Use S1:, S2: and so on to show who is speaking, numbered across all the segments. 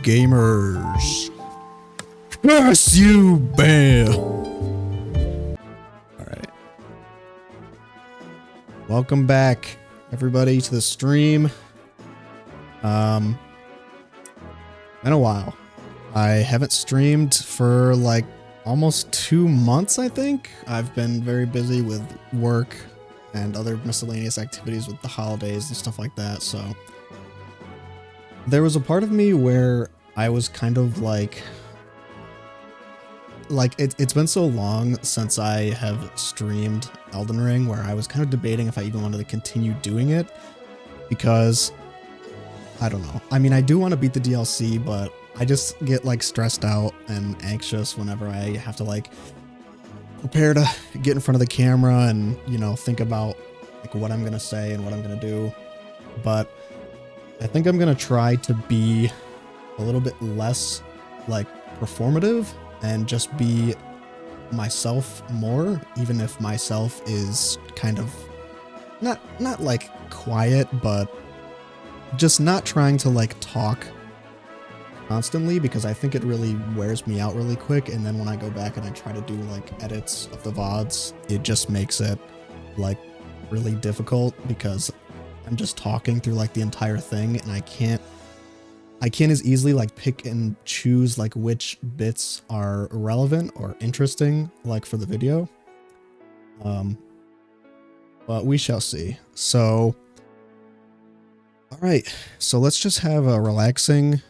S1: gamers? Curse you, Bale! Alright. Welcome back, everybody, to the stream. Been a while. I haven't streamed for like almost 2 months, I think. I've been very busy with work and other miscellaneous activities with the holidays and stuff like that, so there was a part of me where I was kind of like it's been so long since I have streamed Elden Ring where I was kind of debating if I even wanted to continue doing it, because I don't know. I mean, I do want to beat the DLC, but I just get like stressed out and anxious whenever I have to like prepare to get in front of the camera and, you know, think about like what I'm going to say and what I'm going to do. But I think I'm going to try to be a little bit less like performative and just be myself more, even if myself is kind of not like quiet, but just not trying to like talk constantly, because I think it really wears me out really quick. And then when I go back and I try to do like edits of the VODs, it just makes it like really difficult because I'm just talking through like the entire thing, and I can't as easily like pick and choose like which bits are relevant or interesting like for the video. But we shall see. So all right, so let's just have a relaxing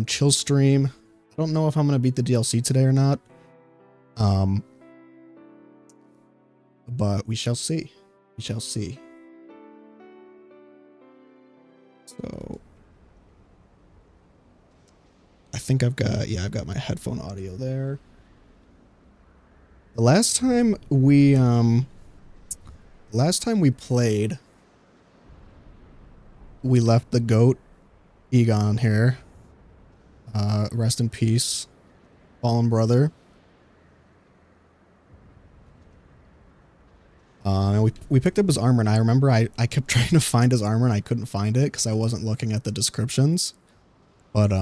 S1: chill stream. I don't know if I'm gonna beat the DLC today or not, but we shall see. We shall see. So I think I've got my headphone audio there. The last time we played, we left the goat Egon here. Rest in peace, fallen brother. And we picked up his armor, and I remember I kept trying to find his armor and I couldn't find it because I wasn't looking at the descriptions. But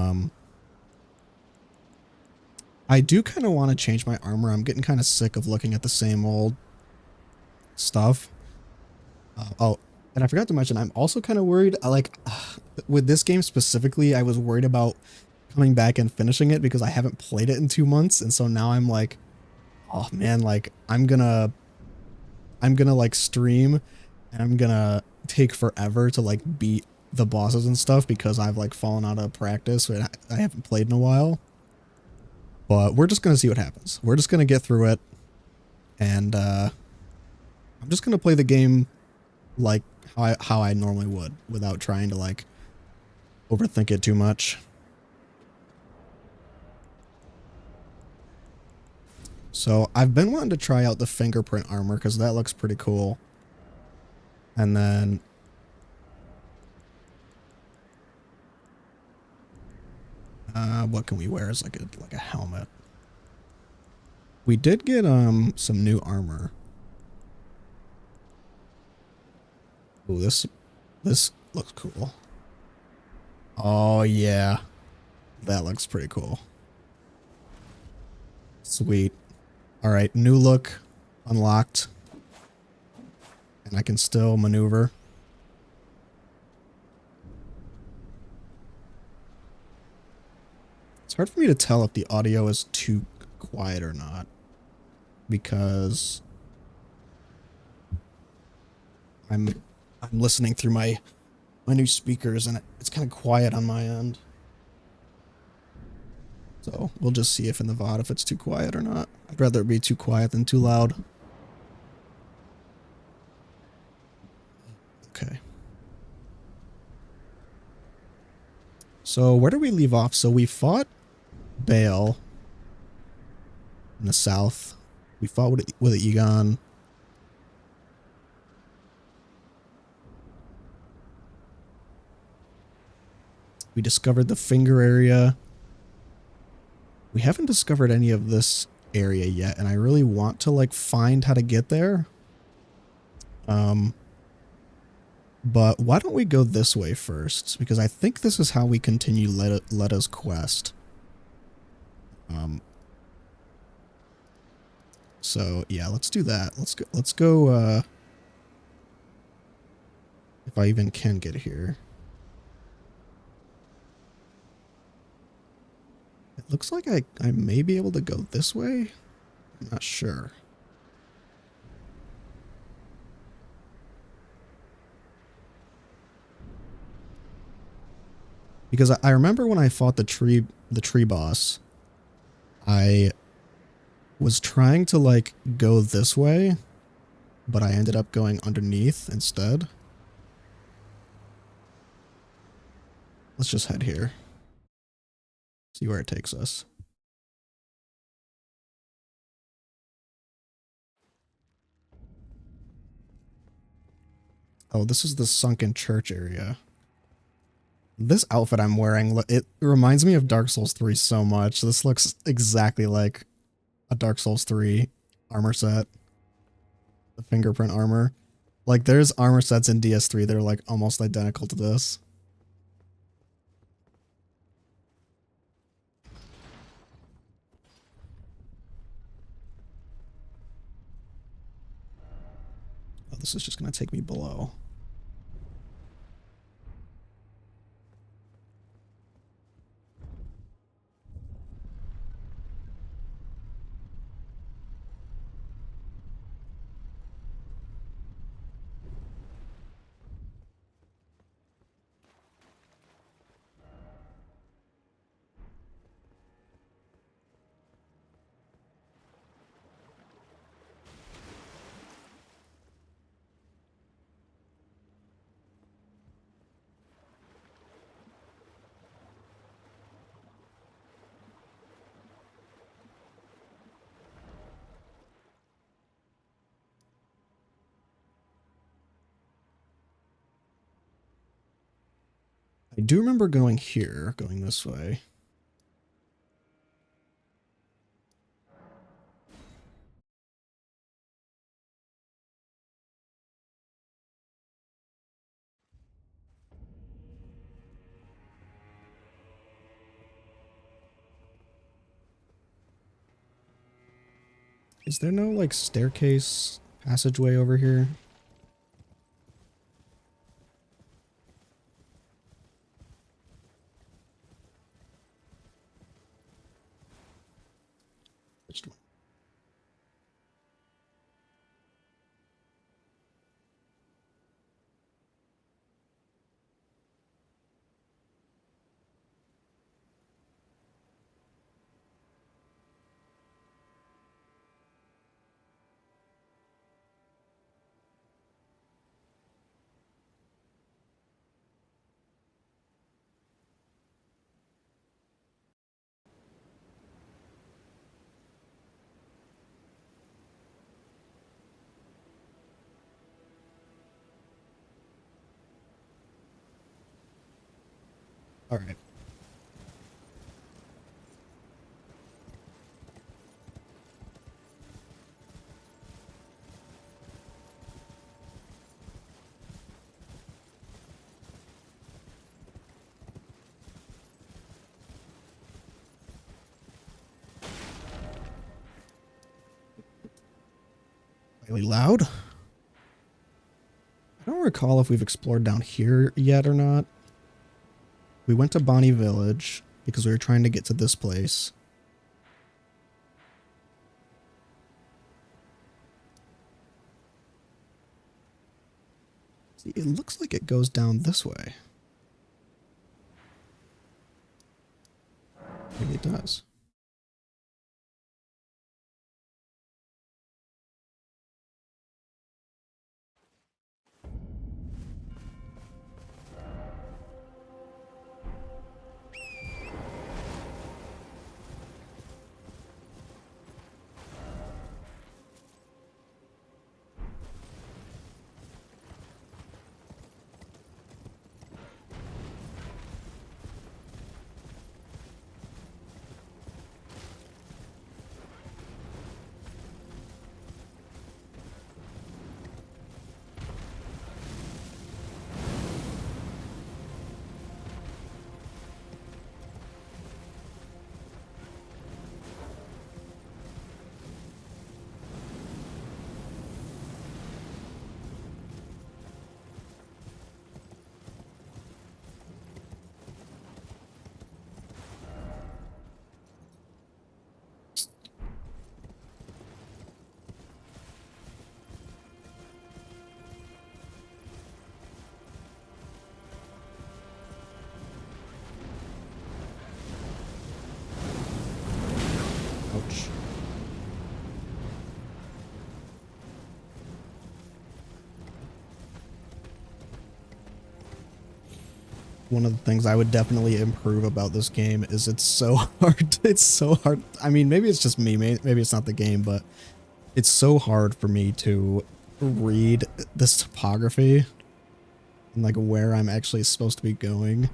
S1: I do kind of want to change my armor. I'm getting kind of sick of looking at the same old stuff. Oh, and I forgot to mention, I'm also kind of worried, with this game specifically, I was worried about coming back and finishing it because I haven't played it in 2 months. And so now I'm like, oh man, like I'm gonna like stream and I'm gonna take forever to like beat the bosses and stuff because I've like fallen out of practice and I haven't played in a while. But we're just gonna see what happens. We're just gonna get through it, and I'm just gonna play the game like how I normally would, without trying to like overthink it too much. So I've been wanting to try out the fingerprint armor because that looks pretty cool. And then what can we wear as like a helmet? We did get some new armor. Ooh, this looks cool. Oh yeah, that looks pretty cool. Sweet. All right, new look unlocked, and I can still maneuver. It's hard for me to tell if the audio is too quiet or not, because I'm listening through my new speakers and it's kind of quiet on my end. So we'll just see if in the VOD if it's too quiet or not. I'd rather it be too quiet than too loud. Okay. So where do we leave off? So we fought Bale in the south. We fought with Egon. We discovered the finger area. We haven't discovered any of this area yet, and I really want to like find how to get there. But why don't we go this way first? Because I think this is how we continue Letta's quest. So yeah, let's do that. Let's go, if I even can get here. It looks like I may be able to go this way. I'm not sure. Because I remember when I fought the tree boss, I was trying to like go this way, but I ended up going underneath instead. Let's just head here. See where it takes us. Oh, this is the sunken church area. This outfit I'm wearing, it reminds me of Dark Souls 3 so much. This looks exactly like a Dark Souls 3 armor set. The fingerprint armor. Like, there's armor sets in DS3 that are, like, almost identical to this. Oh, this is just gonna take me below. I do remember going here, going this way. Is there no, like, staircase passageway over here? All right. Really loud. I don't recall if we've explored down here yet or not. We went to Bonnie Village because we were trying to get to this place. See, it looks like it goes down this way. Maybe it does. one of the things I would definitely improve about this game is it's so hard. It's so hard. I mean, maybe it's just me. Maybe it's not the game, but it's so hard for me to read this topography and like where I'm actually supposed to be going.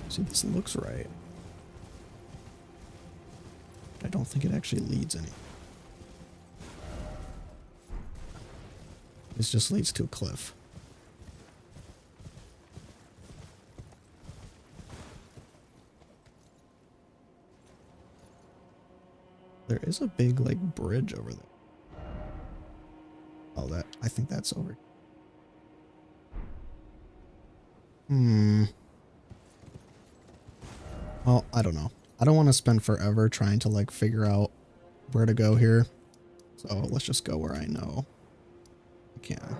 S1: See, this looks right. I don't think it actually leads any. This just leads to a cliff. There is a big, like, bridge over there. Oh, I think that's over. Well, I don't know. I don't want to spend forever trying to, like, figure out where to go here. So let's just go where I know I can.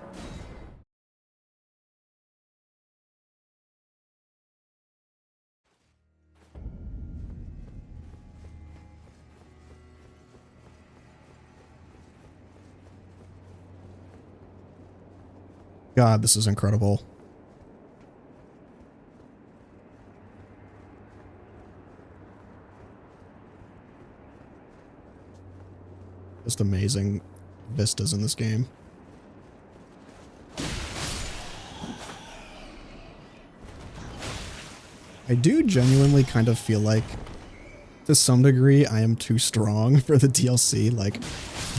S1: God, this is incredible. Just amazing vistas in this game. I do genuinely kind of feel like, to some degree, I am too strong for the DLC. Like,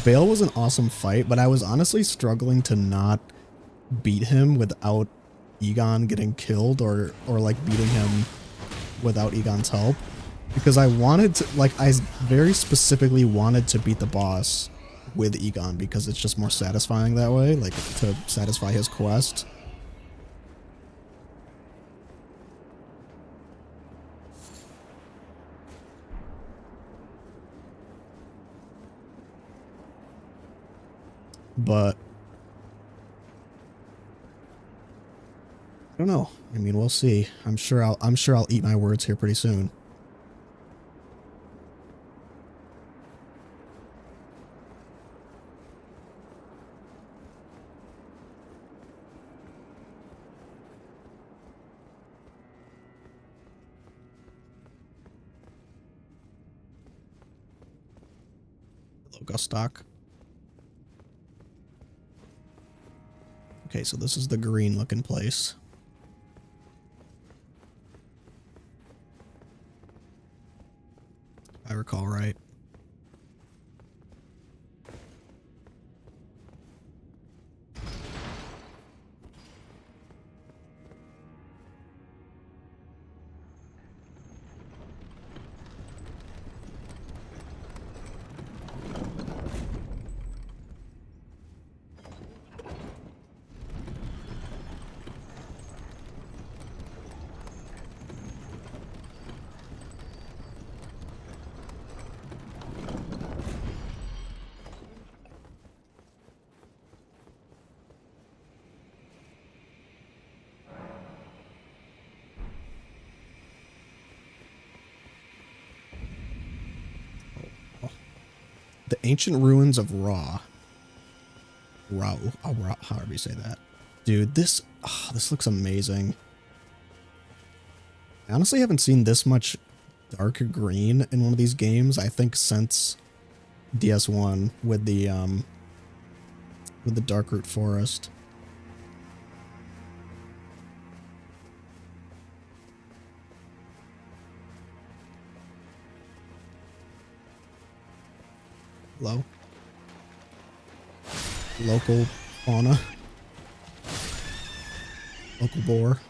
S1: Bale was an awesome fight, but I was honestly struggling to not beat him without Egon getting killed or like beating him without Egon's help. Because I wanted to, like, I very specifically wanted to beat the boss with Egon because it's just more satisfying that way, like, to satisfy his quest. But I don't know. I mean, we'll see. I'm sure I'll eat my words here pretty soon. Hello, Gustok. Okay, so this is the green looking place. If I recall right. The ancient ruins of Ra. However you say that. Dude, this looks amazing. I honestly haven't seen this much dark green in one of these games, I think, since DS1 with the Darkroot Forest. Hello? Local fauna. Local boar.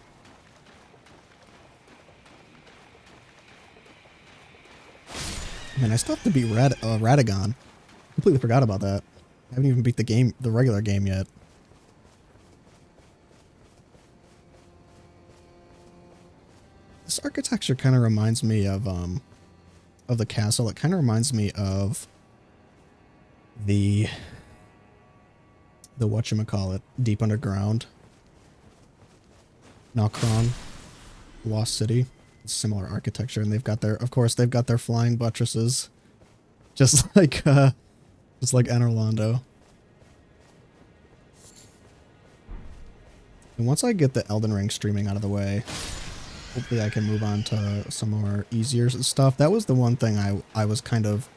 S1: Man, I still have to beat Radagon. Completely forgot about that. I haven't even beat the regular game yet. This architecture kind of reminds me of the castle. It kind of reminds me of the whatchamacallit, Deep Underground, Nokron, Lost City, similar architecture, and they've got their, of course, they've got their flying buttresses, just like Anor Londo. And once I get the Elden Ring streaming out of the way, hopefully I can move on to some more easier stuff. That was the one thing I was kind of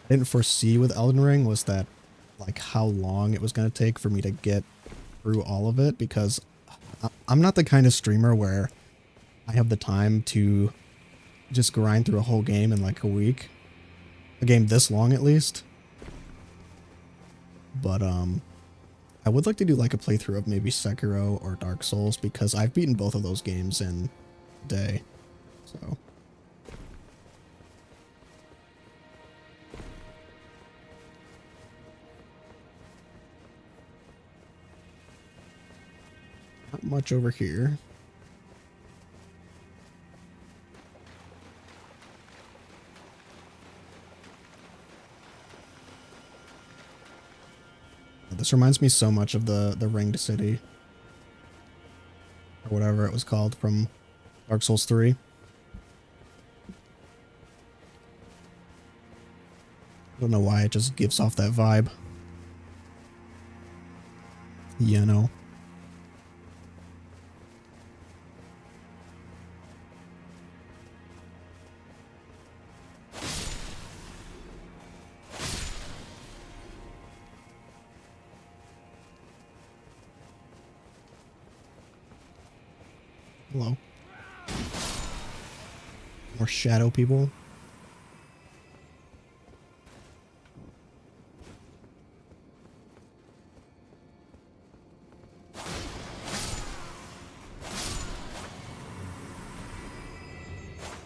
S1: didn't foresee with Elden Ring, was that like how long it was going to take for me to get through all of it, because I'm not the kind of streamer where I have the time to just grind through a whole game in like a week. A game this long at least. But I would like to do like a playthrough of maybe Sekiro or Dark Souls, because I've beaten both of those games in a day. So not much over here. This reminds me so much of the Ringed City, or whatever it was called, from Dark Souls 3. I don't know why, it just gives off that vibe. Yeah, no. Hello. More shadow people.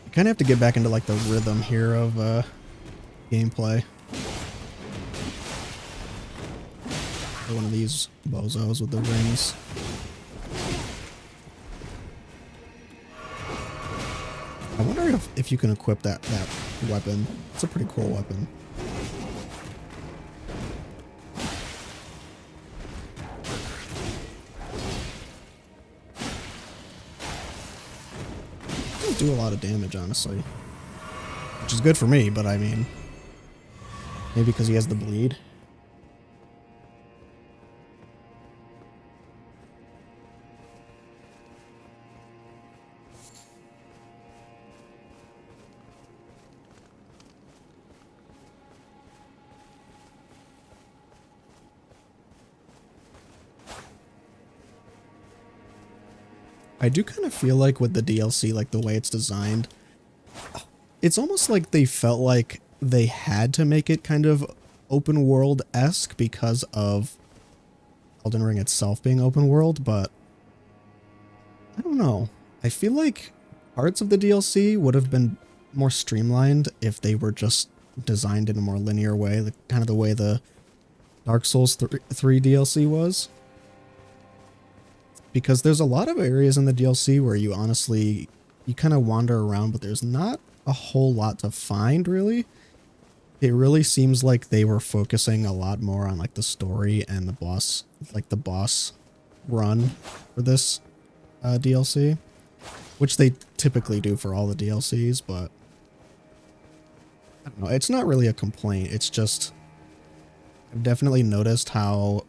S1: I kind of have to get back into like the rhythm here of gameplay. One of these bozos with the rings. I wonder if you can equip that weapon. It's a pretty cool weapon. Doesn't do a lot of damage, honestly. Which is good for me, but I mean, maybe because he has the bleed. I do kind of feel like with the DLC, like the way it's designed, it's almost like they felt like they had to make it kind of open world-esque because of Elden Ring itself being open world, but I don't know. I feel like parts of the DLC would have been more streamlined if they were just designed in a more linear way, kind of the way the Dark Souls 3 DLC was. Because there's a lot of areas in the DLC where you honestly, you kind of wander around, but there's not a whole lot to find, really. It really seems like they were focusing a lot more on like the story and the boss, like the boss run for this DLC, which they typically do for all the DLCs, but I don't know, it's not really a complaint. It's just, I've definitely noticed how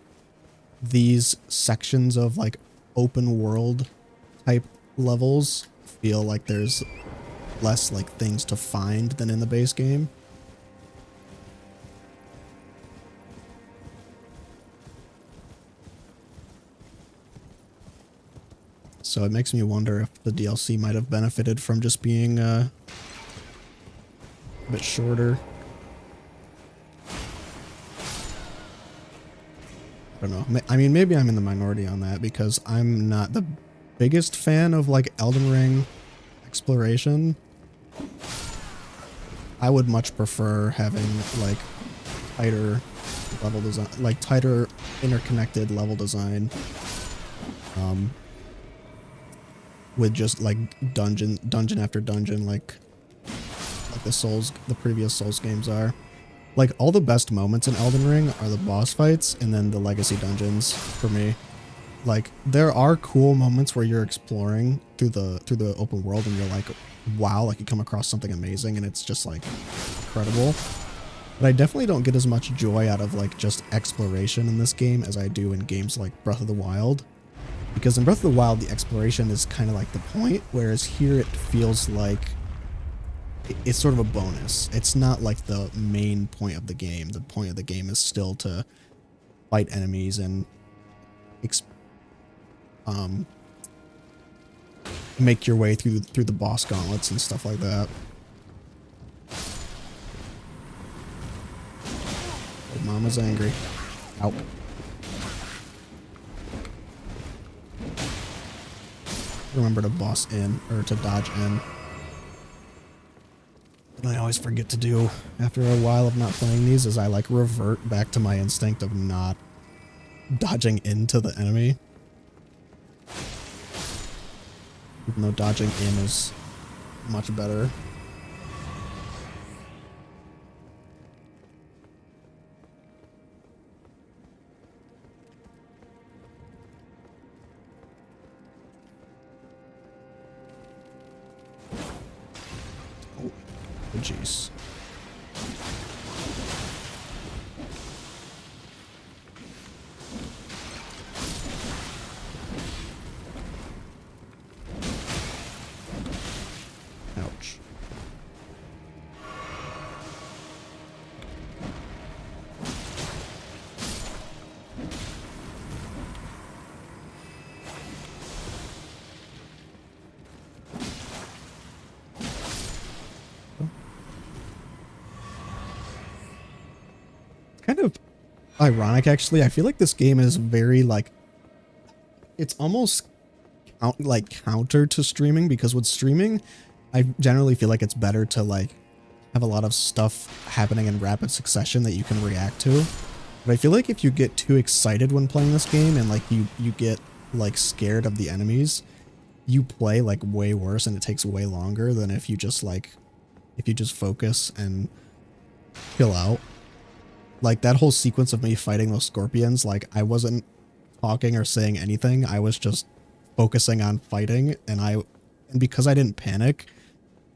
S1: these sections of like open world type levels feel like there's less like things to find than in the base game. So it makes me wonder if the DLC might have benefited from just being a bit shorter. I don't know. I mean, maybe I'm in the minority on that because I'm not the biggest fan of like Elden Ring exploration. I would much prefer having like tighter level design, like tighter interconnected level design, with just like dungeon after dungeon, like the previous Souls games are. Like, all the best moments in Elden Ring are the boss fights and then the legacy dungeons for me. Like, there are cool moments where you're exploring through the open world and you're like, wow, like you come across something amazing and it's just like incredible. But I definitely don't get as much joy out of like just exploration in this game as I do in games like Breath of the Wild. Because in Breath of the Wild, the exploration is kind of like the point, whereas here it feels like it's sort of a bonus. It's not like the main point of the game. The point of the game is still to fight enemies and make your way through the boss gauntlets and stuff like that. Oh, Mama's angry. Ow. Remember to boss in, or to dodge in. And I always forget to do after a while of not playing these is I like revert back to my instinct of not dodging into the enemy. Even though dodging in is much better. Oh, jeez. Ouch. Kind of ironic, actually. I feel like this game is very like, it's almost like counter to streaming, because with streaming, I generally feel like it's better to like have a lot of stuff happening in rapid succession that you can react to. But I feel like if you get too excited when playing this game and like you get like scared of the enemies, you play like way worse and it takes way longer than if you just focus and chill out. Like that whole sequence of me fighting those scorpions, like I wasn't talking or saying anything. I was just focusing on fighting, and because I didn't panic,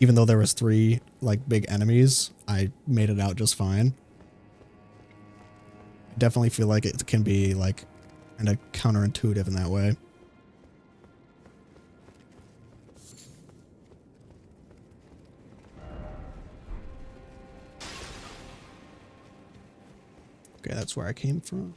S1: even though there was 3 like big enemies, I made it out just fine. I definitely feel like it can be like kind of counterintuitive in that way. Okay, that's where I came from.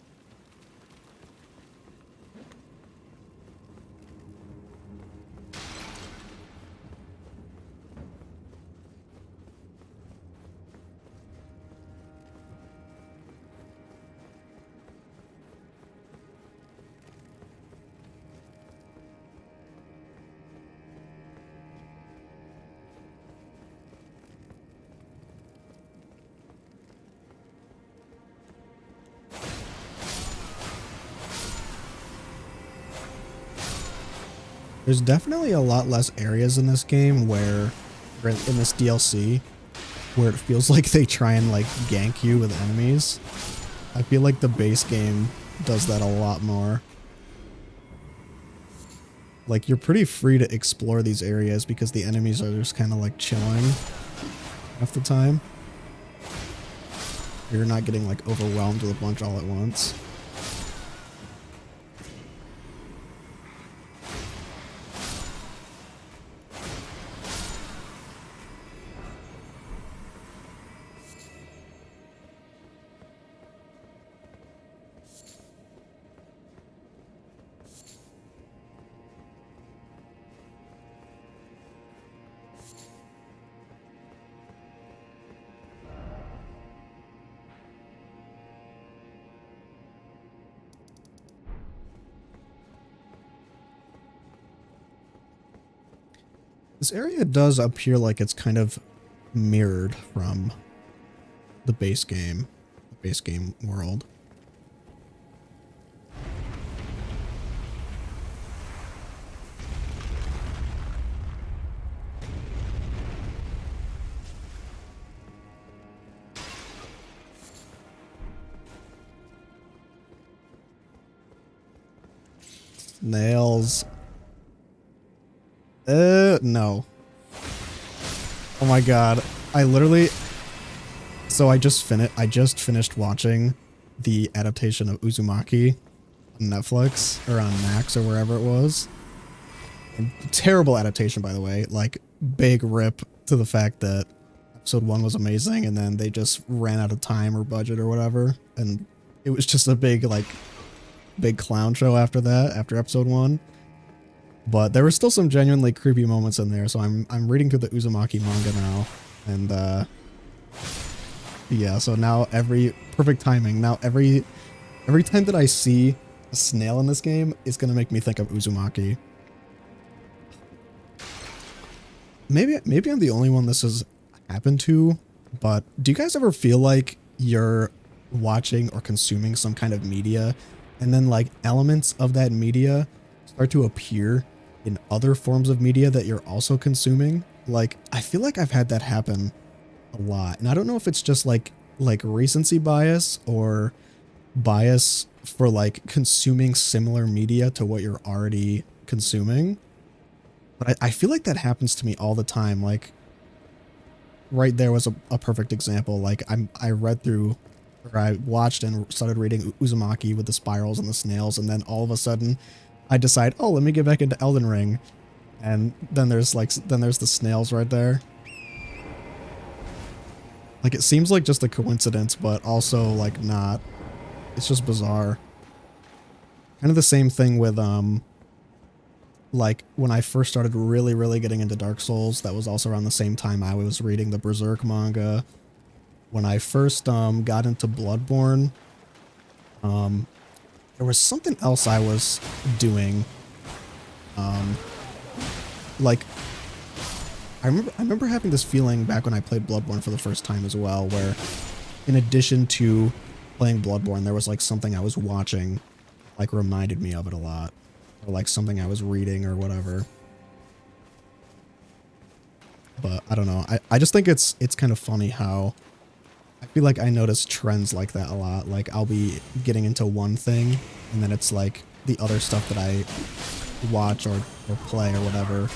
S1: There's definitely a lot less areas in this game where, or in this DLC, where it feels like they try and like gank you with enemies. I feel like the base game does that a lot more. Like you're pretty free to explore these areas because the enemies are just kind of like chilling half the time. You're not getting like overwhelmed with a bunch all at once. This area does appear like it's kind of mirrored from the base game world. Snails. No. Oh my god. I literally... So I just finished watching the adaptation of Uzumaki on Netflix, or on Max, or wherever it was. And terrible adaptation, by the way. Like, big rip to the fact that episode 1 was amazing, and then they just ran out of time or budget or whatever. And it was just a big clown show after that, after episode 1. But there were still some genuinely creepy moments in there, so I'm reading through the Uzumaki manga now, and yeah, so now perfect timing. Now every time that I see a snail in this game, it's gonna make me think of Uzumaki. Maybe I'm the only one this has happened to, but do you guys ever feel like you're watching or consuming some kind of media, and then like elements of that media start to appear in other forms of media that you're also consuming? Like, I feel like I've had that happen a lot, and I don't know if it's just like recency bias or bias for like consuming similar media to what you're already consuming, but I feel like that happens to me all the time. Like, right there was a perfect example. Like, I read through, or I watched and started reading Uzumaki with the spirals and the snails, and then all of a sudden I decide, oh, let me get back into Elden Ring, and then there's the snails right there. Like, it seems like just a coincidence, but also like not. It's just bizarre. Kind of the same thing with like when I first started really getting into Dark Souls. That was also around the same time I was reading the Berserk manga. When I first got into Bloodborne, there was something else I was doing. Like, I remember having this feeling back when I played Bloodborne for the first time as well, where in addition to playing Bloodborne, there was like something I was watching, like, reminded me of it a lot, or like something I was reading or whatever. But I don't know. I just think it's kind of funny how I feel like I notice trends like that a lot. Like, I'll be getting into one thing, and then it's like the other stuff that I watch or play or whatever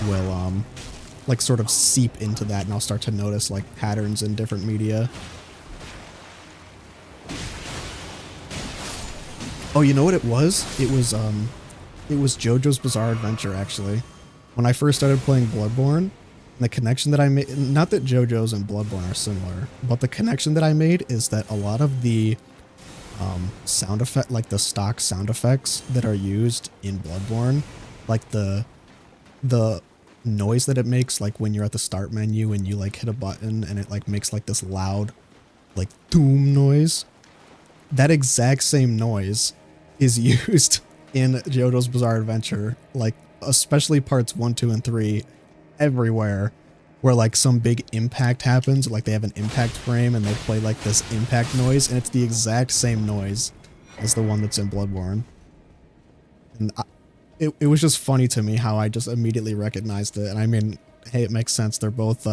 S1: will like sort of seep into that, and I'll start to notice like patterns in different media. Oh, you know what it was? It was JoJo's Bizarre Adventure, actually. When I first started playing Bloodborne, the connection that I made, not that JoJo's and Bloodborne are similar, but the connection that I made is that a lot of the sound effect, like the stock sound effects that are used in Bloodborne, like the noise that it makes, like when you're at the start menu and you like hit a button and it like makes like this loud like doom noise, that exact same noise is used in JoJo's Bizarre Adventure, like especially parts 1, 2, and 3, everywhere, where like some big impact happens, like they have an impact frame and they play like this impact noise, and it's the exact same noise as the one that's in Bloodborne. And it was just funny to me how I just immediately recognized it. And I mean, hey, it makes sense. They're both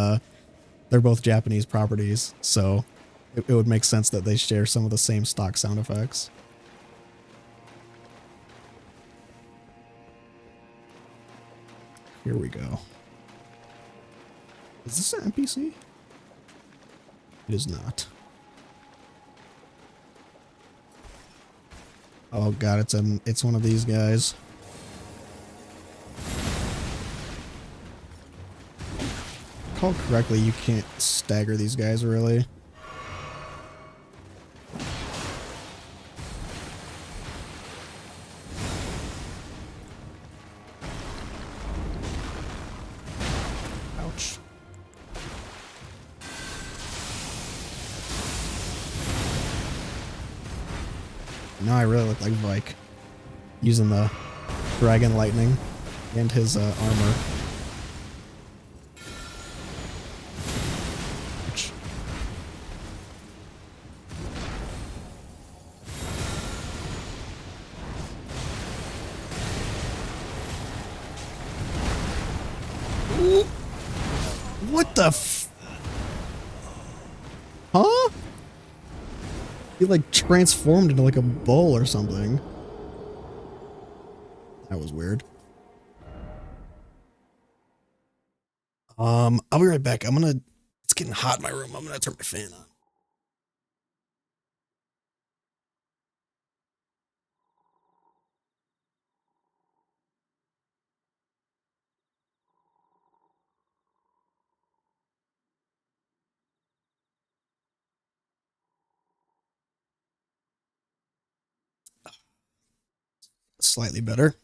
S1: Japanese properties, so it would make sense that they share some of the same stock sound effects. Here we go. Is this an NPC? It is not. Oh god, it's one of these guys. If I recall correctly, you can't stagger these guys really. Ouch. Now I really look like Vike, using the Dragon Lightning and his armor. Ouch. Ooh. What the Huh? He like transformed into like a bull or something. That was weird. I'll be right back. It's getting hot in my room. I'm gonna turn my fan on. Slightly better.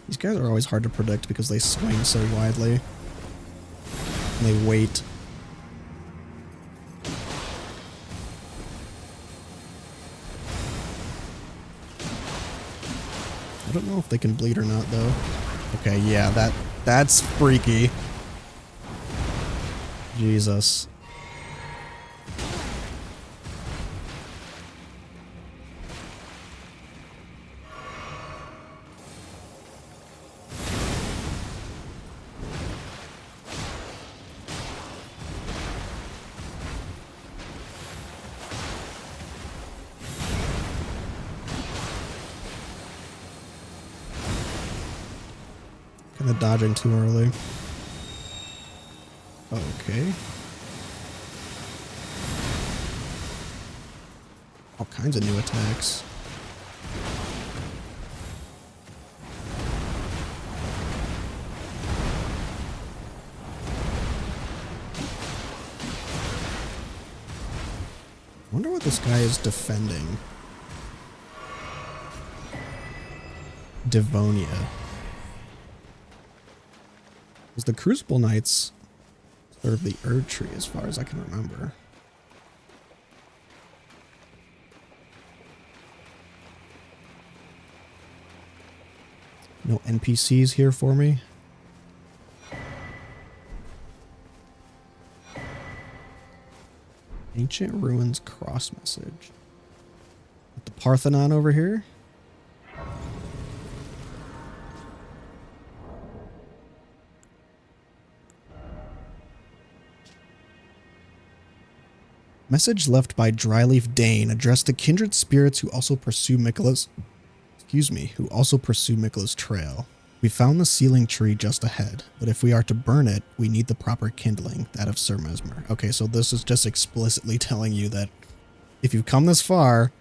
S1: These guys are always hard to predict because they swing so widely. And they wait. I don't know if they can bleed or not, though. Okay, yeah, that's freaky. Jesus. Kind of dodging too early. Okay. All kinds of new attacks. I wonder what this guy is defending. Devonia. Because the Crucible Knights serve the Erd Tree as far as I can remember. No NPCs here for me. Ancient Ruins cross message. The Parthenon over here. Message left by Dryleaf Dane addressed to kindred spirits who also pursue Miquella's trail. We found the sealing tree just ahead, but if we are to burn it, we need the proper kindling, that of Sir Mesmer. Okay, so this is just explicitly telling you that if you've come this far...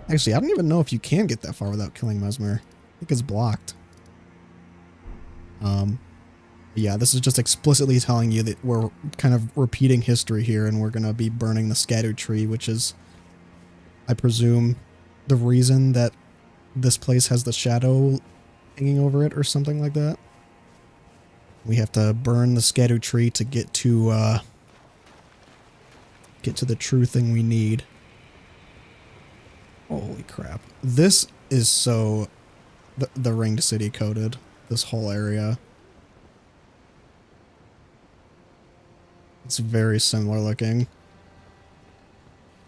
S1: Actually, I don't even know if you can get that far without killing Mesmer. I think it's blocked. Yeah, this is just explicitly telling you that we're kind of repeating history here, and we're going to be burning the Scattered Tree, which is, I presume, the reason that this place has the shadow hanging over it or something like that. We have to burn the Scattered Tree to get to the true thing we need. Holy crap. This is so the Ringed City coded, this whole area. It's very similar looking.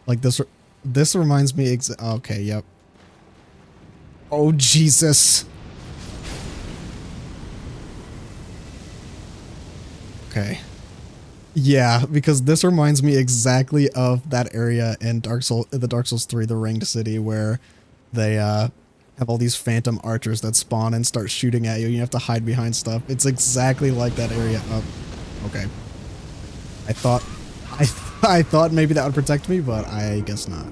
S1: Like this reminds me okay, yep. Oh, Jesus. Okay. Yeah, because this reminds me exactly of that area in Dark Souls 3, the Ringed City, where they have all these phantom archers that spawn and start shooting at you. You have to hide behind stuff. It's exactly like that area. Oh, okay. I thought maybe that would protect me, but I guess not.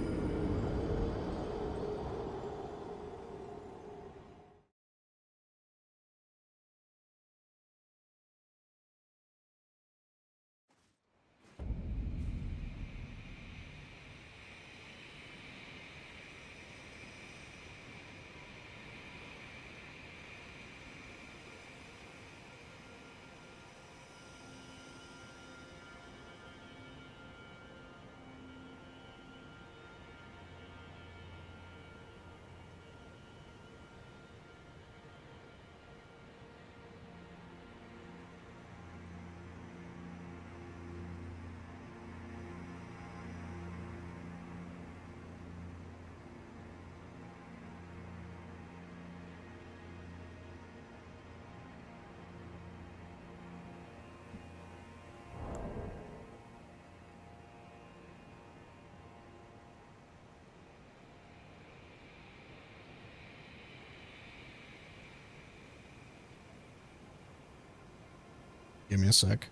S1: Give me a sec.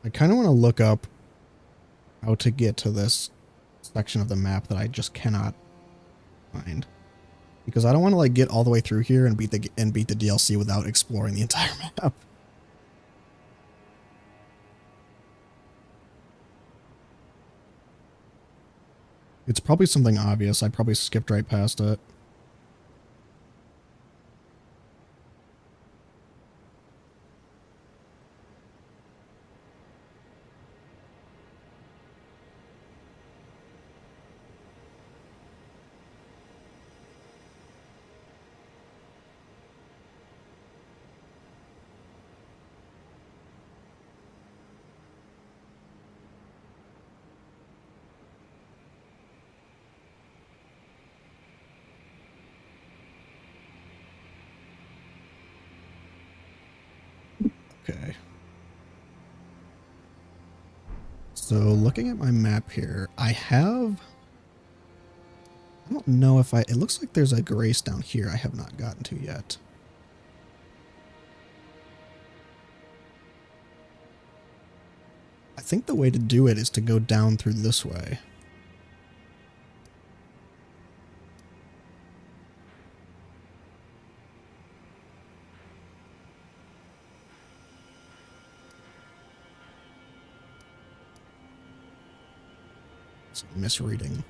S1: I kind of want to look up how to get to this section of the map that I just cannot find. Because I don't want to like get all the way through here and beat the DLC without exploring the entire map. It's probably something obvious. I probably skipped right past it. Okay. So looking at my map here, I don't know if it looks like there's a grace down here I have not gotten to yet. I think the way to do it is to go down through this way. It's misreading.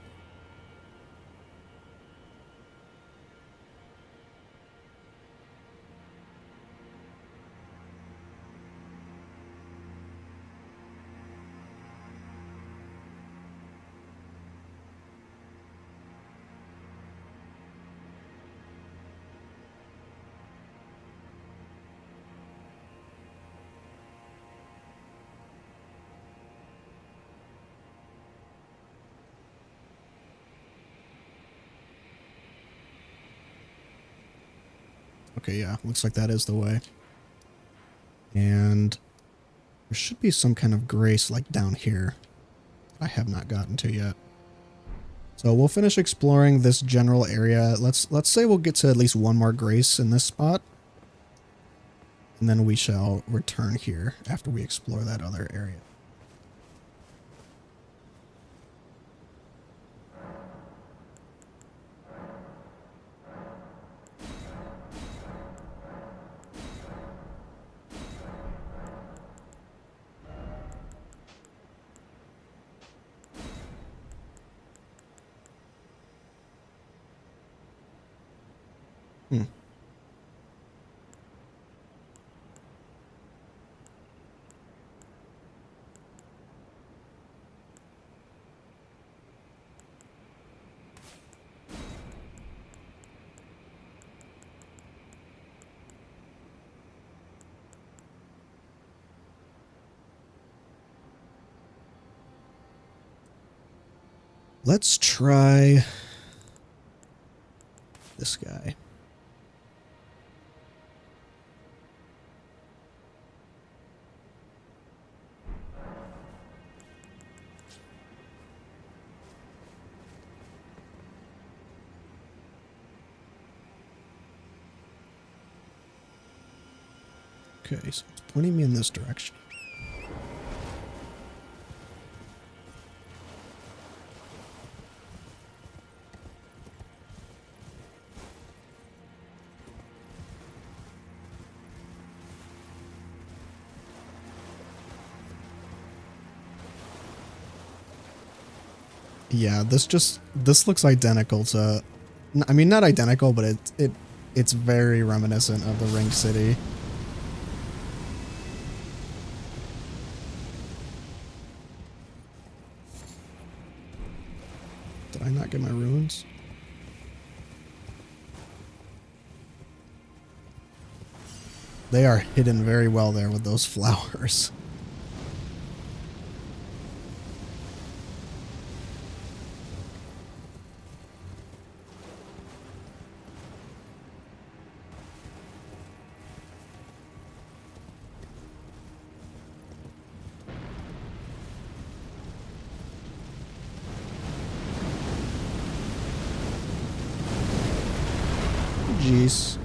S1: Okay, yeah, looks like that is the way. And there should be some kind of grace like down here that I have not gotten to yet. So we'll finish exploring this general area. Let's say we'll get to at least one more grace in this spot. And then we shall return here after we explore that other area. Let's try this guy. Okay, so it's pointing me in this direction. Yeah, this looks identical to, I mean, not identical, but it's very reminiscent of the Ringed City. Did I not get my runes? They are hidden very well there with those flowers. Jeez.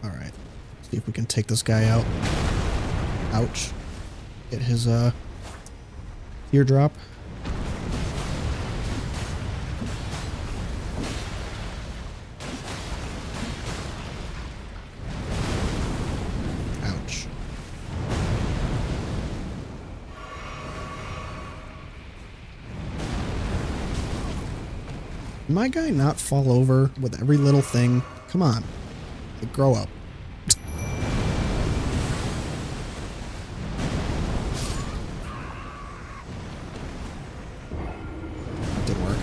S1: All right. See if we can take this guy out. Ouch. Get his teardrop. Ouch. Did my guy not fall over with every little thing? Come on. Like, grow up. Didn't work.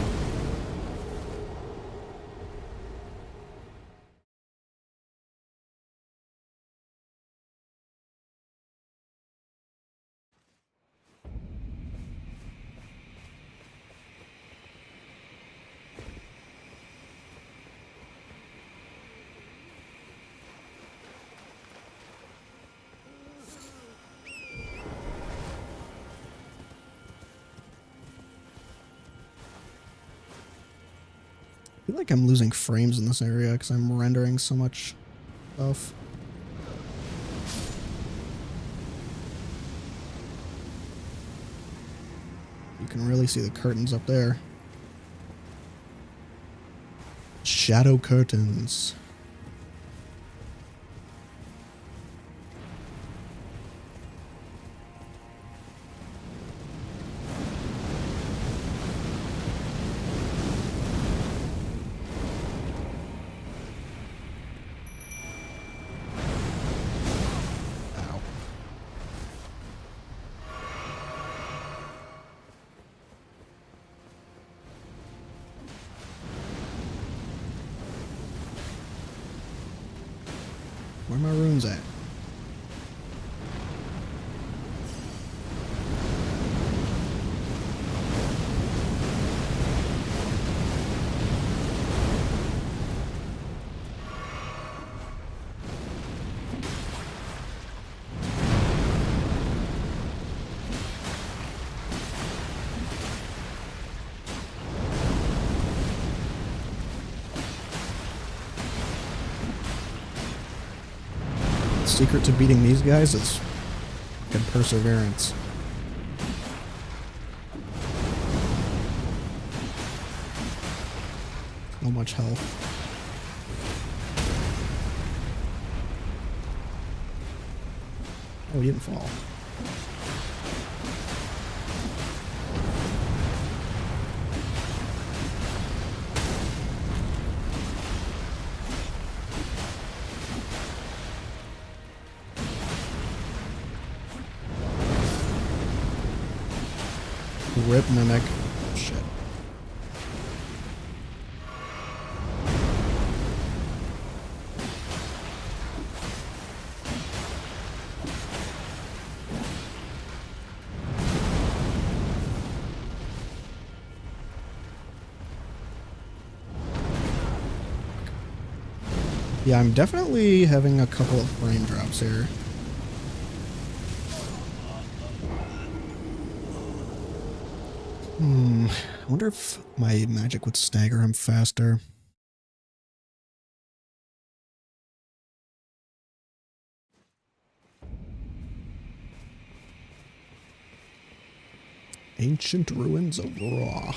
S1: I feel like I'm losing frames in this area because I'm rendering so much stuff. You can really see the curtains up there. Shadow curtains. Where are my runes at? The secret to beating these guys is fucking perseverance. So much health. Oh, he didn't fall. Rip Mimic. Shit. Yeah, I'm definitely having a couple of frame drops here. I wonder if my magic would stagger him faster. Ancient Ruins of Ra.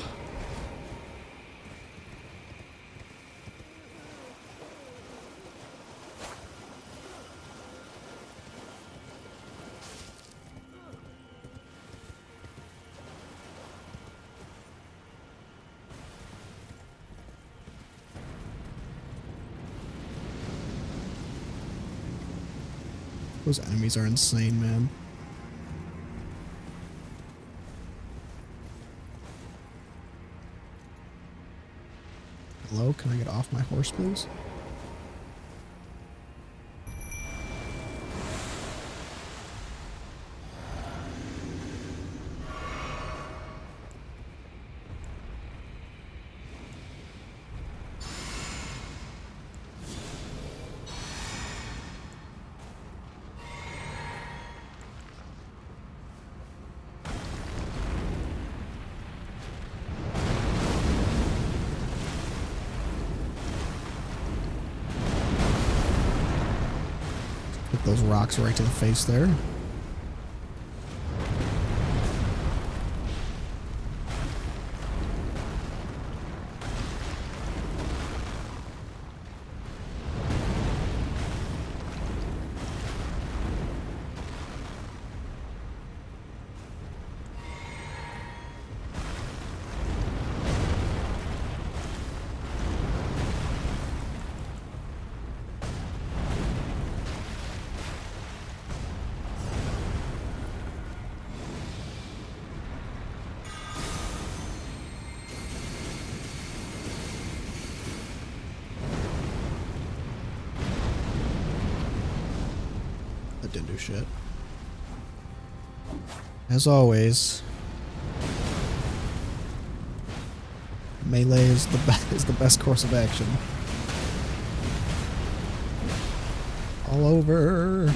S1: Those enemies are insane, man. Hello, can I get off my horse, please? those rocks right to the face there. That didn't do shit. As always, melee is the best course of action. All over.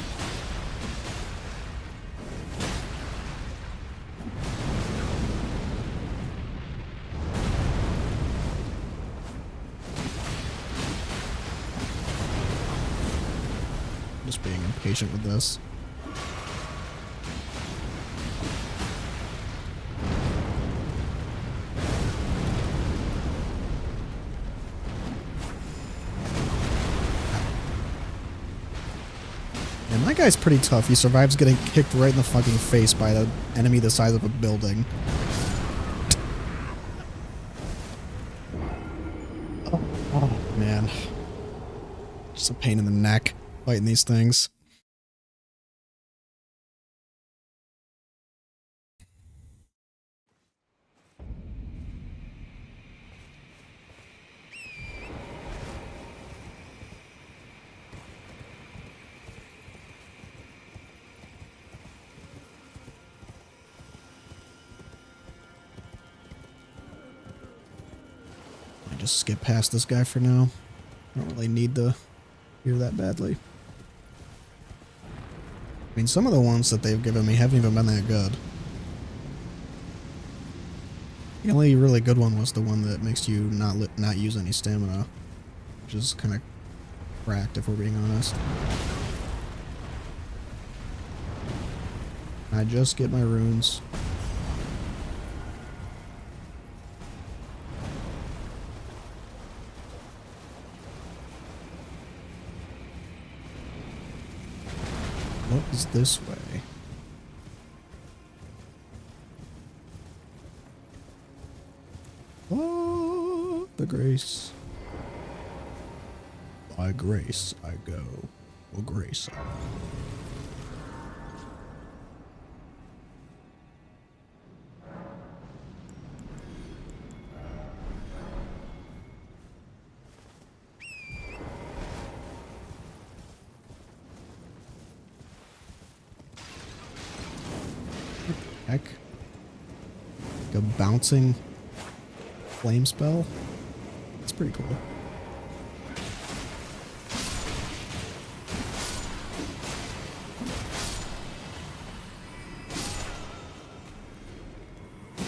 S1: Just being impatient with this. And that guy's pretty tough. He survives getting kicked right in the fucking face by an enemy the size of a building. Oh man. Just a pain in the neck fighting these things. Just skip past this guy for now. I don't really need to hear that badly. I mean, some of the ones that they've given me haven't even been that good. The only really good one was the one that makes you not use any stamina, which is kind of cracked if we're being honest. I just get my runes. What is this way? Oh, the grace. By grace I go. Well, grace. Heck. Like a bouncing flame spell? That's pretty cool.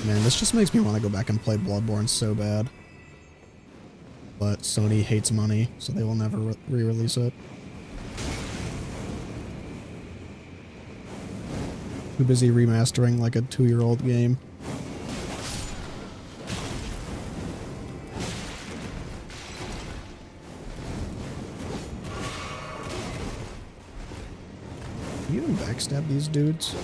S1: Man, this just makes me want to go back and play Bloodborne so bad. But Sony hates money, so they will never re-release it. Too busy remastering like a 2-year-old game. Can you even backstab these dudes?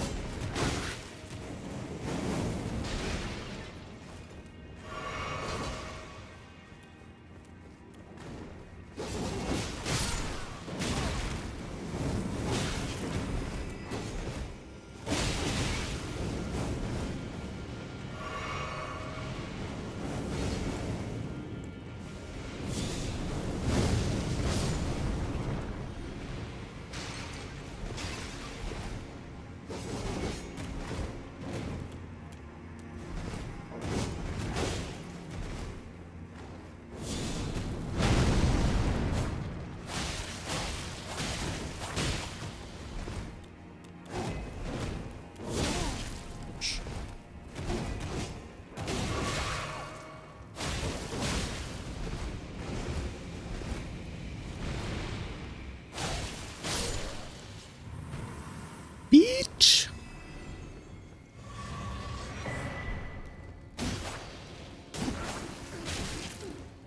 S1: beach.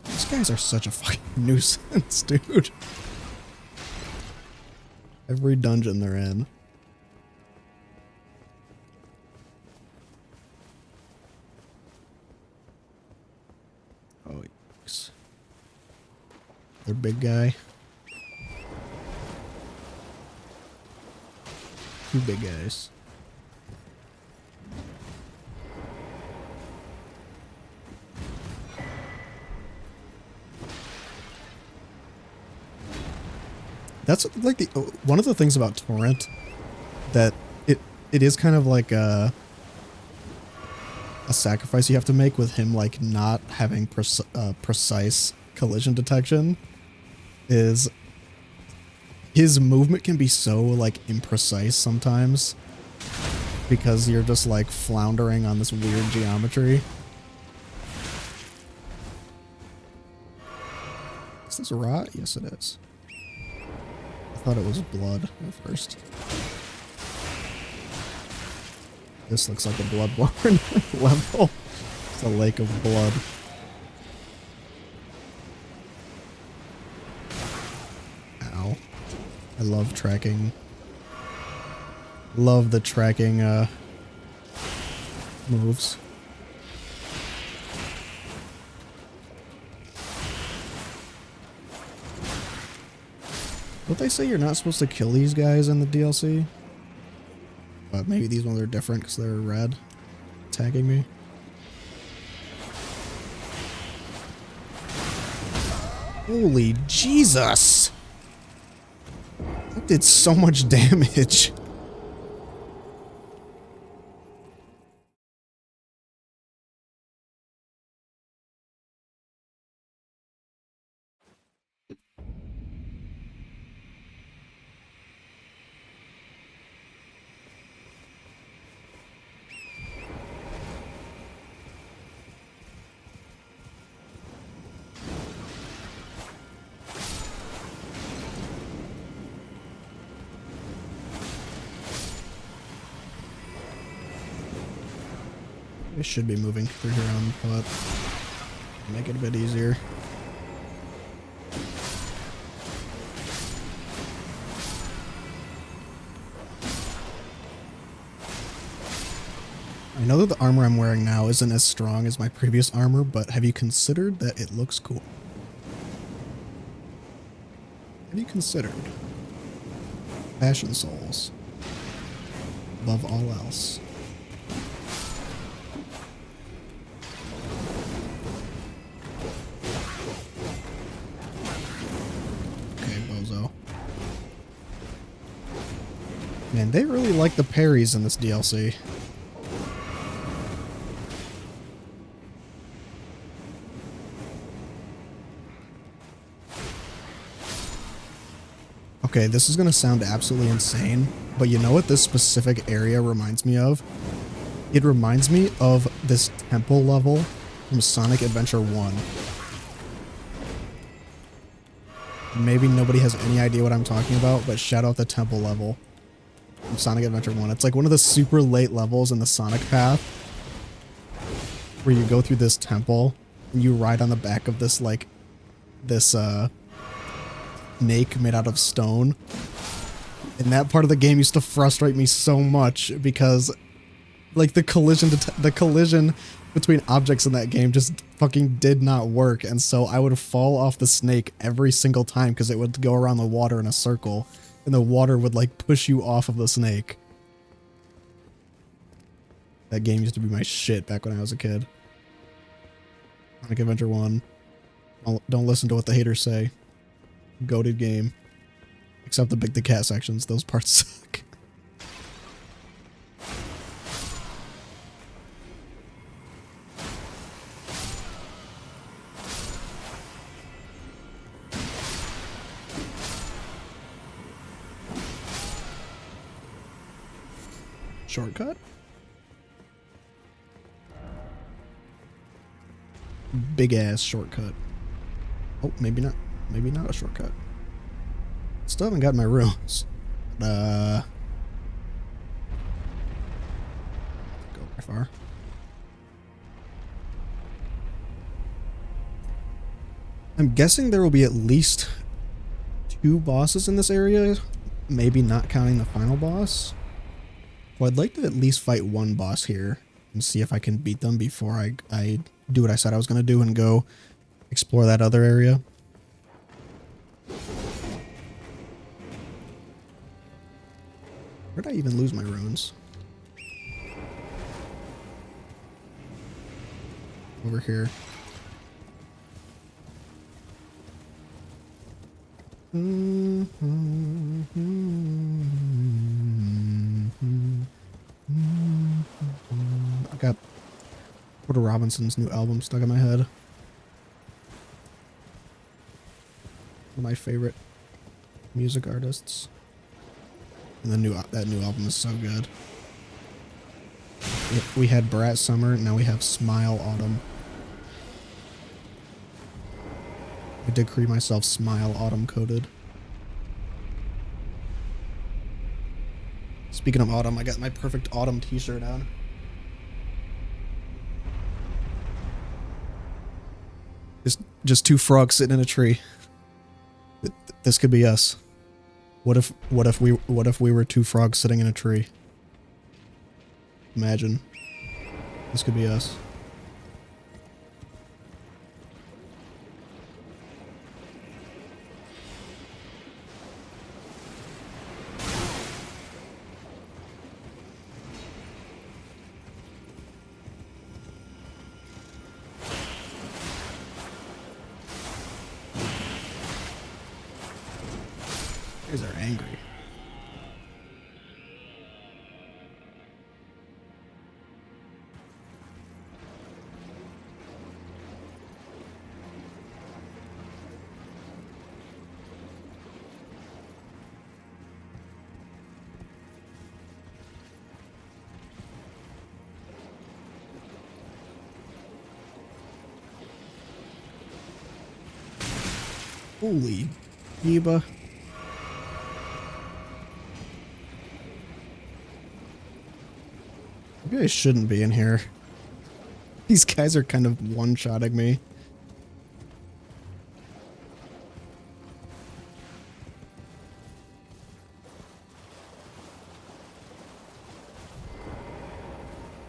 S1: These guys are such a fucking nuisance, dude. Every dungeon they're in. Oh, yikes. They're big guy. Two big guys. That's like the one of the things about Torrent that it is kind of like a sacrifice you have to make with him, like not having precise collision detection, is his movement can be so like imprecise sometimes because you're just like floundering on this weird geometry. Is this rot? Yes, it is. I thought it was blood at first. This looks like a Bloodborne level. It's a lake of blood. Ow. I love tracking. Love the tracking moves. Don't they say you're not supposed to kill these guys in the DLC? But maybe these ones are different because they're red, tagging me. Holy Jesus! That did so much damage. It should be moving through here on foot. Make it a bit easier. I know that the armor I'm wearing now isn't as strong as my previous armor, but have you considered that it looks cool? Have you considered Fashion Souls above all else? Man, they really like the parries in this DLC. Okay, this is gonna sound absolutely insane, but you know what this specific area reminds me of? It reminds me of this temple level from Sonic Adventure 1. Maybe nobody has any idea what I'm talking about, but shout out the temple level from Sonic Adventure 1. It's like one of the super late levels in the Sonic path where you go through this temple and you ride on the back of this like this snake made out of stone. And that part of the game used to frustrate me so much because like the collision between objects in that game just fucking did not work, and so I would fall off the snake every single time because it would go around the water in a circle and the water would like push you off of the snake. That game used to be my shit back when I was a kid. Sonic Adventure 1. Don't listen to what the haters say. Goated game. Except the cat sections. Those parts suck. Shortcut? Big ass shortcut. Oh, maybe not. Maybe not a shortcut. Still haven't got my runes. very far. I'm guessing there will be at least 2 bosses in this area, maybe not counting the final boss. Well, I'd like to at least fight 1 boss here and see if I can beat them before I do what I said I was going to do and go explore that other area. Where did I even lose my runes? Over here. I got Porter Robinson's new album stuck in my head. One of my favorite music artists. And that new album is so good. We had Brat Summer, now we have Smile Autumn. I did create myself Smile Autumn coded. Speaking of autumn, I got my perfect autumn t-shirt on. Just 2 frogs sitting in a tree. This could be us. What if we were 2 frogs sitting in a tree? Imagine. This could be us. These are angry. Holy Yeba. Maybe I shouldn't be in here. These guys are kind of one-shotting me.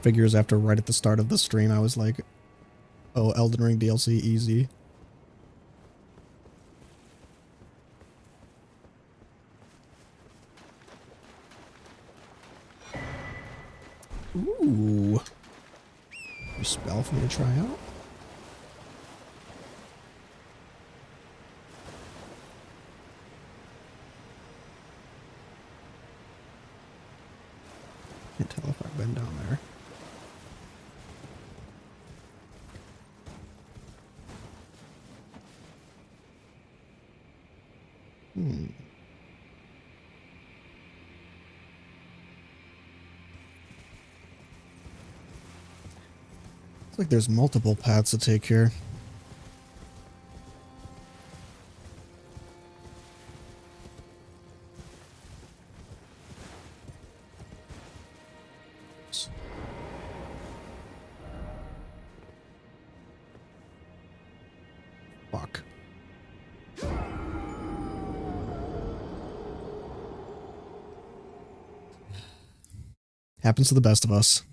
S1: Figures after right at the start of the stream, I was like, oh, Elden Ring DLC easy. Ooh. New spell for me to try out. Can't tell if I've been down there. Looks like there's multiple paths to take here. Fuck. Happens to the best of us.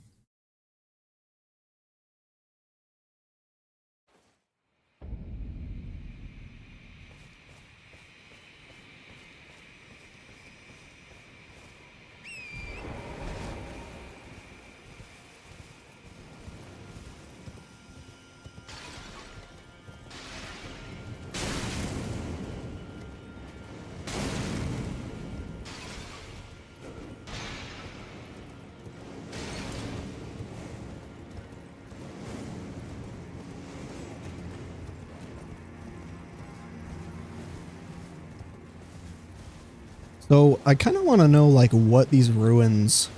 S1: So I kind of want to know like what these ruins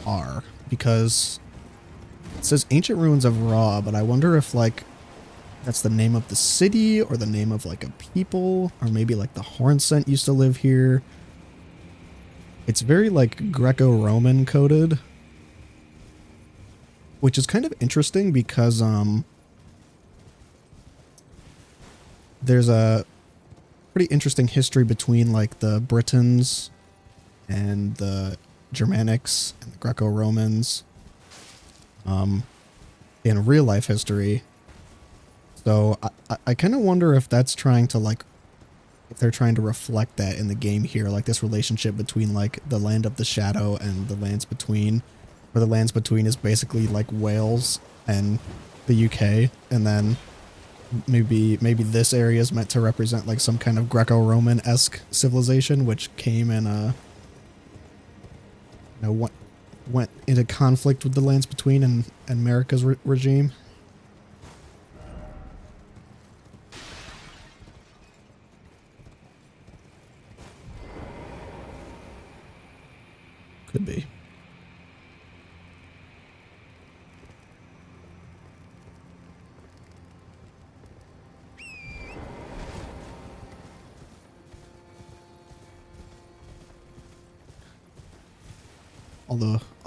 S1: are, because it says Ancient Ruins of Ra, but I wonder if like that's the name of the city or the name of like a people, or maybe like the Hornsent used to live here. It's very like Greco-Roman coded. which is kind of interesting because there's a pretty interesting history between like the Britons and the Germanics and the Greco-Romans in real life history. So I kind of wonder if that's trying to like, if they're trying to reflect that in the game here, like this relationship between like the Land of the Shadow and the Lands Between, where the Lands Between is basically like Wales and the UK, and then maybe this area is meant to represent like some kind of Greco-Roman-esque civilization, which came in went into conflict with the Lands Between and America's regime. Could be.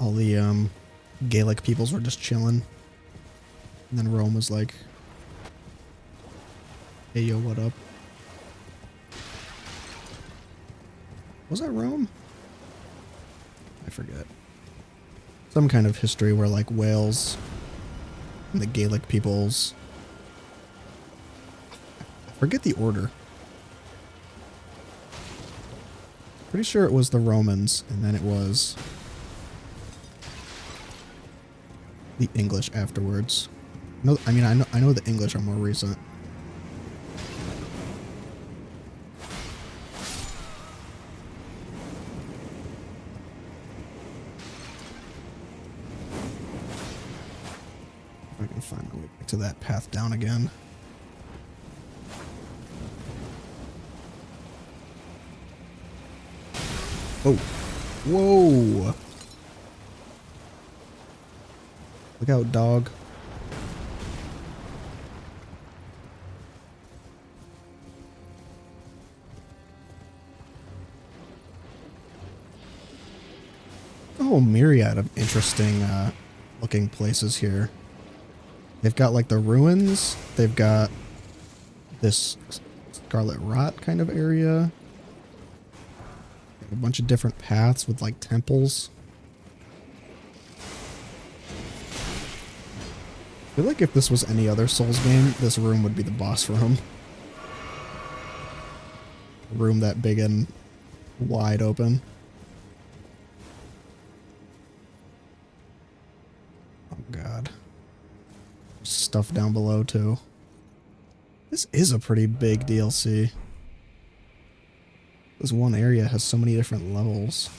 S1: All the Gaelic peoples were just chilling, and then Rome was like, "Hey yo, what up?" Was that Rome? I forget. Some kind of history where like Wales and the Gaelic peoples. I forget the order. Pretty sure it was the Romans, and then it was the English afterwards. No, I mean I know the English are more recent. If I can find my way back to that path down again. Oh, whoa! Look out, dog. A whole myriad of interesting looking places here. They've got like the ruins. They've got this Scarlet Rot kind of area. A bunch of different paths with like temples. I feel like if this was any other Souls game, this room would be the boss room. A room that big and wide open. Oh god. Stuff down below too. This is a pretty big DLC. This one area has so many different levels.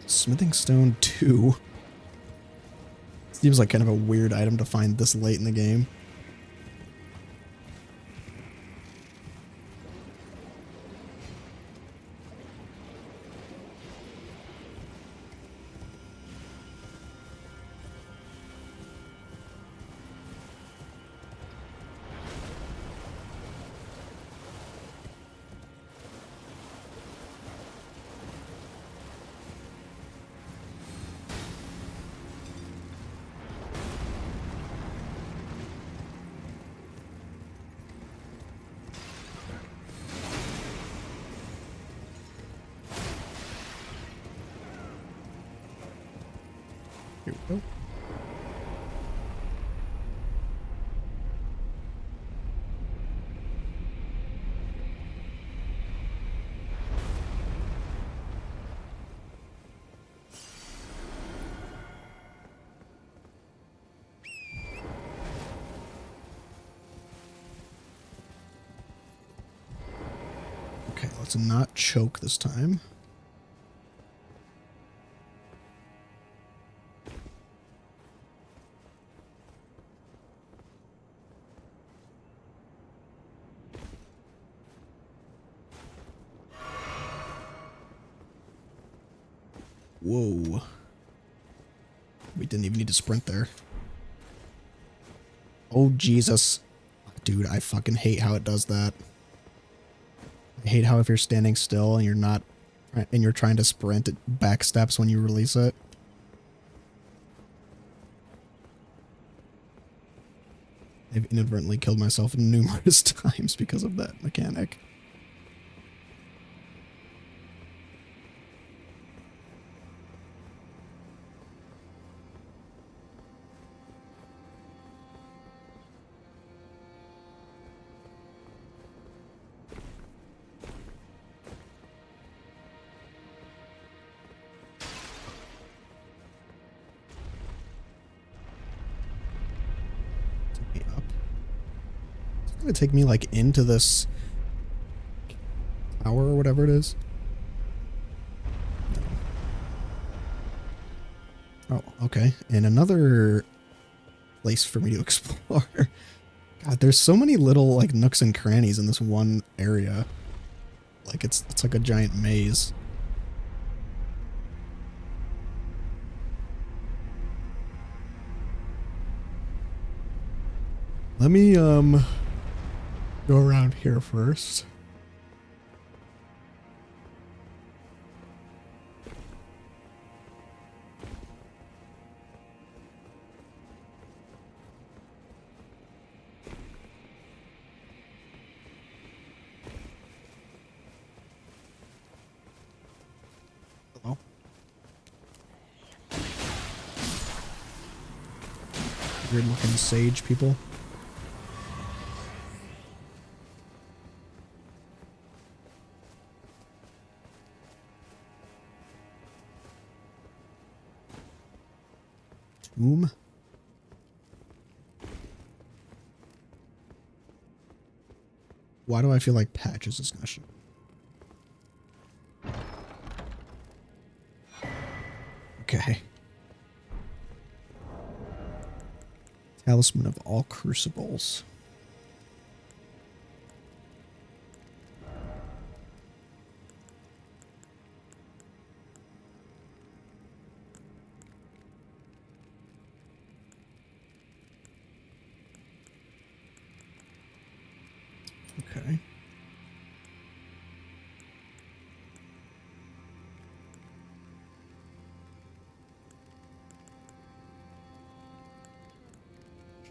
S1: Smithing Stone 2. Seems like kind of a weird item to find this late in the game. Here we go. Okay, let's not choke this time. Whoa. We didn't even need to sprint there. Oh, Jesus. Dude, I fucking hate how it does that. I hate how if you're standing still and you're not, and you're trying to sprint, it back steps when you release it. I've inadvertently killed myself numerous times because of that mechanic. Gonna take me like into this tower or whatever it is. Oh, okay. And another place for me to explore. God, there's so many little like nooks and crannies in this one area. Like it's like a giant maze. Let me go around here first. Hello. Weird looking sage people. Tomb. Why do I feel like Patches is gonna show? Okay. Talisman of all crucibles. Okay.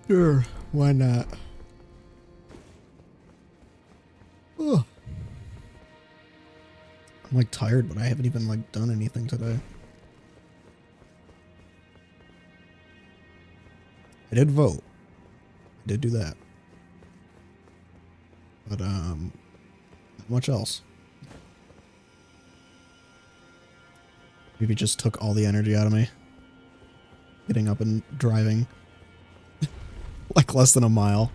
S1: Sure, why not? Oh. I'm like tired, but I haven't even like done anything today. I did vote. I did do that. But not much else. Maybe just took all the energy out of me. Getting up and driving like less than a mile.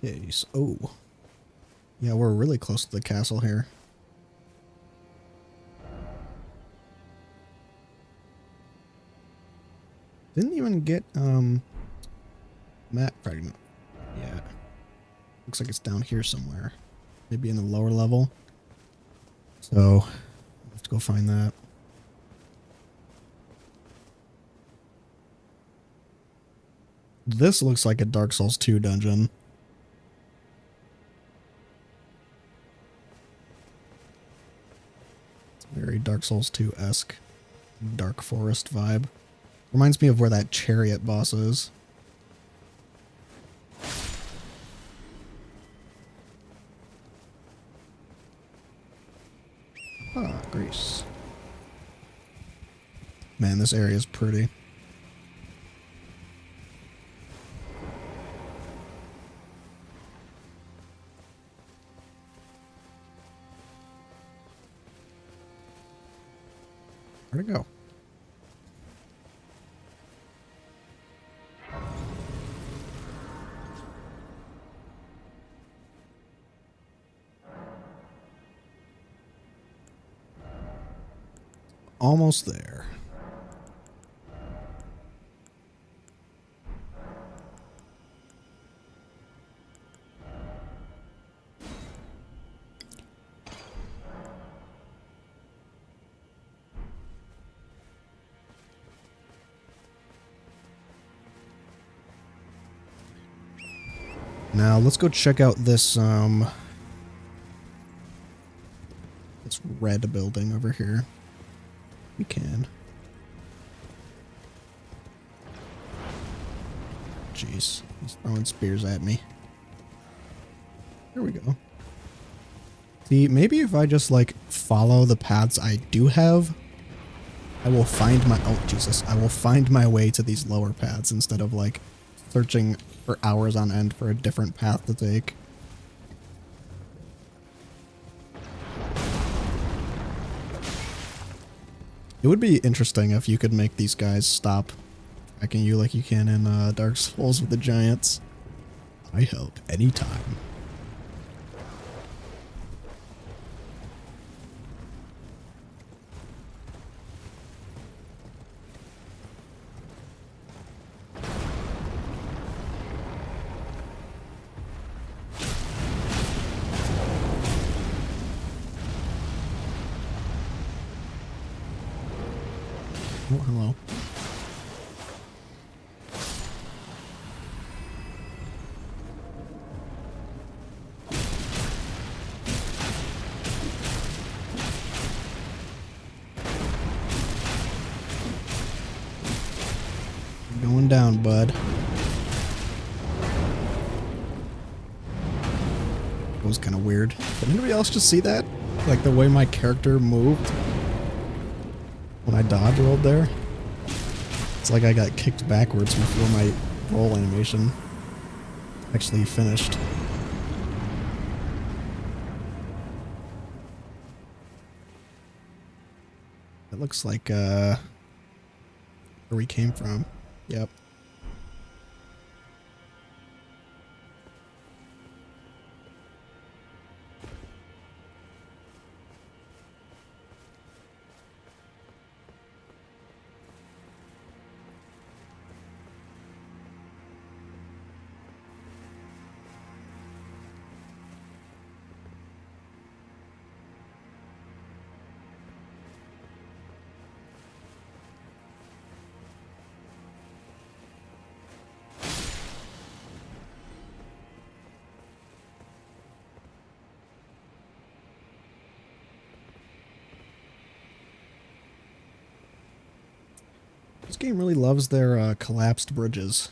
S1: Okay, so, oh. Yeah, we're really close to the castle here. Didn't even get, Matt pregnant. Yeah. Looks like it's down here somewhere. Maybe in the lower level. So, let's go find that. This looks like a Dark Souls 2 dungeon. Very Dark Souls 2-esque. Dark Forest vibe. Reminds me of where that chariot boss is. Ah, Greece. Man, this area is pretty. Where'd it go? Almost there. Now let's go check out this this red building over here. We can. Jeez, he's throwing spears at me. There we go. See, maybe if I just like follow the paths I do have, I will find my, oh Jesus, I will find my way to these lower paths instead of like searching for hours on end for a different path to take. It would be interesting if you could make these guys stop attacking you like you can in Dark Souls with the giants. I help anytime. Oh, hello. You're going down, bud. It was kind of weird. Did anybody else just see that? Like the way my character moved when I dodge rolled there? It's like I got kicked backwards before my roll animation actually finished. It looks like where we came from. Yep. This game really loves their collapsed bridges.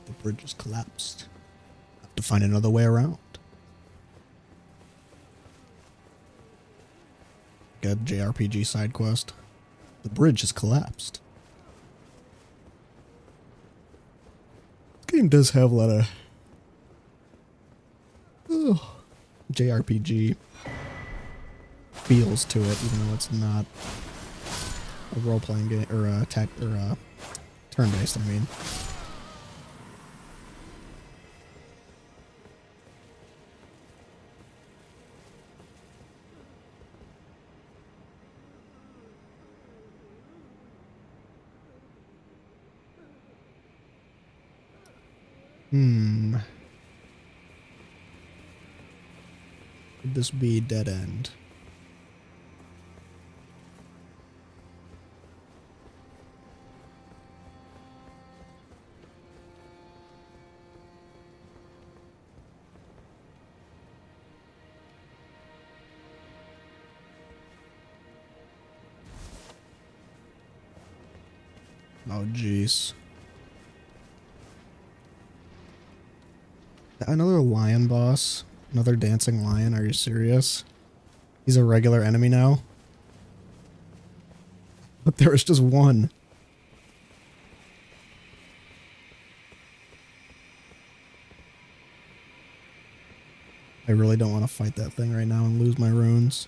S1: The bridge is collapsed. Have to find another way around. Good JRPG side quest. The bridge is collapsed. This game does have a lot of JRPG feels to it, even though it's not a role-playing game or a turn-based. I mean, could this be dead end? Oh, jeez. Another lion boss? Another dancing lion? Are you serious? He's a regular enemy now? But there was just one. I really don't want to fight that thing right now and lose my runes.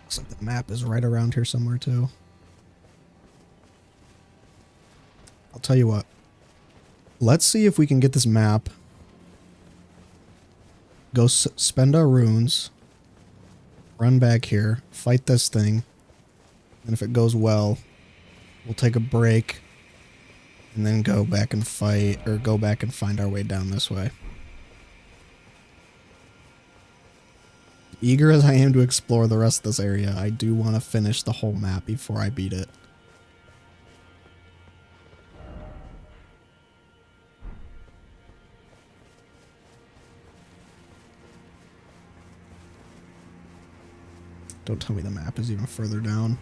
S1: Looks like the map is right around here somewhere too. I'll tell you what. Let's see if we can get this map. Go spend our runes. Run back here. Fight this thing. And if it goes well, we'll take a break. And then go back and fight, or go back and find our way down this way. Eager as I am to explore the rest of this area, I do want to finish the whole map before I beat it. Don't tell me the map is even further down.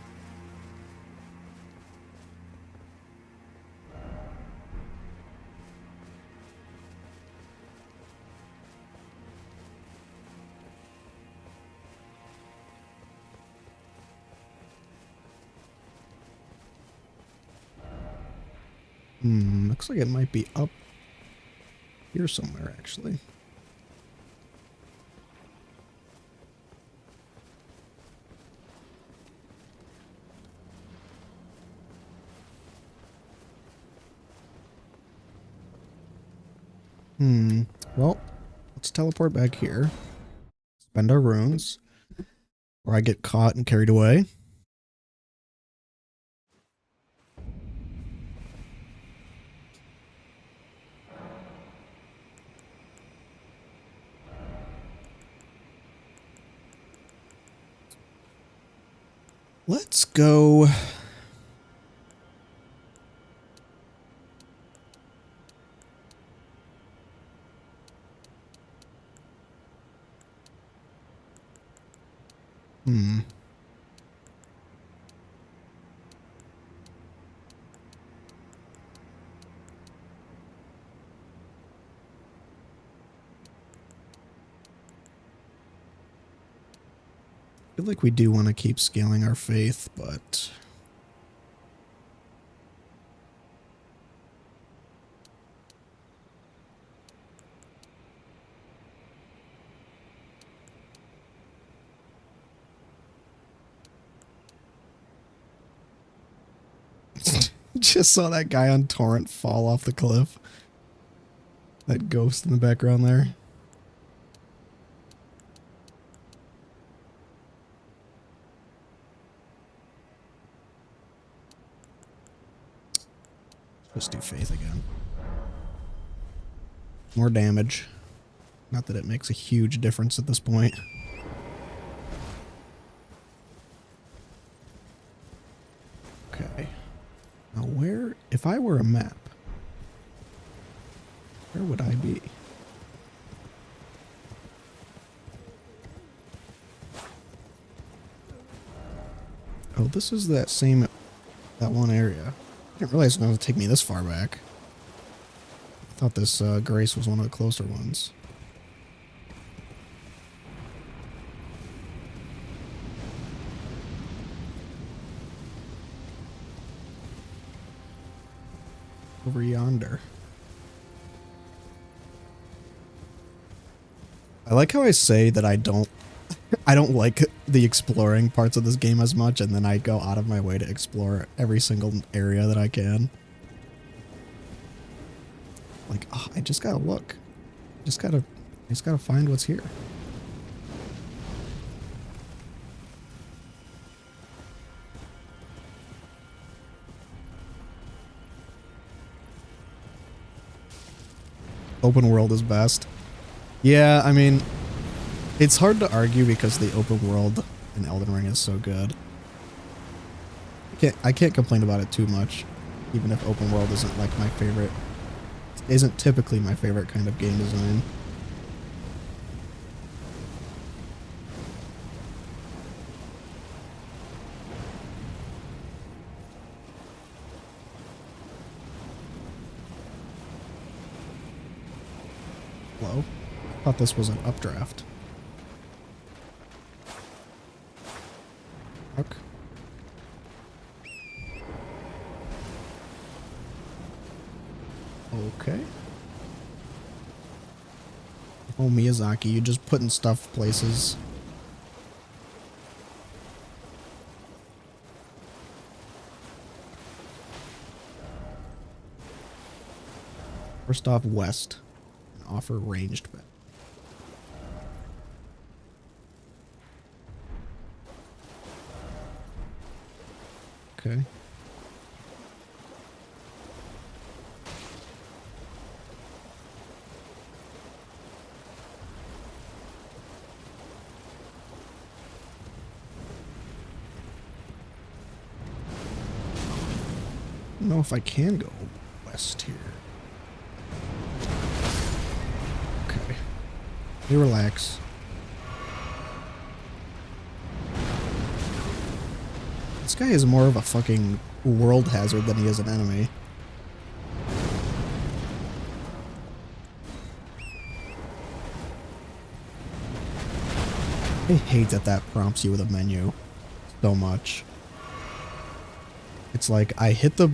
S1: Looks like it might be up here somewhere, actually. Well, let's teleport back here. Spend our runes. Or I get caught and carried away. Let's go. I feel like we do want to keep scaling our faith, but just saw that guy on Torrent fall off the cliff. That ghost in the background there. Let's do faith again. More damage. Not that it makes a huge difference at this point. Okay. Now where, if I were a map, where would I be? Oh, this is that one area. I didn't realize it was going to take me this far back. I thought this Grace was one of the closer ones. Over yonder. I like how I say that I don't like the exploring parts of this game as much, and then I go out of my way to explore every single area that I can. Like, oh, I just gotta look. I just gotta find what's here. Open world is best. Yeah, I mean, it's hard to argue because the open world in Elden Ring is so good. I can't complain about it too much, even if open world isn't like my favorite. Isn't typically my favorite kind of game design. Hello? I thought this was an updraft. Fuck. Okay. Oh, Miyazaki, you just putting stuff places. First off, west. And offer ranged bet. Okay. I don't know if I can go west here. Okay. You relax. This guy is more of a fucking world hazard than he is an enemy. I hate that that prompts you with a menu so much. It's like, I hit the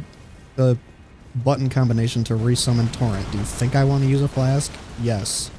S1: button combination to resummon Torrent. Do you think I want to use a flask? Yes.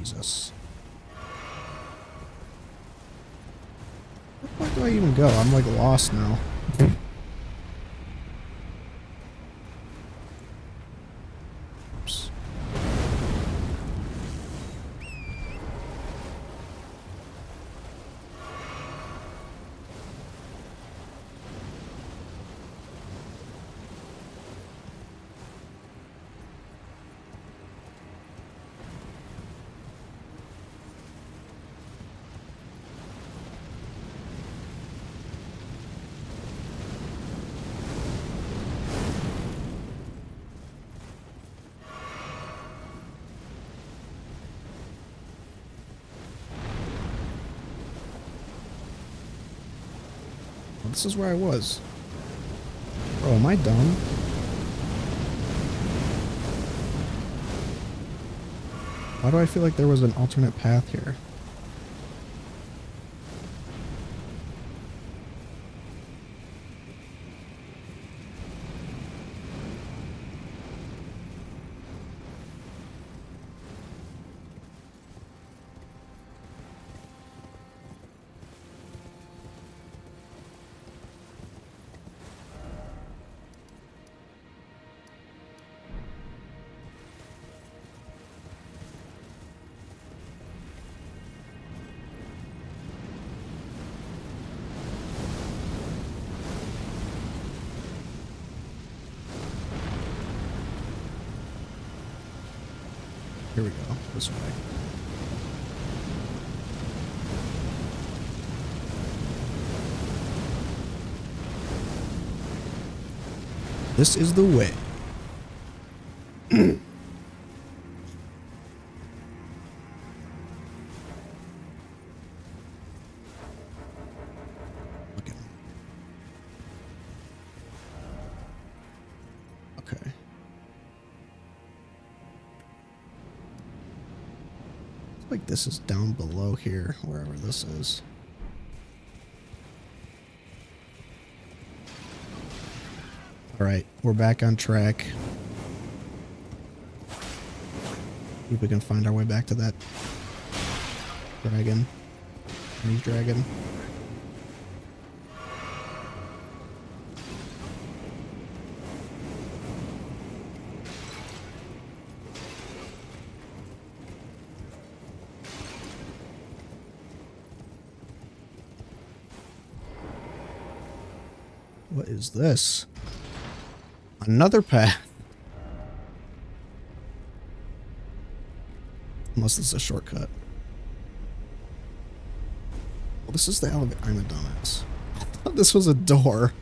S1: Jesus. Where the fuck do I even go? I'm like lost now. Oops. Well, this is where I was. Bro, am I dumb? Why do I feel like there was an alternate path here? Here we go. This way. This is the way. Okay. Okay. Looks like this is down below here, wherever this is. Alright, we're back on track. See if we can find our way back to that dragon. Chinese dragon. What is this? Another path. Unless this is a shortcut. Well, this is the elevator. I'm a dumbass. I thought this was a door.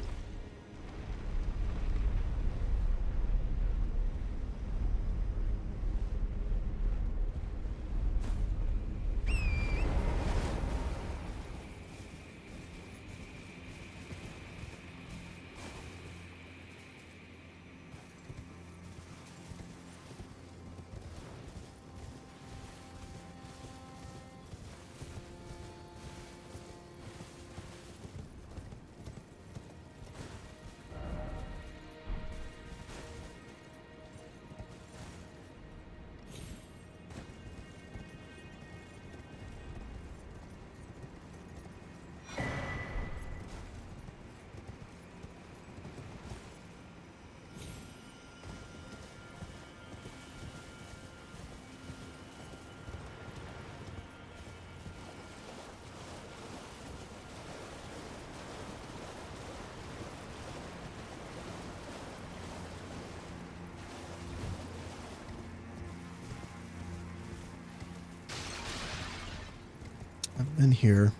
S1: I've been here.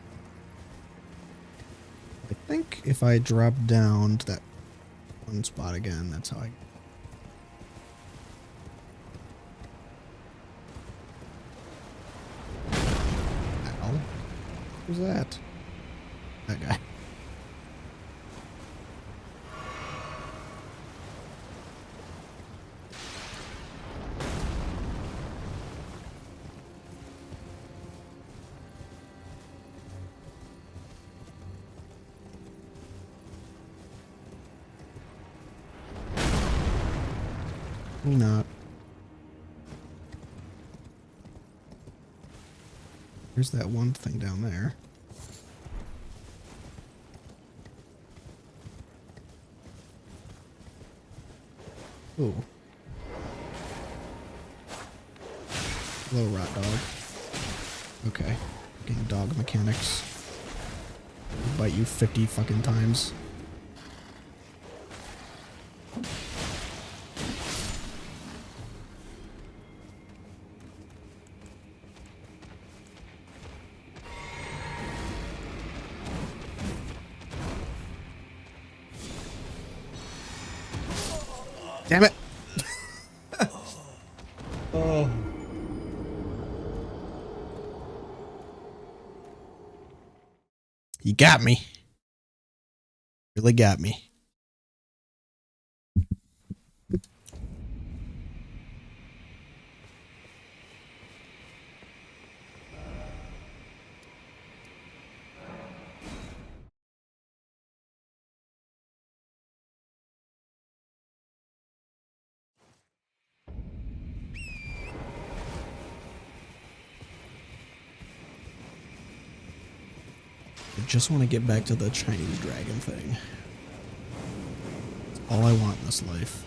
S1: I think if I drop down to that one spot again, that's how I... Ow. Who's that? That guy. Maybe not. Here's that one thing down there. Ooh. Hello, rat dog. Okay. Getting dog mechanics. Bite you 50 fucking times. Damn it! Oh. You got me. Really got me. I just want to get back to the Chinese dragon thing. That's all I want in this life.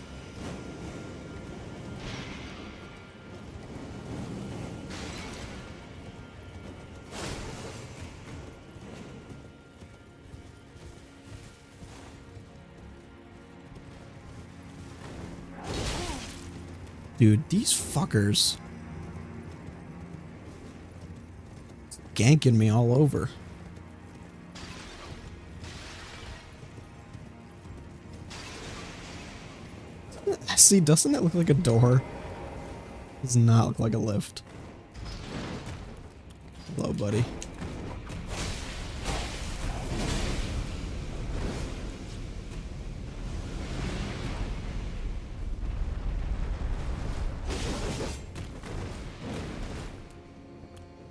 S1: Dude, these fuckers ganking me all over. See, doesn't that look like a door? Does not look like a lift. Hello, buddy.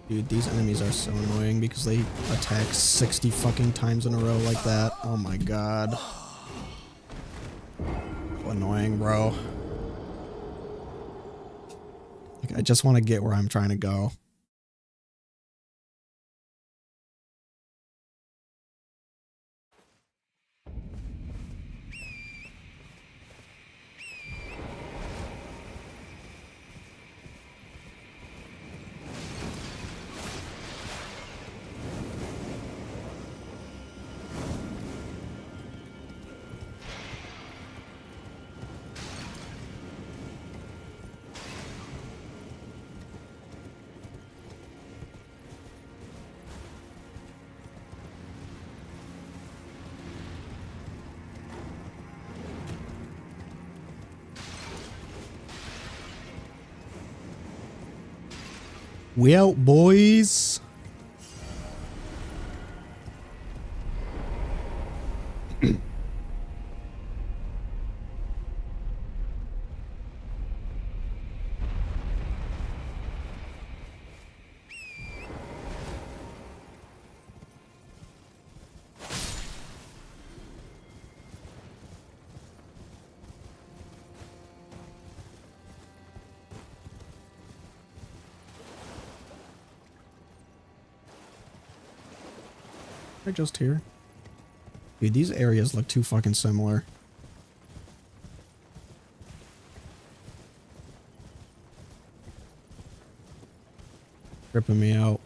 S1: Dude, these enemies are so annoying because they attack 60 fucking times in a row like that. Oh my god. annoying, bro. Like, I just want to get where I'm trying to go. We out, boys. They're just here. Dude, these areas look too fucking similar. Tripping me out.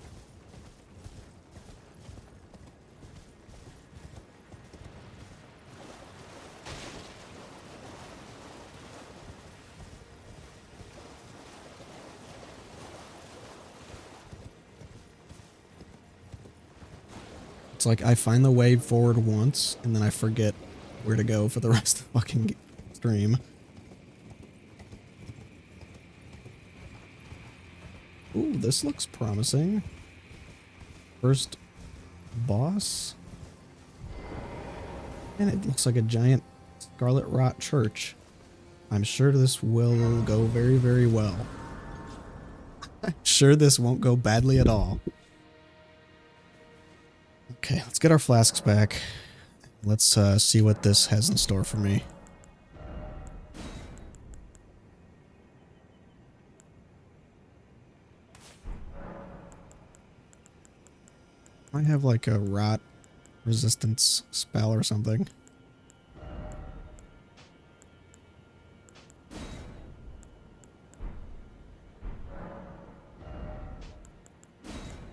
S1: It's like I find the way forward once and then I forget where to go for the rest of the fucking stream. Ooh, this looks promising. First boss. And it looks like a giant Scarlet Rot church. I'm sure this will go very, very well. I'm sure this won't go badly at all. Okay, let's get our flasks back. Let's see what this has in store for me. I have like a rot resistance spell or something.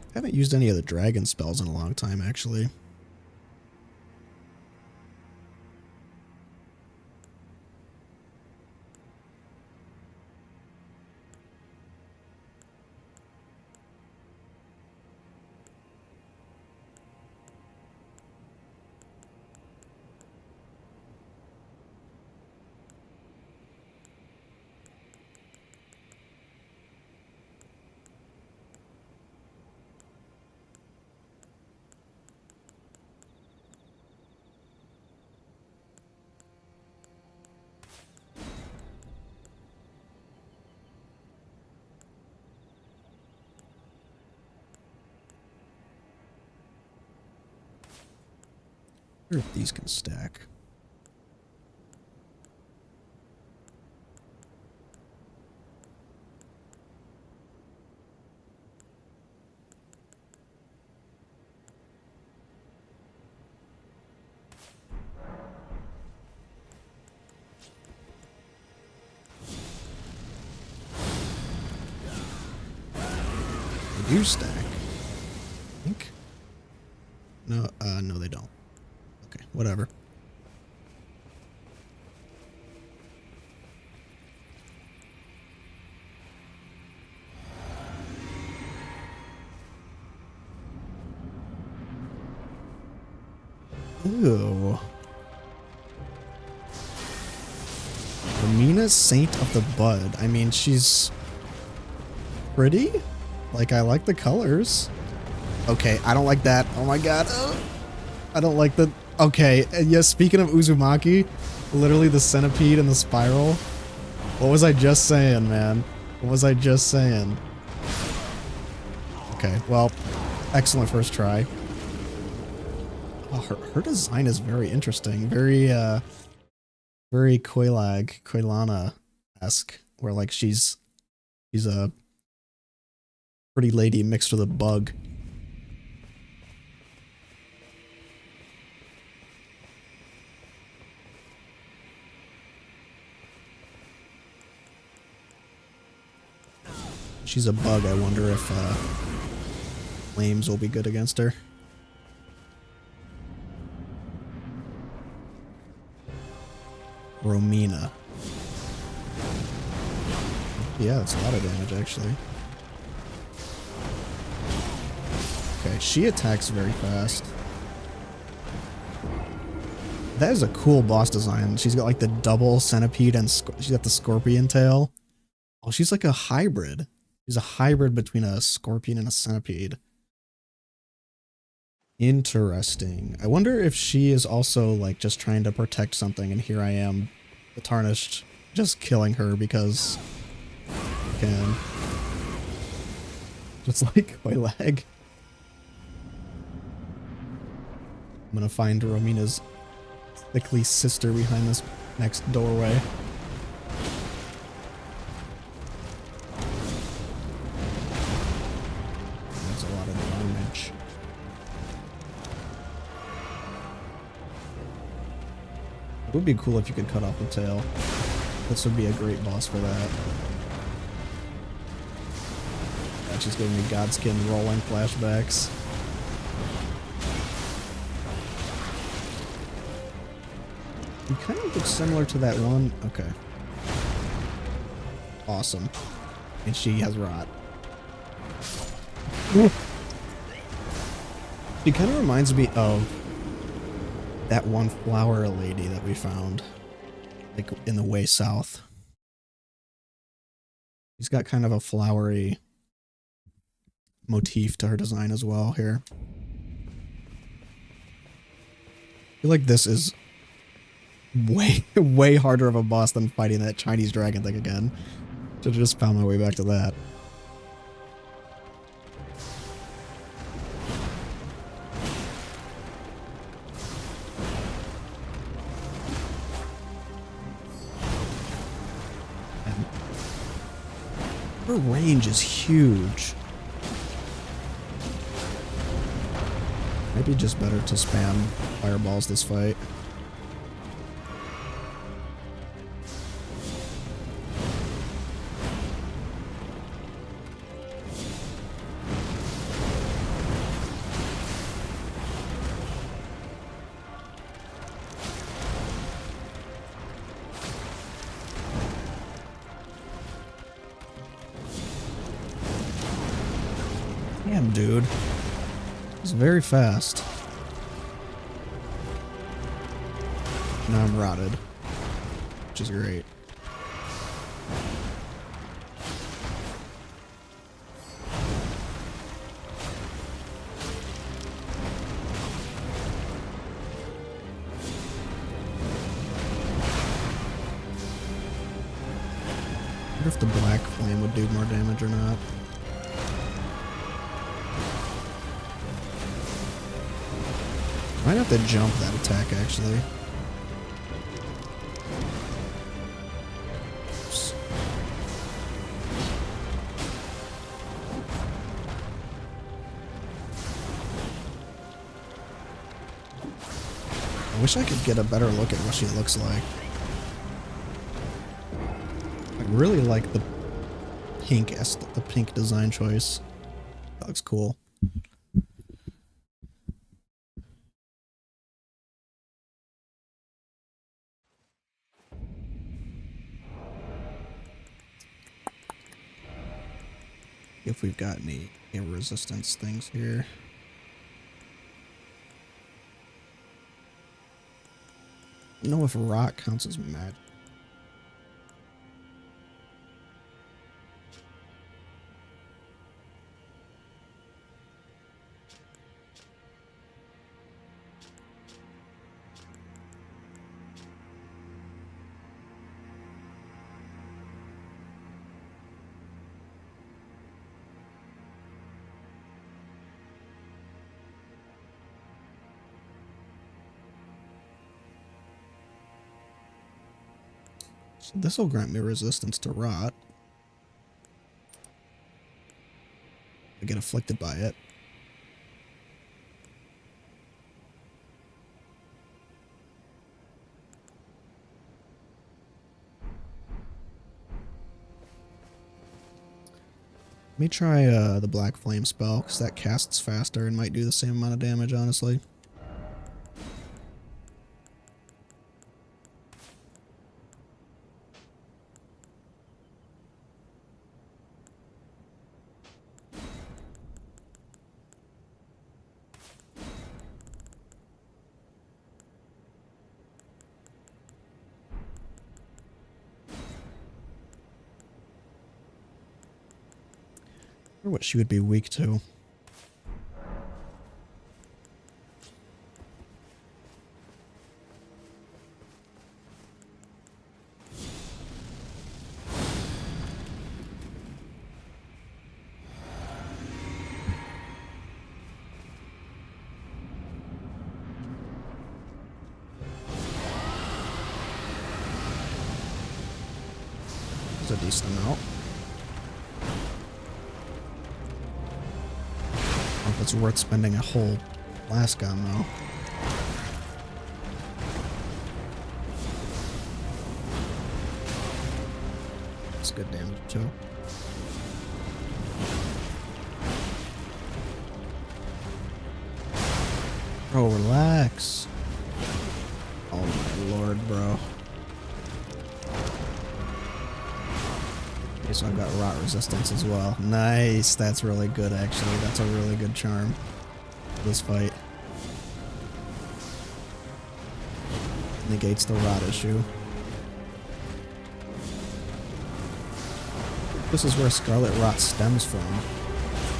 S1: I haven't used any of the dragon spells in a long time, actually. I wonder if these can stack. They do stack. I think. No, no they don't. Okay, whatever. Ooh. Romina, Saint of the Bud. I mean, she's pretty. Like, I like the colors. Okay, I don't like that. Oh my god. I don't like the... Okay, yes, speaking of Uzumaki, literally the centipede and the spiral. What was I just saying, man? What was I just saying? Okay, well, excellent first try. Oh, her design is very interesting. Very, Very Koilana-esque, where like she's a pretty lady mixed with a bug. She's a bug. I wonder if flames will be good against her. Romina. Yeah, that's a lot of damage, actually. Okay, she attacks very fast. That is a cool boss design. She's got like the double centipede and she's got the scorpion tail. Oh, she's like a hybrid. She's a hybrid between a scorpion and a centipede. Interesting. I wonder if she is also like just trying to protect something, and here I am, the Tarnished, just killing her because I can. Just like Koilag. I'm gonna find Romina's thickly sister behind this next doorway. That's a lot of damage. It would be cool if you could cut off the tail. This would be a great boss for that. Yeah, she's giving me Godskin rolling flashbacks. He kind of looks similar to that one. Okay. Awesome. And she has rot. She kind of reminds me of that one flower lady that we found, like in the way south. She's got kind of a flowery motif to her design as well here. I feel like this is way harder of a boss than fighting that Chinese dragon thing again. Should have just found my way back to that. And her range is huge. Maybe just better to spam fireballs this fight. Damn, dude. It's very fast. Now I'm rotted, which is great. I wonder if the black flame would do more damage or not. Might have to jump that attack, actually. Oops. I wish I could get a better look at what she looks like. I really like the pink design choice. That looks cool. If we've got any resistance things here. I don't know if rock counts as magic. So this will grant me resistance to rot. I get afflicted by it. Let me try the Black Flame spell, because that casts faster and might do the same amount of damage, honestly. I wonder what she would be weak to. It's a decent amount. I don't know if it's worth spending a whole flask on, though. It's good damage, too. Bro, relax. Oh my lord, bro. Okay, so I've got rot resistance as well. Nice. That's really good, actually. That's a really good charm for this fight. Negates the rot issue. This is where Scarlet Rot stems from.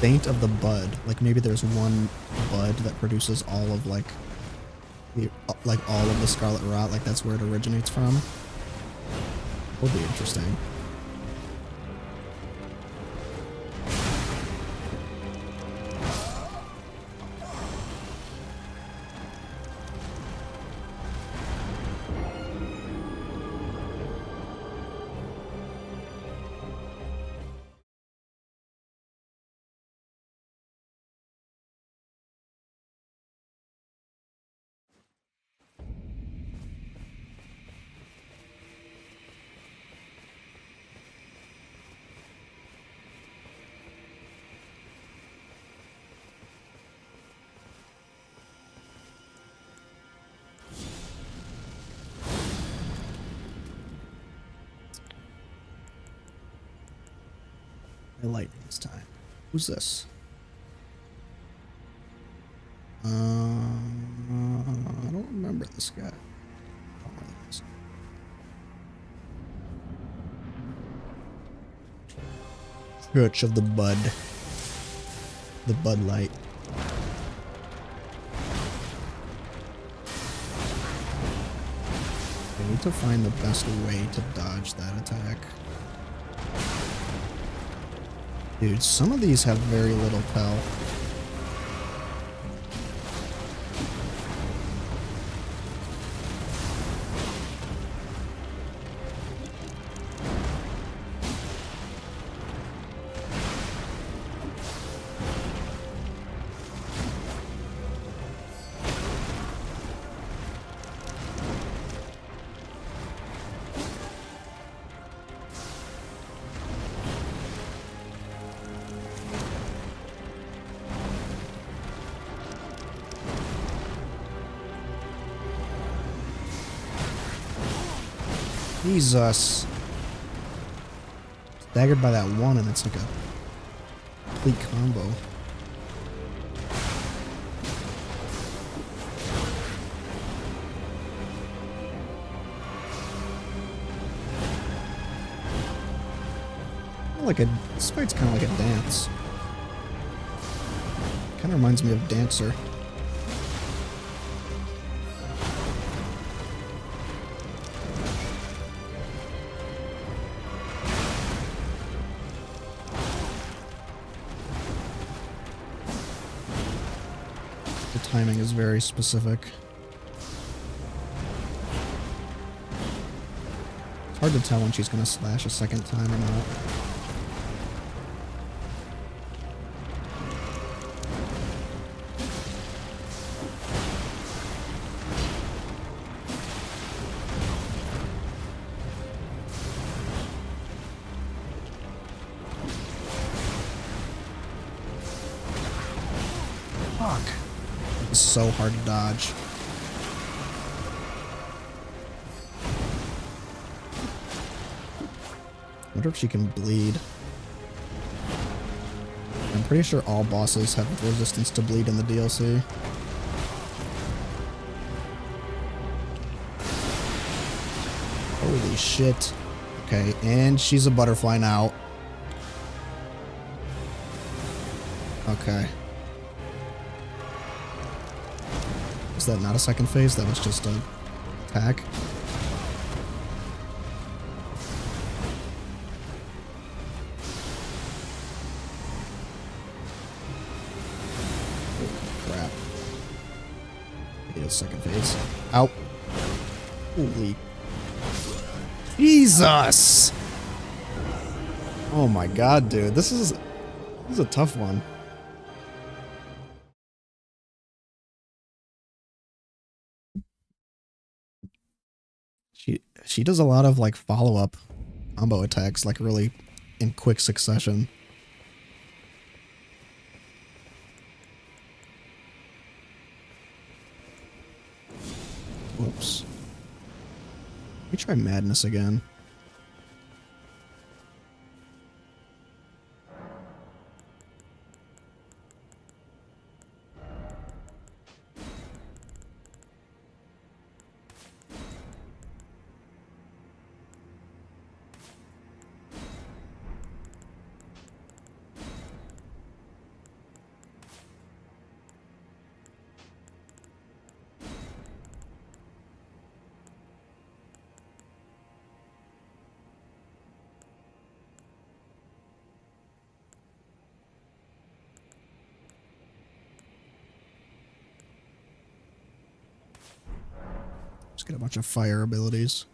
S1: Faint of the bud. Like maybe there's one bud that produces all of like all of the Scarlet Rot. Like that's where it originates from. Would be interesting. Lightning this time. Who's this? I don't remember this guy. Oh, there he is. Church of the Bud. The Bud Light. I need to find the best way to dodge that attack. Dude, some of these have very little pel. Jesus. Staggered by that one and it's like a complete combo. This fight's kind of like a dance. Kind of reminds me of Dancer. Timing is very specific. It's hard to tell when she's gonna slash a second time or not. Fuck. It's so hard to dodge. I wonder if she can bleed. I'm pretty sure all bosses have resistance to bleed in the DLC. Holy shit. Okay, and she's a butterfly now. Okay. Is that not a second phase? That was just an attack? Crap. It is second phase. Ow. Holy. Jesus! Oh my god, dude. This is a tough one. She does a lot of like follow-up combo attacks, like really in quick succession. Whoops. Let me try Madness again. Just get a bunch of fire abilities.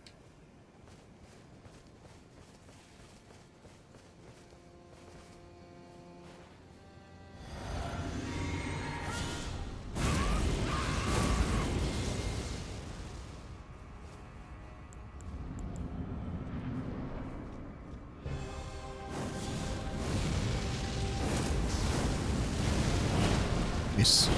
S1: Nice.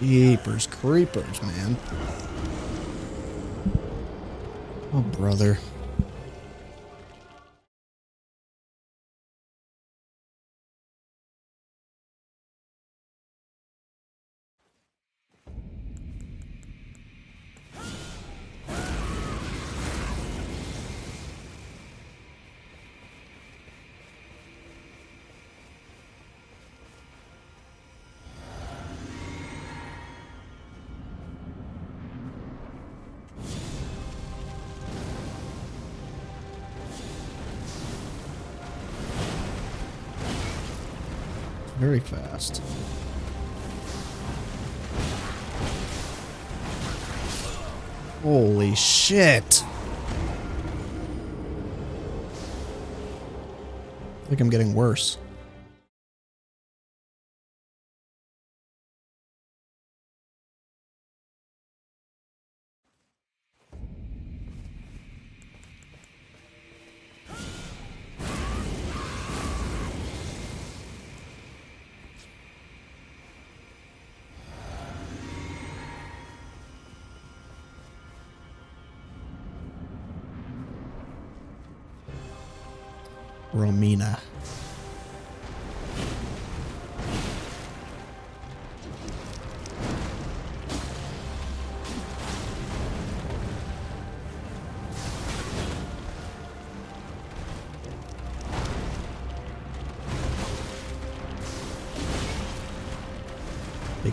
S1: Jeepers creepers, man. Oh, brother. Very fast. Holy shit. I think I'm getting worse. Romina.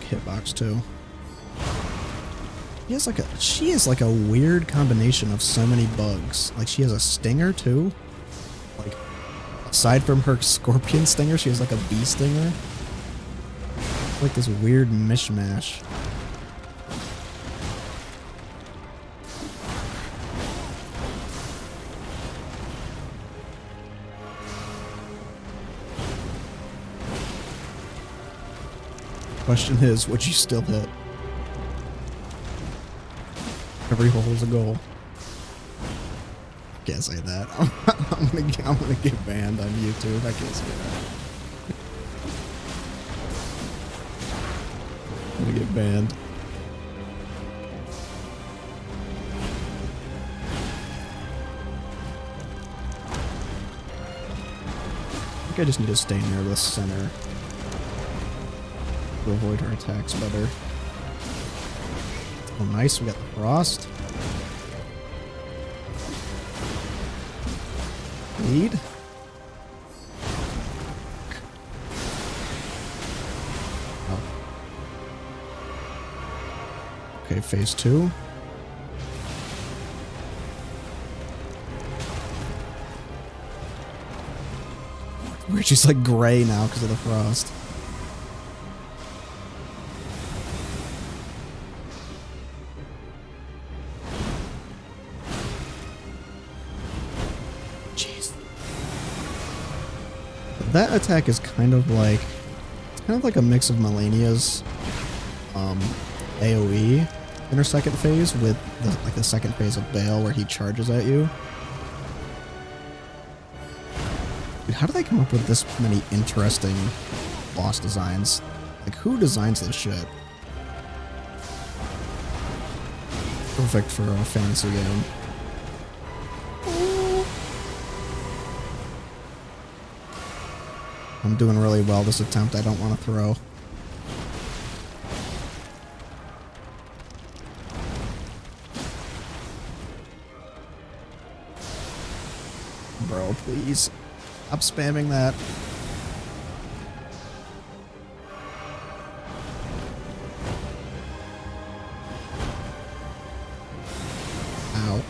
S1: hitbox too. She is like a weird combination of so many bugs. Like she has a stinger too. Like aside from her scorpion stinger, she has like a bee stinger. Like this weird mishmash. Question is, would you still hit? Every hole is a goal. Can't say that. I'm gonna get banned on YouTube. I can't say that. I'm gonna get banned. I think I just need to stay near the center to avoid her attacks better. Oh, nice. We got the frost. Lead. Oh. Okay, phase 2. Weird, she's like gray now because of the frost. That attack is kind of like, it's kind of like a mix of Malenia's AoE in her second phase with the second phase of Bale where he charges at you. Dude, how do they come up with this many interesting boss designs? Like, who designs this shit? Perfect for a fantasy game. I'm doing really well this attempt. I don't want to throw. Bro, please. Stop spamming that. Ow.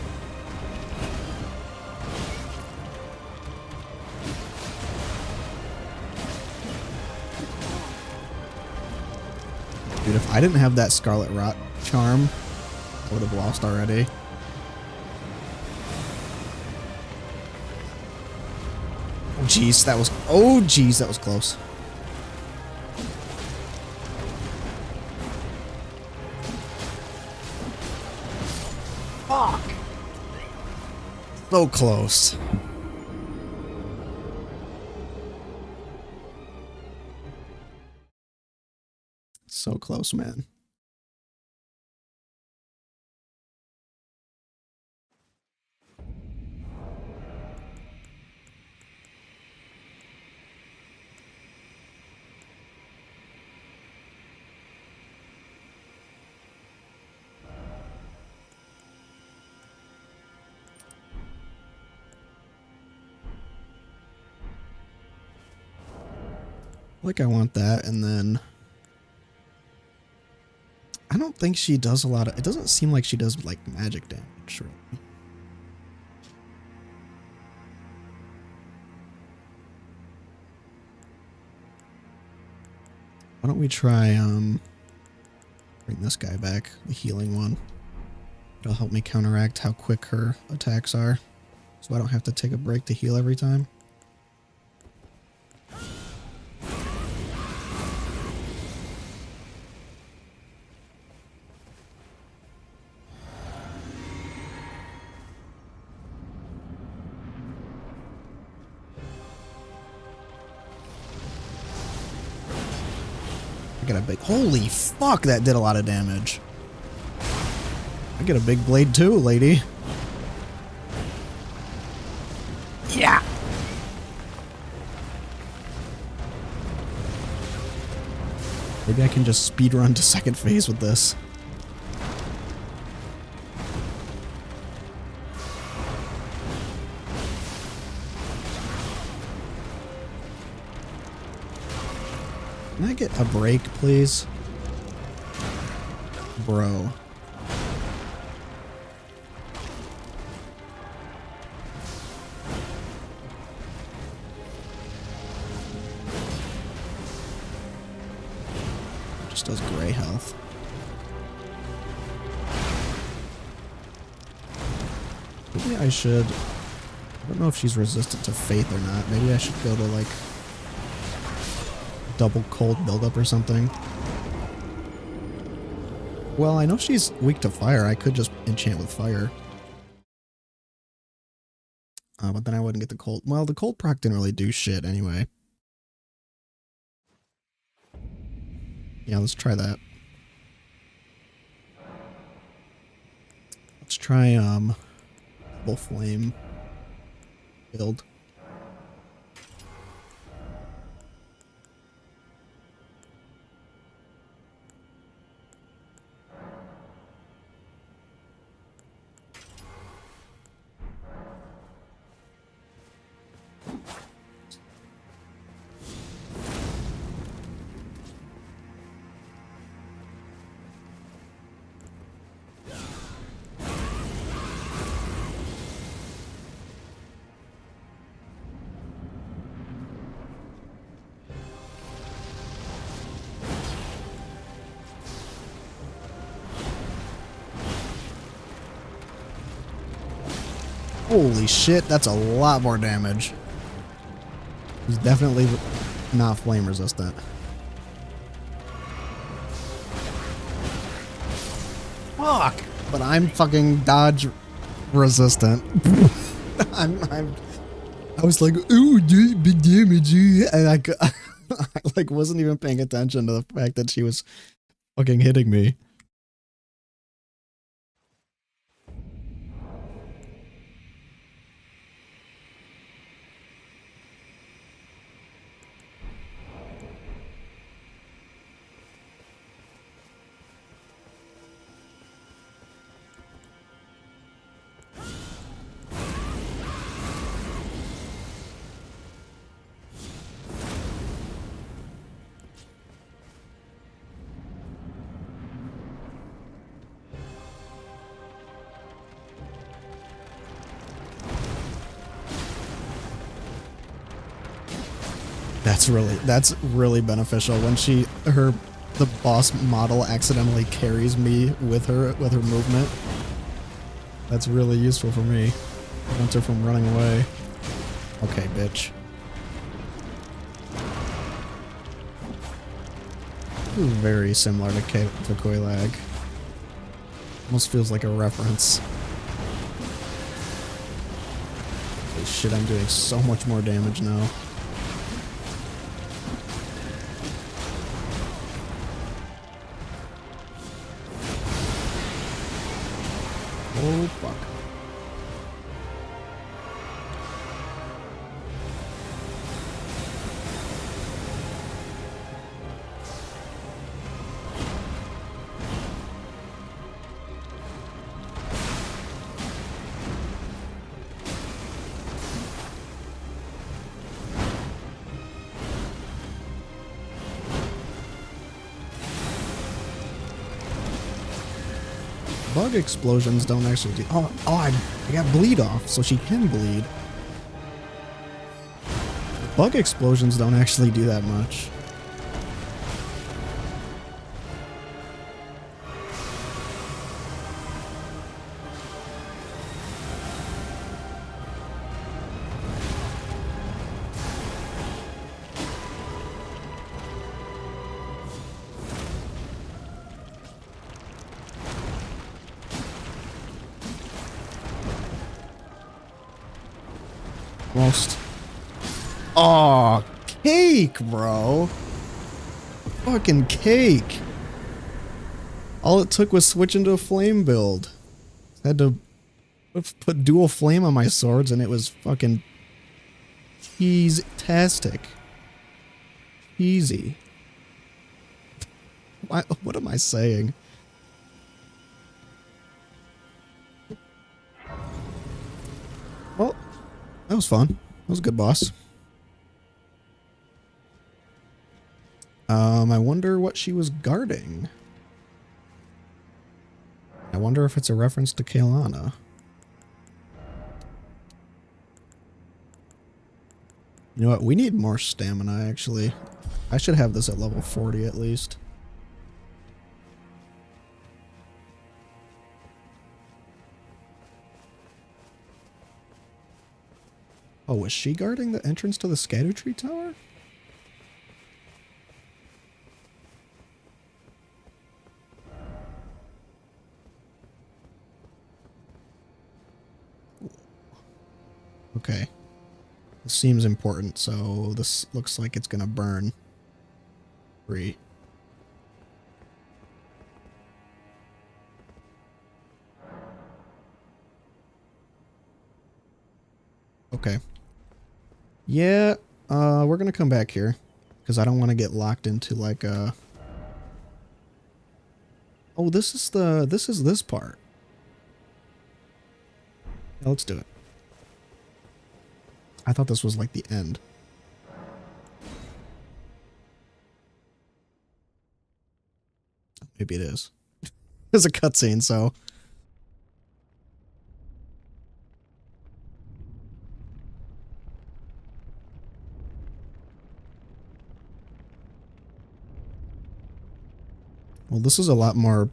S1: Dude, if I didn't have that Scarlet Rot charm, I would have lost already. Oh jeez, that was... Oh jeez, that was close. Fuck! So close. So close, man. Like I want that, and then I don't think she does a lot of... It doesn't seem like she does, like, magic damage, really. Why don't we try, bring this guy back, the healing one. It'll help me counteract how quick her attacks are, so I don't have to take a break to heal every time. I got a big... Holy fuck, that did a lot of damage. I get a big blade too, lady. Yeah! Maybe I can just speedrun to second phase with this. Can I get a break, please? Bro. Just does gray health. Maybe I should... I don't know if she's resistant to Faith or not. Maybe I should go to, like, double cold buildup or something. Well, I know she's weak to fire. I could just enchant with fire. But then I wouldn't get the cold. Well, the cold proc didn't really do shit anyway. Yeah, let's try that. Let's try, double flame build. Holy shit, that's a lot more damage. He's definitely not flame resistant. Fuck! But I'm fucking dodge resistant. I was like, ooh, big damage, and I like wasn't even paying attention to the fact that she was fucking hitting me. That's really beneficial when the boss model accidentally carries me with her movement. That's really useful for me. Prevents her from running away. Okay, bitch. Very similar to Koilag. Almost feels like a reference. Holy shit, I'm doing so much more damage now. Oh, fuck. Bug explosions don't actually do... I got bleed off, so she can bleed. Bug explosions don't actually do that much. Most. Oh, cake, bro. Fucking cake. All it took was switch into a flame build. Had to put dual flame on my swords and it was fucking cheese-tastic. Easy. What am I saying? Well, that was fun. That was a good boss. I wonder what she was guarding. wonder if it's a reference to Kaelana. You know what? We need more stamina, actually. I should have this at level 40 at least. Oh, was she guarding the entrance to the Scattertree Tower? Okay. This seems important, so this looks like it's gonna burn. 3. Okay. Yeah, we're gonna come back here because I don't want to get locked into like a. Oh, this is this part. Yeah, let's do it. I thought this was like the end. Maybe it is. There's a cutscene, so. Well, this is a lot more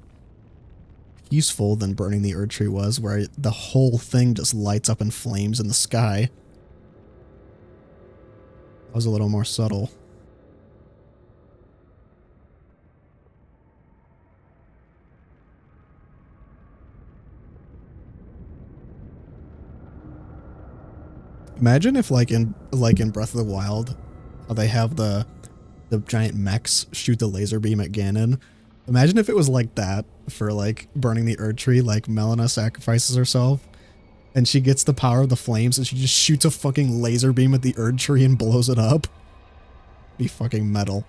S1: peaceful than burning the Erdtree was, where the whole thing just lights up in flames in the sky. That was a little more subtle. Imagine if like in Breath of the Wild, how they have the giant mechs shoot the laser beam at Ganon. Imagine if it was like that for like burning the Erdtree, like Melina sacrifices herself and she gets the power of the flames and she just shoots a fucking laser beam at the Erdtree and blows it up. Be fucking metal.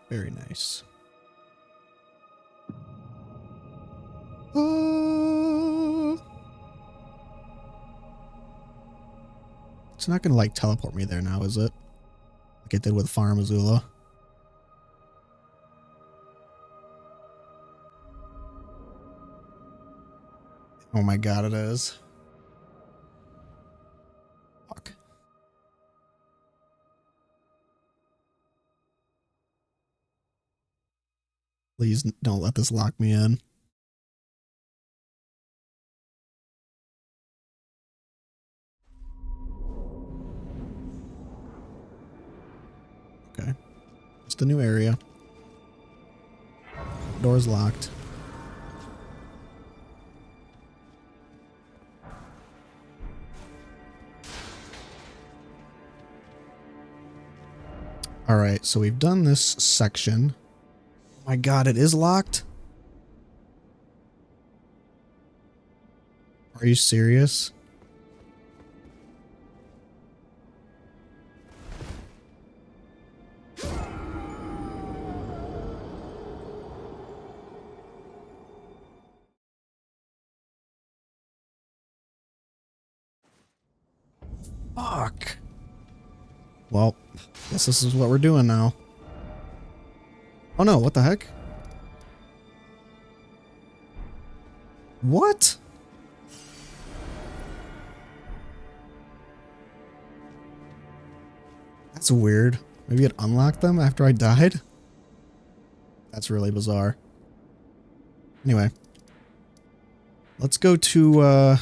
S1: Very nice. It's not gonna like teleport me there now, is it? Like it did with Farum Azula. Oh my god, it is. Fuck. Please don't let this lock me in. Okay. It's the new area. Door's locked. Alright, so we've done this section. Oh my god, it is locked? Are you serious? Fuck. Well, guess this is what we're doing now. Oh no, what the heck? What? That's weird. Maybe it unlocked them after I died? That's really bizarre. Anyway. Let's go to,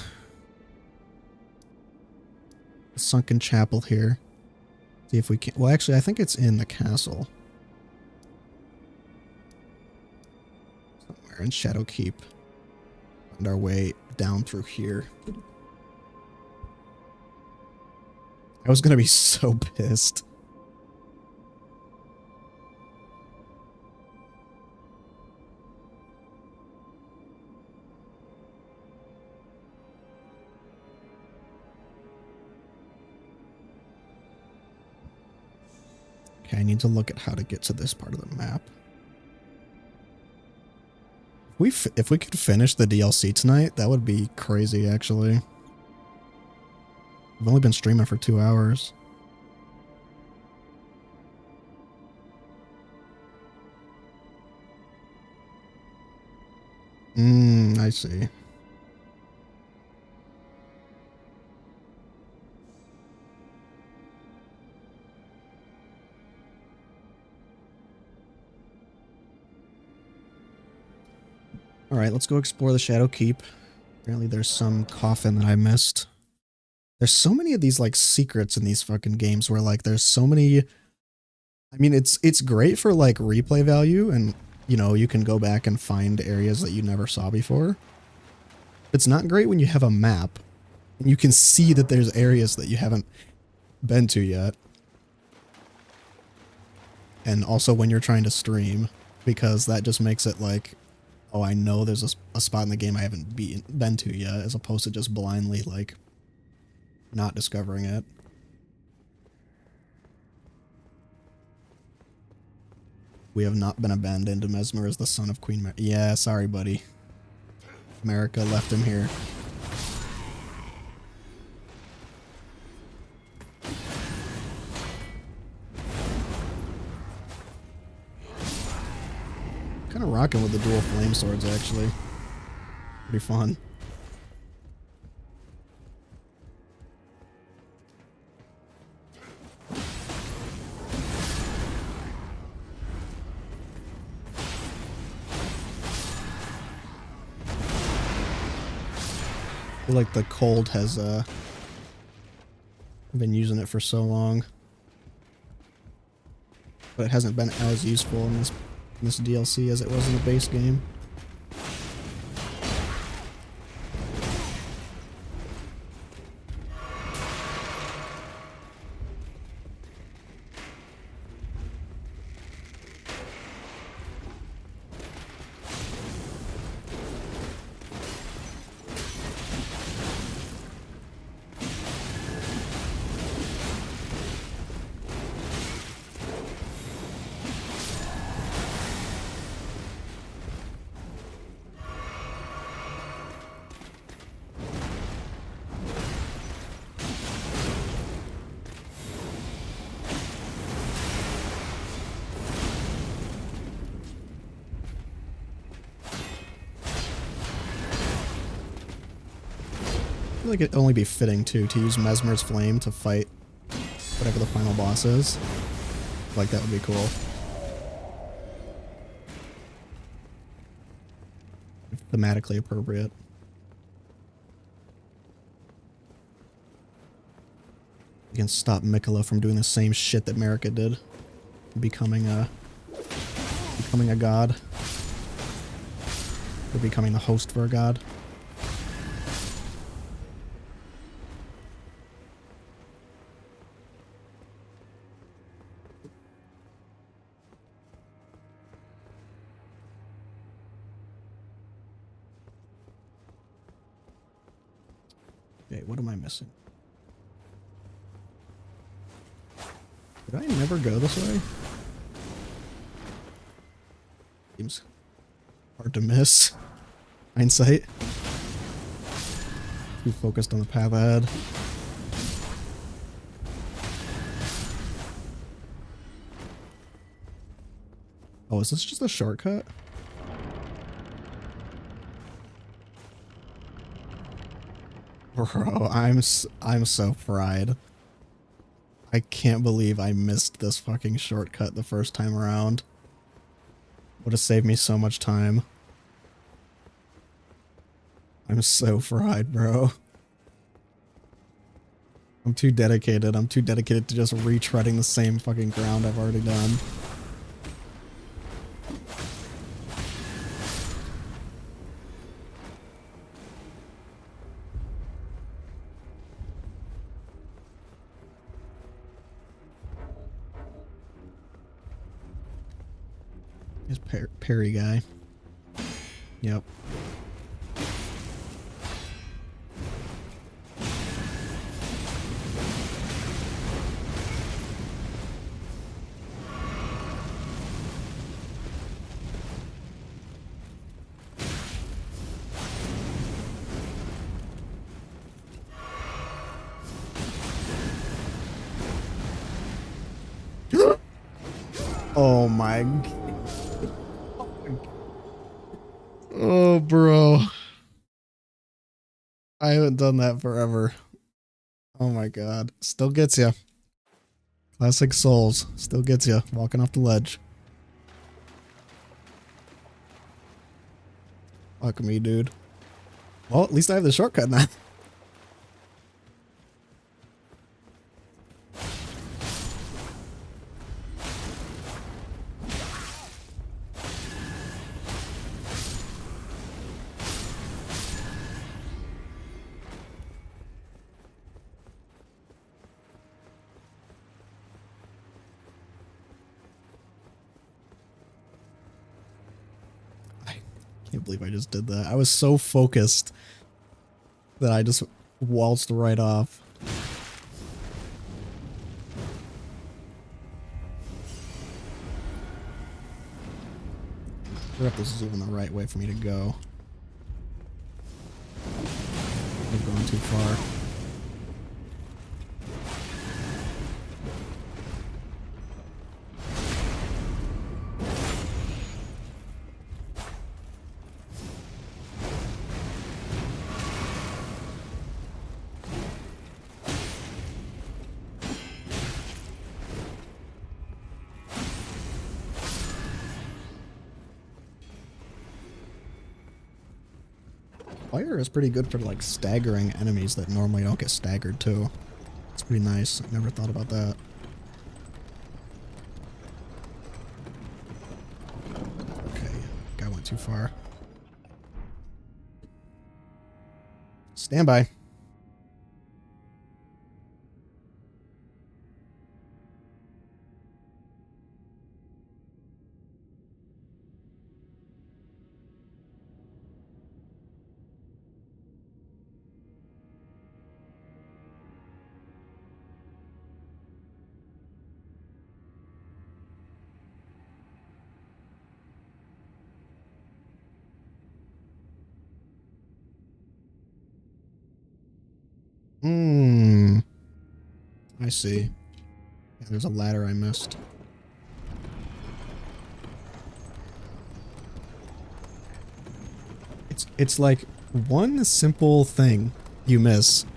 S1: the Sunken Chapel here. See if we can. Well, actually, I think it's in the castle. Somewhere in Shadowkeep. Find our way down through here. I was gonna be so pissed. Okay, I need to look at how to get to this part of the map. If we could finish the DLC tonight, that would be crazy, actually. I've only been streaming for 2 hours. I see. All right, let's go explore the Shadow Keep. Apparently there's some coffin that I missed. There's so many of these like secrets in these fucking games where like there's so many. I mean, it's great for like replay value and you know, you can go back and find areas that you never saw before. It's not great when you have a map and you can see that there's areas that you haven't been to yet. And also when you're trying to stream, because that just makes it like, oh, I know there's a spot in the game I haven't been to yet, as opposed to just blindly like not discovering it. We have not been abandoned. Mesmer is the son of Queen Mar— yeah, sorry, buddy. America left him here. Kind of rocking with the dual flame swords, actually. Pretty fun. I feel like the cold has been using it for so long, but it hasn't been as useful in this DLC as it was in the base game. I feel like it'd only be fitting too to use Mesmer's Flame to fight whatever the final boss is. Like that would be cool. Thematically appropriate. You can stop Miquella from doing the same shit that Marika did. Becoming a god. Or becoming the host for a god. Okay, what am I missing? Did I never go this way? Seems hard to miss. Hindsight. Too focused on the path ahead. Oh, is this just a shortcut? Bro, I'm so fried. I can't believe I missed this fucking shortcut the first time around. Would have saved me so much time. I'm so fried, bro. I'm too dedicated. I'm too dedicated to just retreading the same fucking ground I've already done. Here's Perry guy. Yep. Oh my. Oh, bro. I haven't done that forever. Oh my god. Still gets you. Classic Souls. Still gets you. Walking off the ledge. Fuck me, dude. Well, at least I have the shortcut now. I can't believe I just did that. I was so focused that I just waltzed right off. I wonder if this is even the right way for me to go. I'm going too far. Fire is pretty good for like staggering enemies that normally don't get staggered too. It's pretty nice. I never thought about that. Okay, guy went too far. Stand by. Hmm. I see. Yeah, there's a ladder I missed. It's like one simple thing you miss.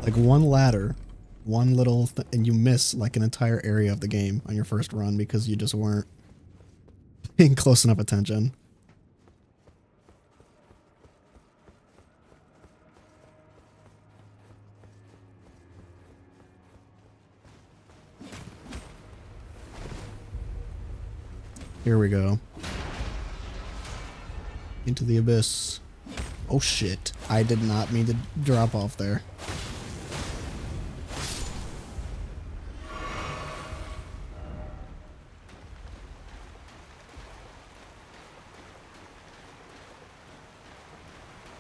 S1: Like one ladder, one little and you miss like an entire area of the game on your first run because you just weren't paying close enough attention. Here we go. Into the abyss. Oh shit. I did not mean to drop off there.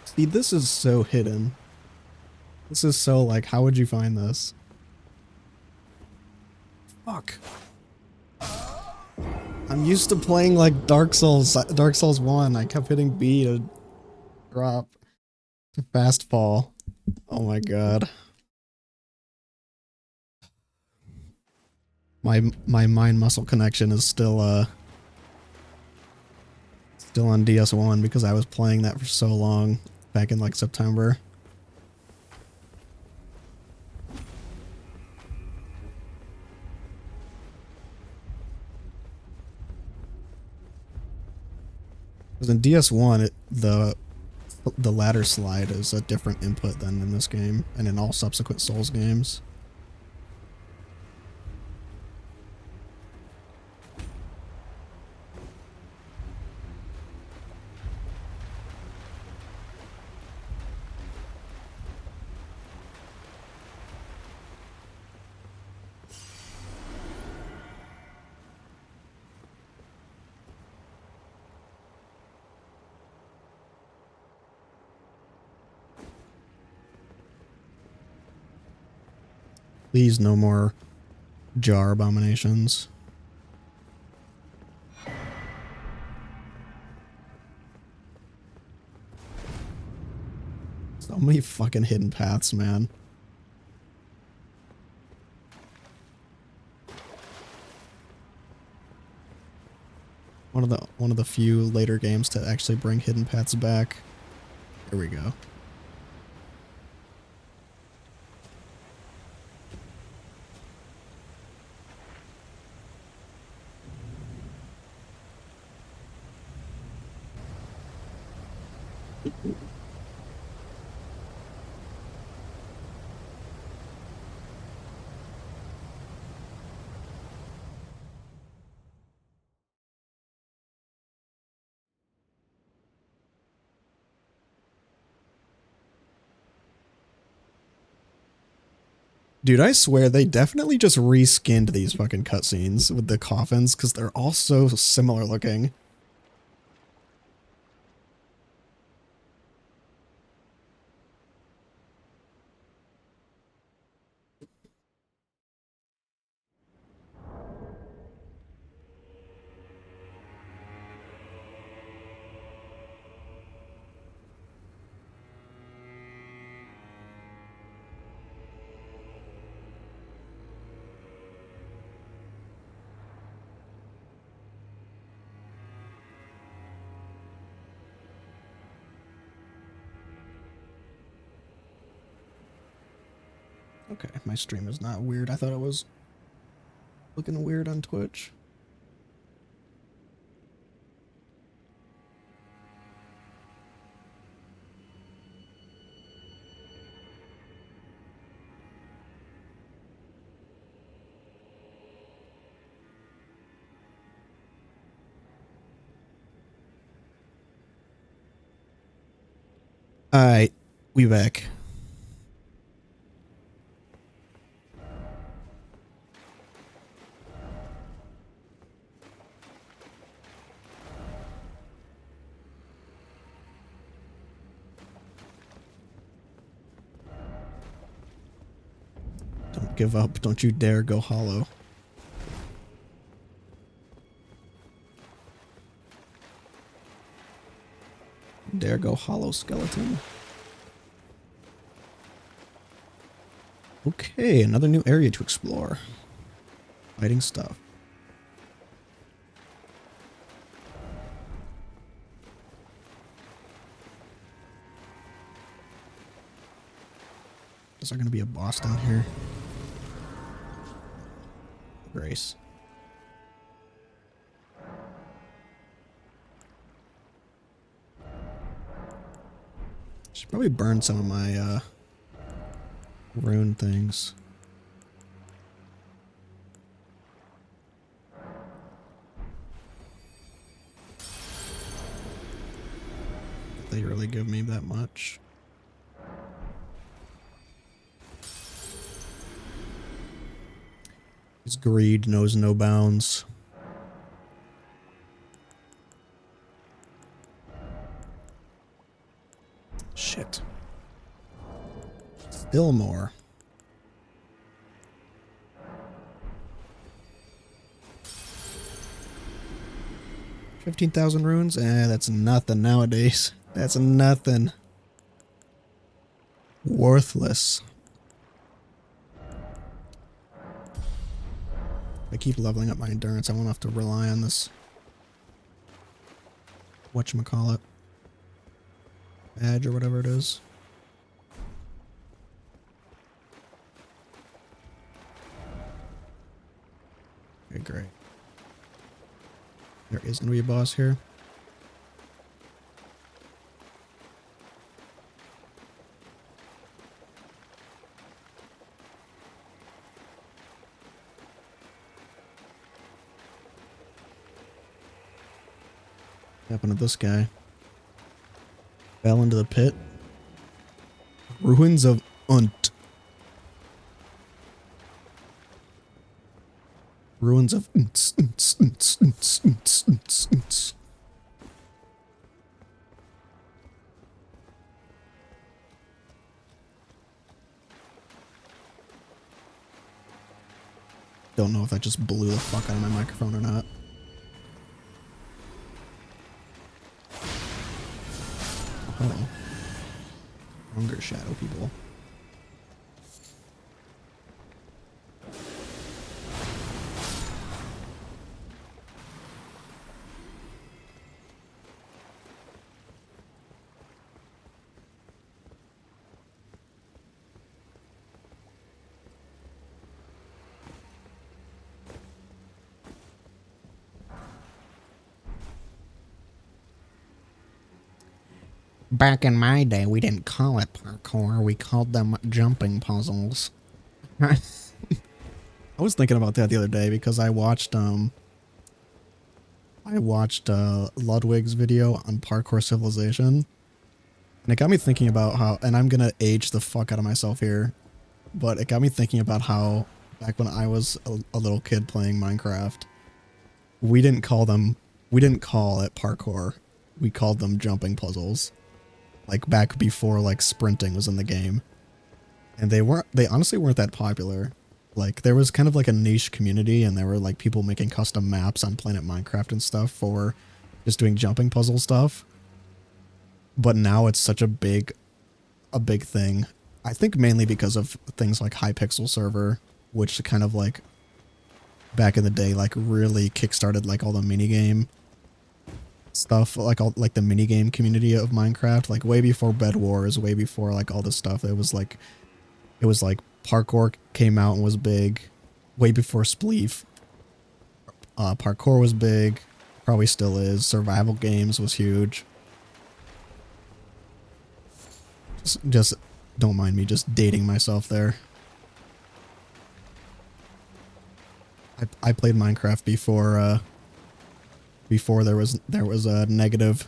S1: See, this is so hidden. This is so like, how would you find this? Fuck. I'm used to playing like Dark Souls 1. I kept hitting B to drop, to fast fall. Oh my god. My mind muscle connection is still on DS1 because I was playing that for so long back in like September. Because in DS1, the ladder slide is a different input than in this game and in all subsequent Souls games. Please, no more jar abominations. So many fucking hidden paths, man. One of the few later games to actually bring hidden paths back. Here we go. Dude, I swear they definitely just reskinned these fucking cutscenes with the coffins because they're all so similar looking. Okay, my stream is not weird. I thought it was looking weird on Twitch. Alright, we back. Don't give up. Don't you dare go hollow. Dare go hollow, skeleton. Okay, another new area to explore. Fighting stuff. Is there going to be a boss down here? Grace. Should probably burn some of my rune things. They really give me that much. His greed knows no bounds. Shit. Still more. $15,000 runes? That's nothing nowadays. That's nothing. Worthless. I keep leveling up my endurance. I won't have to rely on this. Whatchamacallit. Badge or whatever it is. Okay, great. There is gonna be a boss here. What happened to this guy? Fell into the pit. Ruins of Unt. Ruins of Unts. Don't know if that just blew the fuck out of my microphone or not. Oh. Hunger shadow people. Back in my day, we didn't call it parkour. We called them jumping puzzles. I was thinking about that the other day because I watched Ludwig's video on Parkour Civilization, and it got me thinking about how, and I'm gonna age the fuck out of myself here, but it got me thinking about how back when I was a little kid playing Minecraft, we didn't call it parkour. We called them jumping puzzles. Like back before like sprinting was in the game. And they honestly weren't that popular. Like there was kind of like a niche community, and there were like people making custom maps on Planet Minecraft and stuff for just doing jumping puzzle stuff. But now it's such a big thing. I think mainly because of things like Hypixel Server, which kind of like back in the day like really kickstarted like all the minigame stuff, like all like the minigame community of Minecraft, like way before Bed Wars, way before like all this stuff. It was like parkour came out and was big, way before Spleef. Parkour was big, probably still is. Survival games was huge. Just don't mind me just dating myself there. I played Minecraft before there was a negative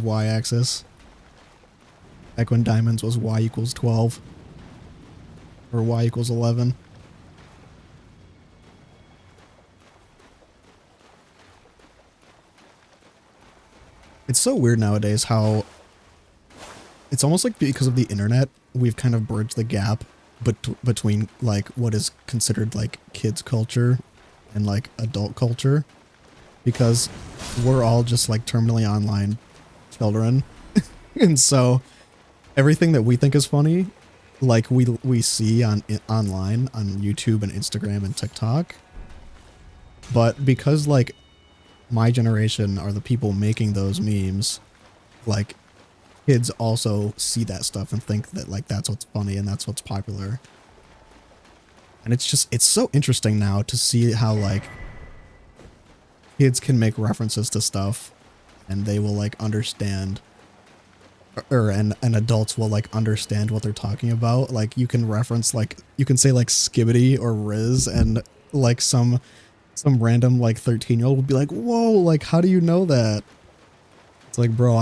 S1: y-axis. Back when diamonds was y equals 12 or y equals 11. It's so weird nowadays how it's almost like because of the internet, we've kind of bridged the gap between like what is considered like kids culture and like adult culture, because we're all just like terminally online children. And so everything that we think is funny, like we see online on YouTube and Instagram and TikTok. But because like my generation are the people making those memes, like kids also see that stuff and think that like that's what's funny and that's what's popular. And it's so interesting now to see how like kids can make references to stuff and they will like understand, and adults will like understand what they're talking about. Like you can reference, like you can say like Skibbity or Riz, and like some random like 13-year-old would be like, whoa, like how do you know that? It's like, bro,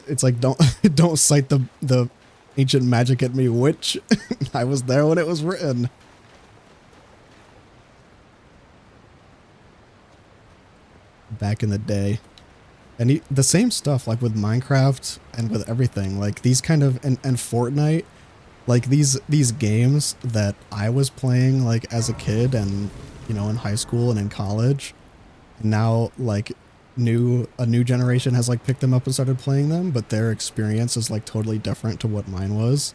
S1: it's like don't cite the ancient magic at me, witch. I was there when it was written. Back in the day. And the same stuff like with Minecraft and with everything, like these kind of and Fortnite, like these games that I was playing like as a kid and in high school and in college, now like a new generation has like picked them up and started playing them, but their experience is like totally different to what mine was.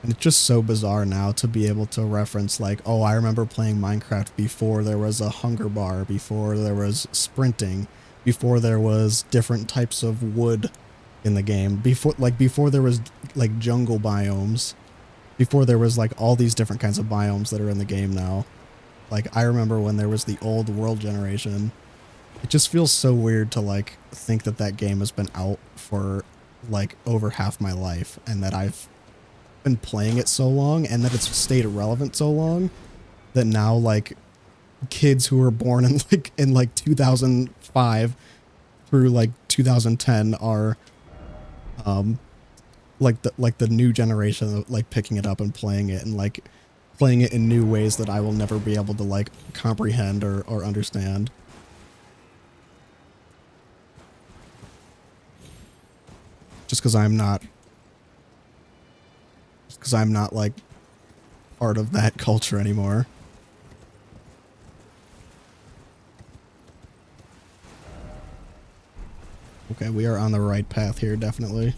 S1: And it's just so bizarre now to be able to reference like, oh, I remember playing Minecraft before there was a hunger bar, before there was sprinting, before there was different types of wood in the game, before there was like jungle biomes, before there was like all these different kinds of biomes that are in the game now. Like I remember when there was the old world generation. It just feels so weird to like think that game has been out for like over half my life, and that I've been playing it so long, and that it's stayed relevant so long, that now like kids who were born in 2005 through like 2010 are like the new generation of like picking it up and playing it, and like playing it in new ways that I will never be able to like comprehend or understand. Just because I'm not like part of that culture anymore. Okay, we are on the right path here, definitely.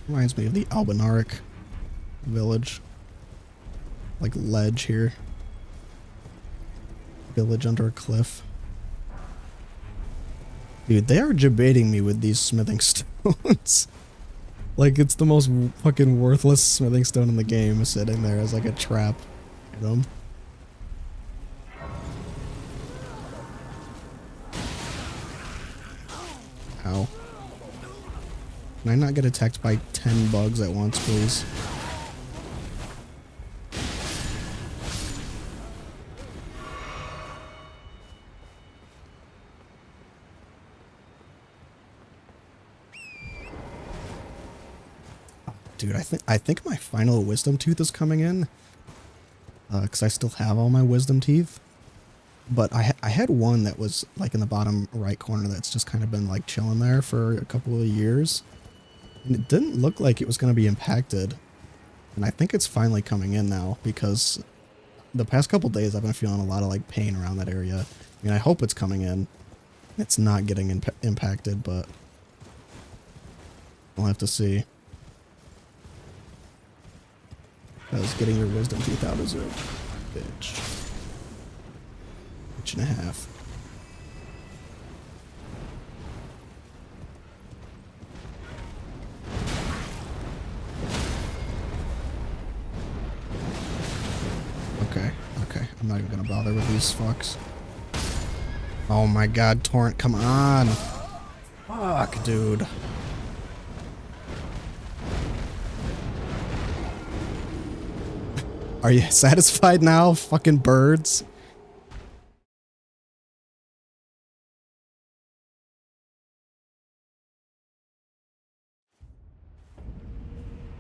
S1: Reminds me of the Albinauric village. Like ledge here. Village under a cliff. Dude, they are debating me with these smithing stones. Like it's the most fucking worthless smithing stone in the game, sitting there as like a trap. Hit him. Ow. Can I not get attacked by 10 bugs at once, please? Dude, I think my final wisdom tooth is coming in. Because I still have all my wisdom teeth. But I had one that was like in the bottom right corner that's just kind of been like chilling there for a couple of years. And it didn't look like it was going to be impacted. And I think it's finally coming in now because the past couple days I've been feeling a lot of like pain around that area. I mean, I hope it's coming in. It's not getting impacted, but we'll have to see. Because getting your wisdom teeth out is a bitch. Bitch and a half. Okay. I'm not even gonna bother with these fucks. Oh my god, Torrent, come on! Fuck, dude. Are you satisfied now, fucking birds?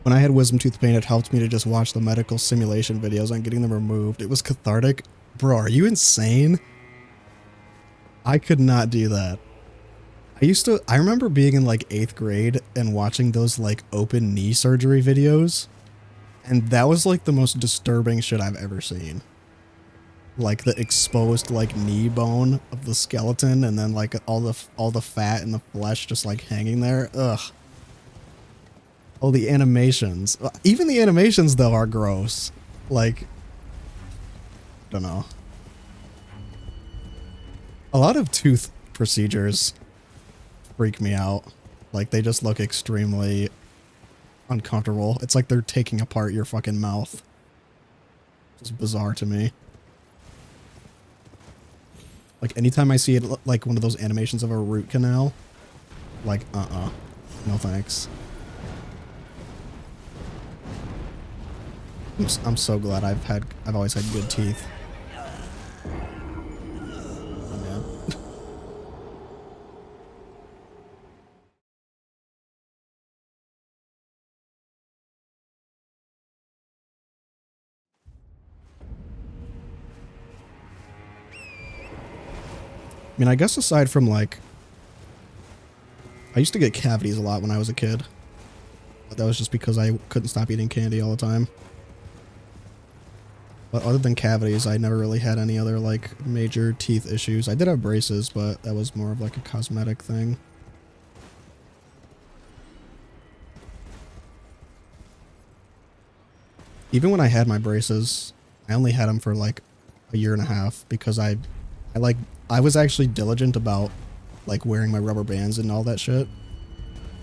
S1: When I had wisdom tooth pain, it helped me to just watch the medical simulation videos on getting them removed. It was cathartic. Bro, are you insane? I could not do that. I remember being in like 8th grade and watching those like open knee surgery videos. And that was like the most disturbing shit I've ever seen. Like the exposed like knee bone of the skeleton and then like all the fat and the flesh just like hanging there. Ugh. Oh, the animations. Even the animations though are gross. Like, I don't know. A lot of tooth procedures freak me out. Like they just look extremely uncomfortable. It's like they're taking apart your fucking mouth. It's bizarre to me. Like anytime I see it, like one of those animations of a root canal, like no thanks. I'm so glad I've always had good teeth. Oh, man. I mean, I guess aside from like, I used to get cavities a lot when I was a kid. But that was just because I couldn't stop eating candy all the time. But other than cavities, I never really had any other like major teeth issues. I did have braces, but that was more of like a cosmetic thing. Even when I had my braces, I only had them for like a year and a half because I was actually diligent about like wearing my rubber bands and all that shit.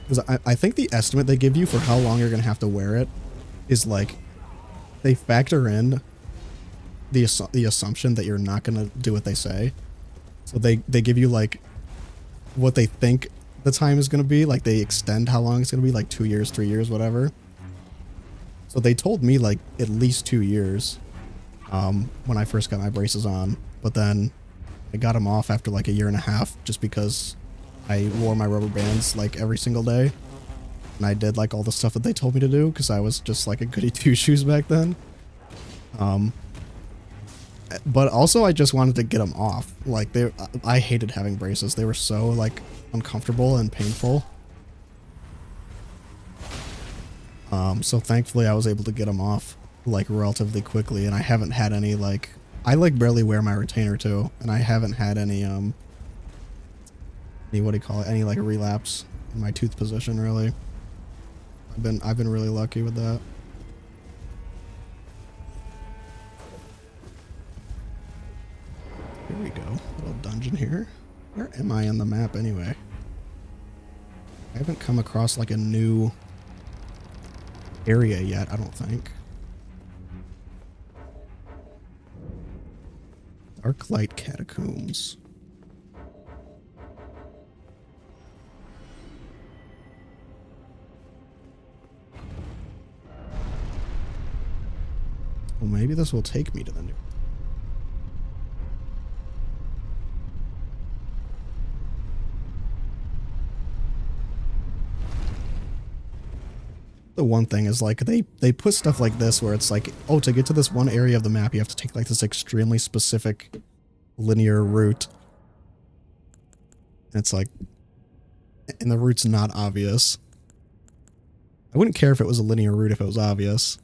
S1: Because I think the estimate they give you for how long you're going to have to wear it is like, they factor in the assumption that you're not going to do what they say. So they give you like what they think the time is going to be. Like they extend how long it's going to be, like 2 years, 3 years, whatever. So they told me like at least 2 years when I first got my braces on. But then I got them off after like a year and a half just because I wore my rubber bands like every single day. And I did like all the stuff that they told me to do because I was just like a goody two-shoes back then. But also I just wanted to get them off. Like I hated having braces. They were so like uncomfortable and painful. So thankfully I was able to get them off like relatively quickly, and I haven't had any like, I like barely wear my retainer too, and I haven't had any what do you call it, any like relapse in my tooth position really. I've been really lucky with that. Here we go. Little dungeon here. Where am I on the map anyway? I haven't come across like a new area yet, I don't think. Arclight Catacombs. Well, maybe this will take me to the new. The one thing is like they put stuff like this where it's like, oh, to get to this one area of the map you have to take like this extremely specific linear route. And it's like, and the route's not obvious. I wouldn't care if it was a linear route if it was obvious.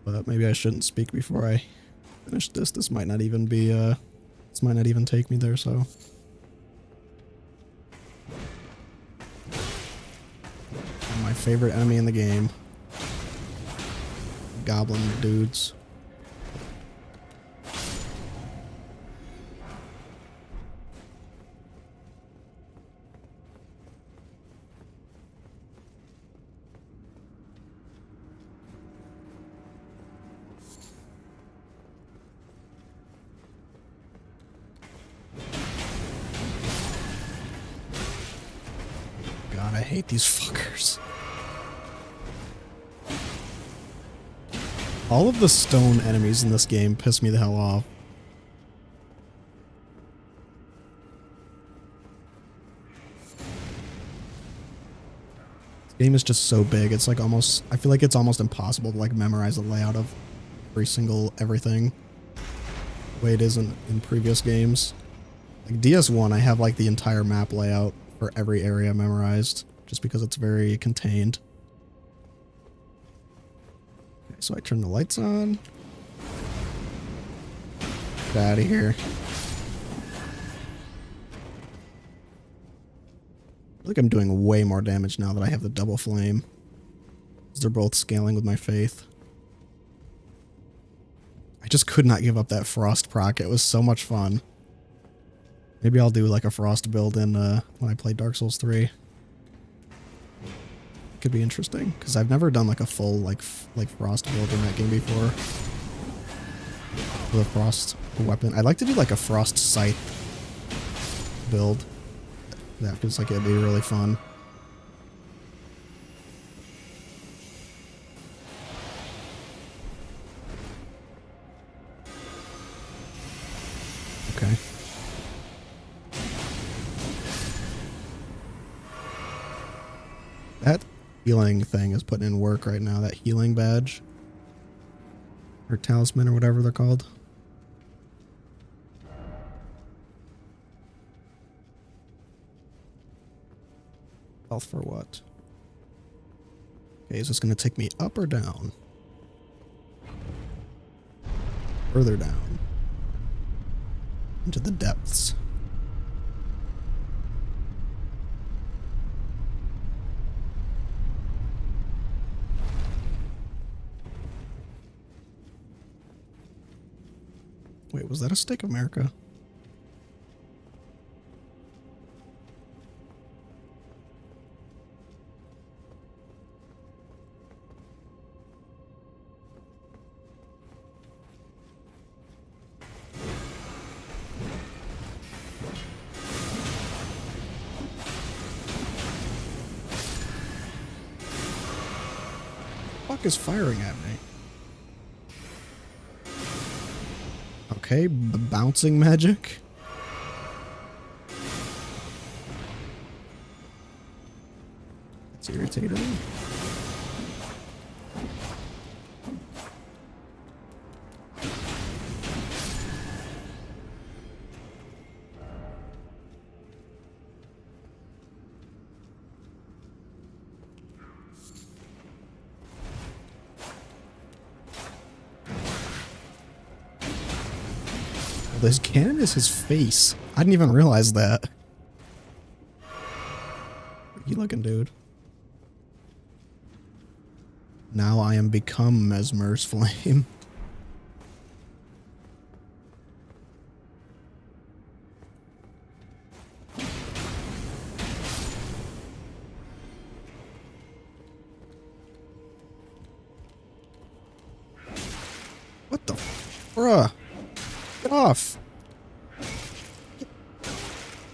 S1: But maybe I shouldn't speak before I finish this. This might not even be this might not even take me there, so. My favorite enemy in the game. Goblin dudes. God, I hate these fuckers. All of the stone enemies in this game piss me the hell off. This game is just so big. It's like almost, I feel like it's almost impossible to like memorize the layout of everything the way it is in previous games. Like DS1, I have like the entire map layout for every area memorized just because it's very contained. So I turn the lights on. Get out of here. I feel like I'm doing way more damage now that I have the double flame. They're both scaling with my faith. I just could not give up that frost proc. It was so much fun. Maybe I'll do like a frost build in when I play Dark Souls 3. Could be interesting because I've never done like a full like frost build in that game before. With a frost weapon, I'd like to do like a frost scythe build. That feels like it'd be really fun. Okay. That healing thing is putting in work right now, that healing badge. Or talisman or whatever they're called. Health for what? Okay, is this going to take me up or down? Further down. Into the depths. Wait, was that a Stake of America? What the fuck is firing at me? Okay, bouncing magic. That's irritating. His cannon is his face. I didn't even realize that. You looking, dude. Now I am become Mesmer's flame. Bruh. Get off.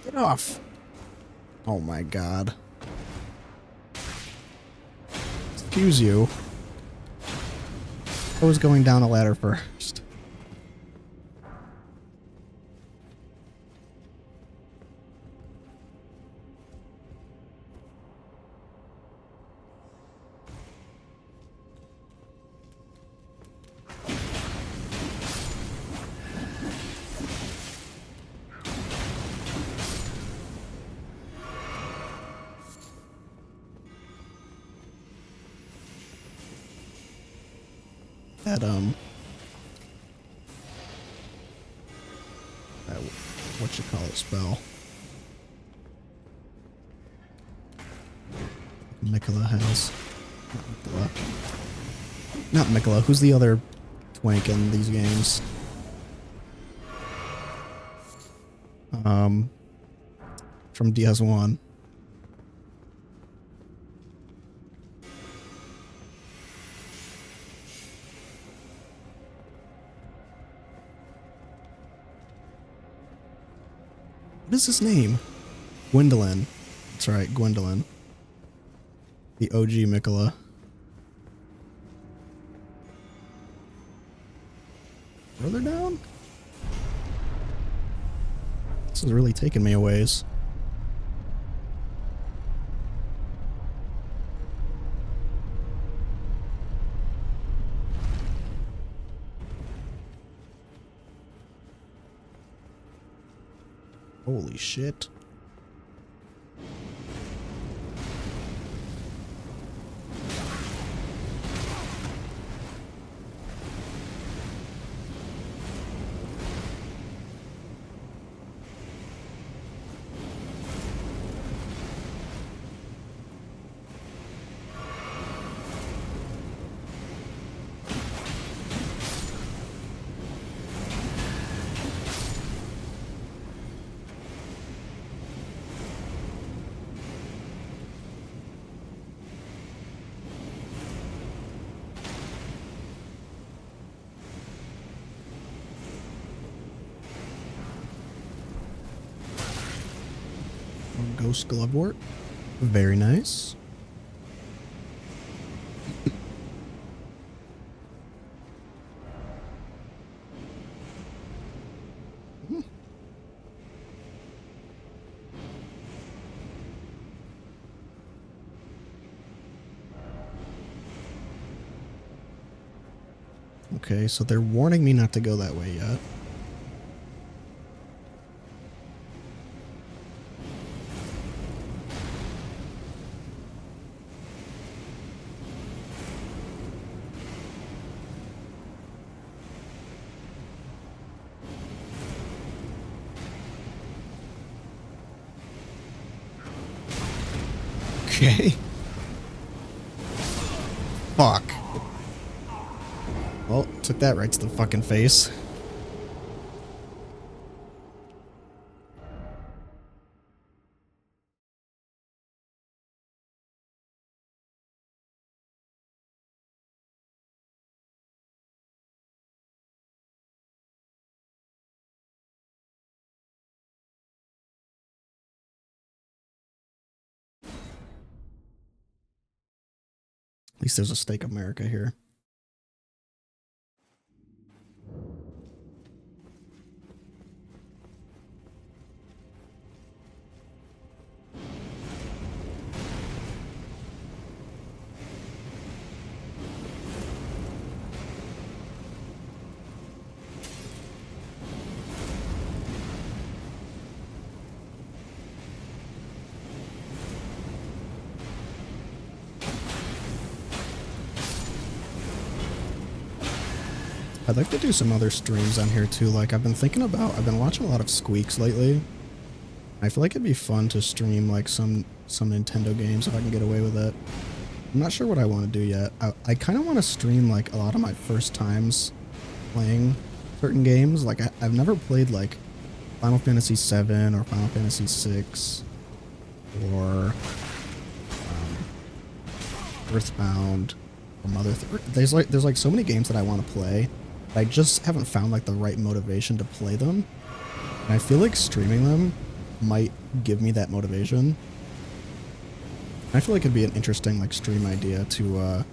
S1: Get off. Oh my god. Excuse you. I was going down a ladder first. That, what you call it spell. Miquella has. Not Miquella. Who's the other twink in these games? From DS1. What is his name? Gwendolyn. That's right, Gwendolyn. The OG Miquella. Further down? This is really taking me a ways. Holy shit. Ghost Glovewort. Very nice. Okay, so they're warning me not to go that way yet. Okay. Fuck. Well, took that right to the fucking face. At least there's a Stake America here. I'd like to do some other streams on here too. Like I've been watching a lot of Squeaks lately. I feel like it'd be fun to stream like some Nintendo games if I can get away with it. I'm not sure what I want to do yet. I kind of want to stream like a lot of my first times playing certain games. Like I've never played like Final Fantasy VII or Final Fantasy VI or Earthbound or there's like so many games that I want to play. I just haven't found like the right motivation to play them. And I feel like streaming them might give me that motivation. I feel like it'd be an interesting like stream idea to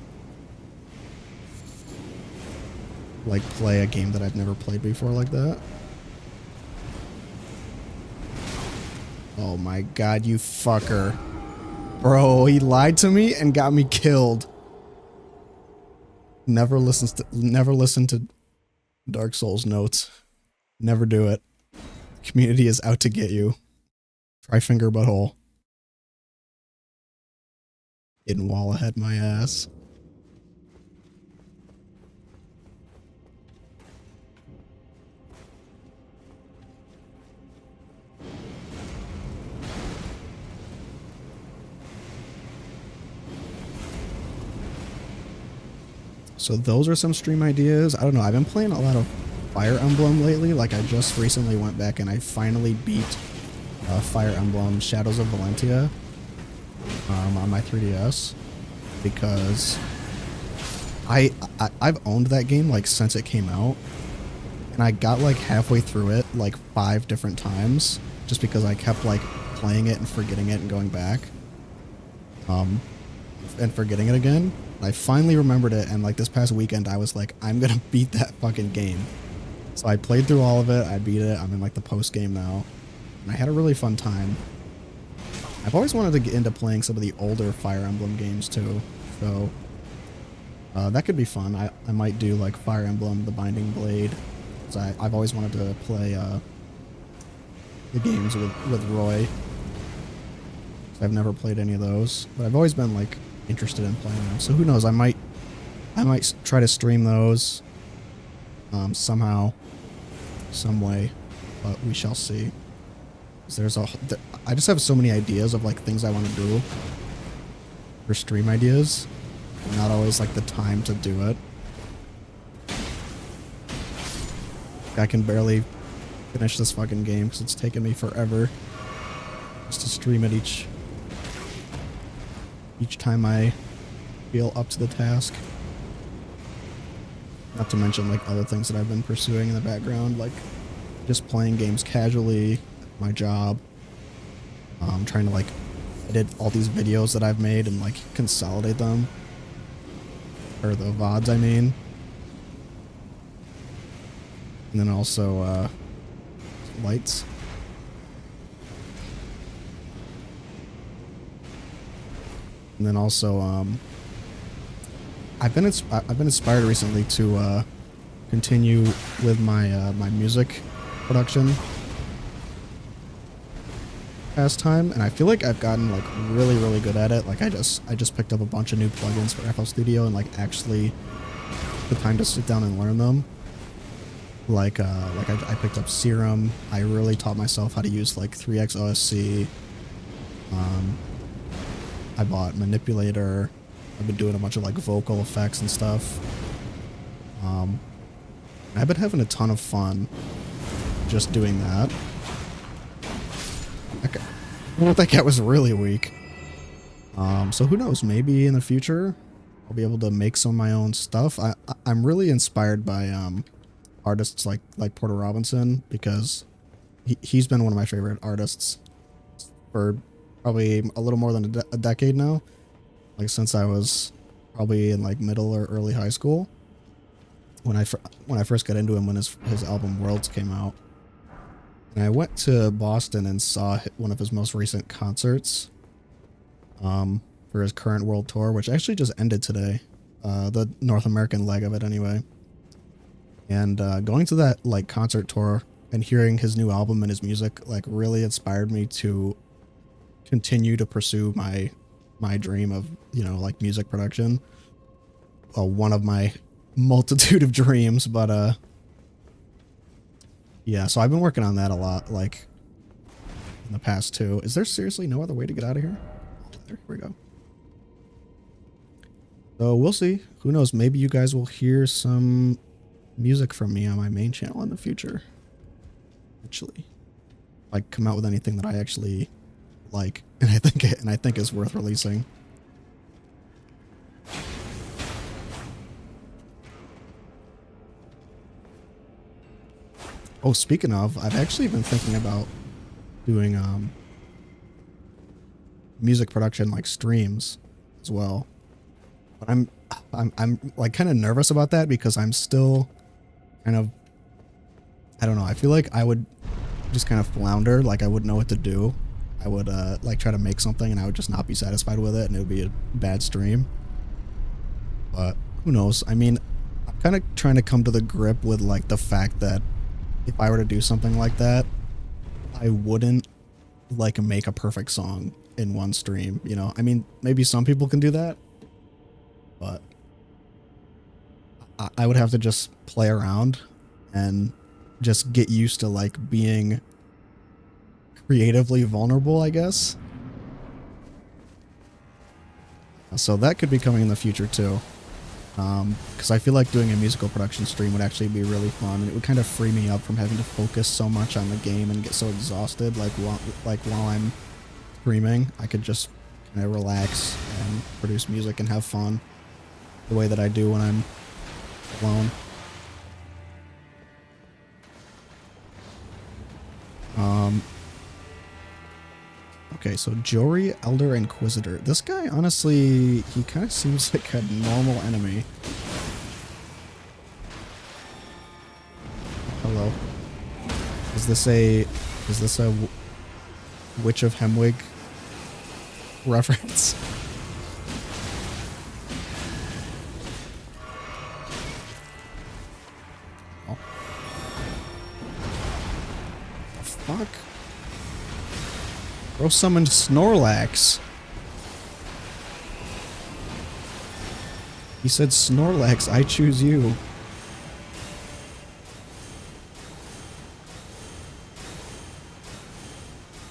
S1: like play a game that I've never played before like that. Oh my god, you fucker. Bro, he lied to me and got me killed. Never listen to Dark Souls notes. Never do it. Community is out to get you. Try finger butthole. Hidden wall ahead my ass. So those are some stream ideas. I don't know. I've been playing a lot of Fire Emblem lately. Like I just recently went back and I finally beat Fire Emblem Shadows of Valentia on my 3DS because I've owned that game like since it came out, and I got like halfway through it like 5 different times just because I kept like playing it and forgetting it and going back and forgetting it again. I finally remembered it, and like this past weekend I was like, I'm gonna beat that fucking game. So I played through all of it, I beat it, I'm in like the post game now, and I had a really fun time. I've always wanted to get into playing some of the older Fire Emblem games too, so that could be fun. I might do like Fire Emblem The Binding Blade, because I've always wanted to play the games with Roy. I've never played any of those, but I've always been like interested in playing them. So who knows? I might try to stream those somehow, some way, but we shall see. I just have so many ideas of like things I want to do for stream ideas. Not always like the time to do it. I can barely finish this fucking game because it's taken me forever just to stream it each time I feel up to the task. Not to mention like other things that I've been pursuing in the background, like just playing games casually, my job, trying to like edit all these videos that I've made and like consolidate them, or the VODs I mean. And then also lights. And then also, I've been inspired recently to continue with my my music production pastime, and I feel like I've gotten like really good at it. Like I just picked up a bunch of new plugins for FL Studio and like actually the time to sit down and learn them. Like I picked up Serum. I really taught myself how to use like 3x OSC. I bought Manipulator. I've been doing a bunch of like vocal effects and stuff. I've been having a ton of fun just doing that. Okay. That cat was really weak. So who knows? Maybe in the future I'll be able to make some of my own stuff. I'm really inspired by artists like Porter Robinson, because he's been one of my favorite artists for probably a little more than a decade now, like since I was probably in like middle or early high school when I first got into him when his album Worlds came out. And I went to Boston and saw one of his most recent concerts for his current world tour, which actually just ended today, the North American leg of it anyway. And going to that like concert tour and hearing his new album and his music like really inspired me to continue to pursue my dream of, you know, like music production. One of my multitude of dreams, but yeah, so I've been working on that a lot, like in the past too. Is there seriously no other way to get out of here? There we go. So we'll see. Who knows? Maybe you guys will hear some music from me on my main channel in the future. Actually, like come out with anything that I actually like, and I think is worth releasing. Oh, speaking of, I've actually been thinking about doing music production like streams as well. But I'm like kind of nervous about that because I'm still kind of, I don't know, I feel like I would just kind of flounder, like I wouldn't know what to do. I would like try to make something and I would just not be satisfied with it and it would be a bad stream. But who knows? I mean, I'm kind of trying to come to the grip with like the fact that if I were to do something like that, I wouldn't like make a perfect song in one stream, you know? I mean, maybe some people can do that, but I would have to just play around and just get used to like being creatively vulnerable, I guess. So that could be coming in the future too. Because I feel like doing a musical production stream would actually be really fun, and it would kind of free me up from having to focus so much on the game and get so exhausted. Like while I'm streaming, I could just kind of relax and produce music and have fun the way that I do when I'm alone. Okay, so Jory, Elder Inquisitor. This guy, honestly, he kind of seems like a normal enemy. Hello. Is this a Witch of Hemwig reference? Oh. The fuck? Bro summoned Snorlax. He said, Snorlax, I choose you.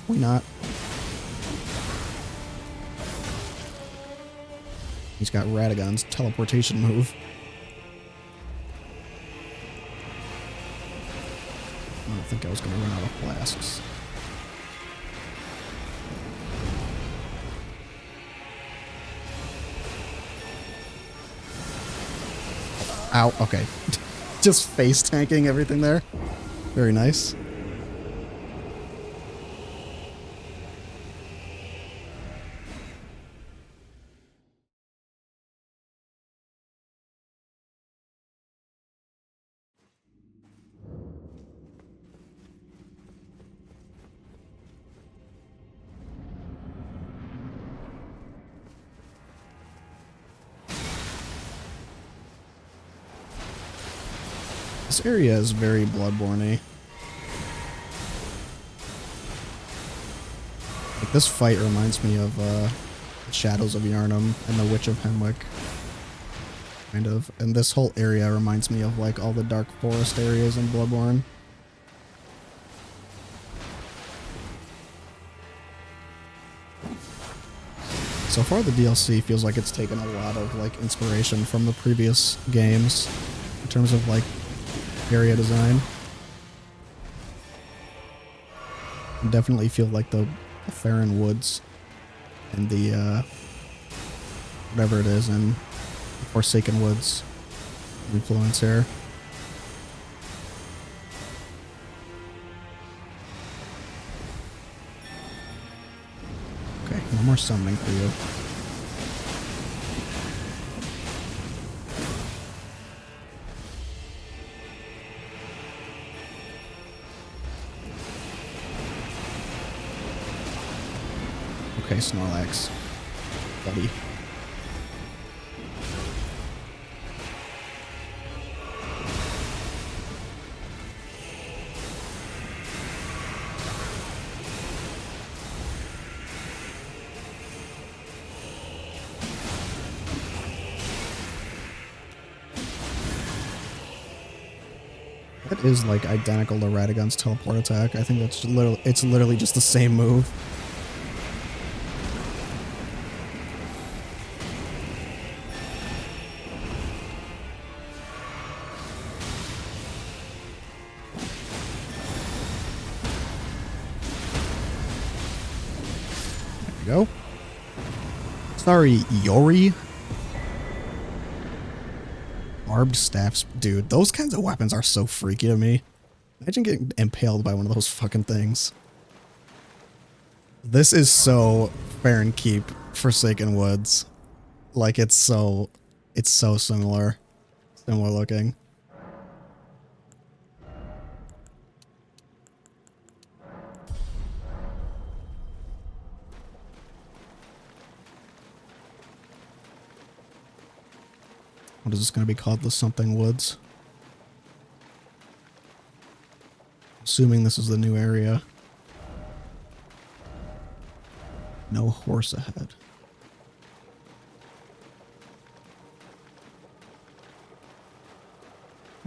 S1: Why not? He's got Radagon's teleportation move. I don't think I was going to run out of flasks. Ow, okay. Just face tanking everything there. Very nice. This area is very Bloodborne-y. Like, this fight reminds me of Shadows of Yharnam and the Witch of Hemwick. Kind of. And this whole area reminds me of like all the Dark Forest areas in Bloodborne. So far the DLC feels like it's taken a lot of like inspiration from the previous games in terms of like area design. I definitely feel like the Farron Woods and the whatever it is in Forsaken Woods influence here. Okay, no more summoning for you. Okay, Snorlax. Buddy. That is like identical to Radagon's teleport attack. I think that's literally just the same move. Go. Sorry, Yori. Barbed staffs. Dude, those kinds of weapons are so freaky to me. Imagine getting impaled by one of those fucking things. This is so fair and keep Forsaken Woods. Like it's so similar looking. What is this going to be called? The something woods. Assuming this is the new area. No horse ahead.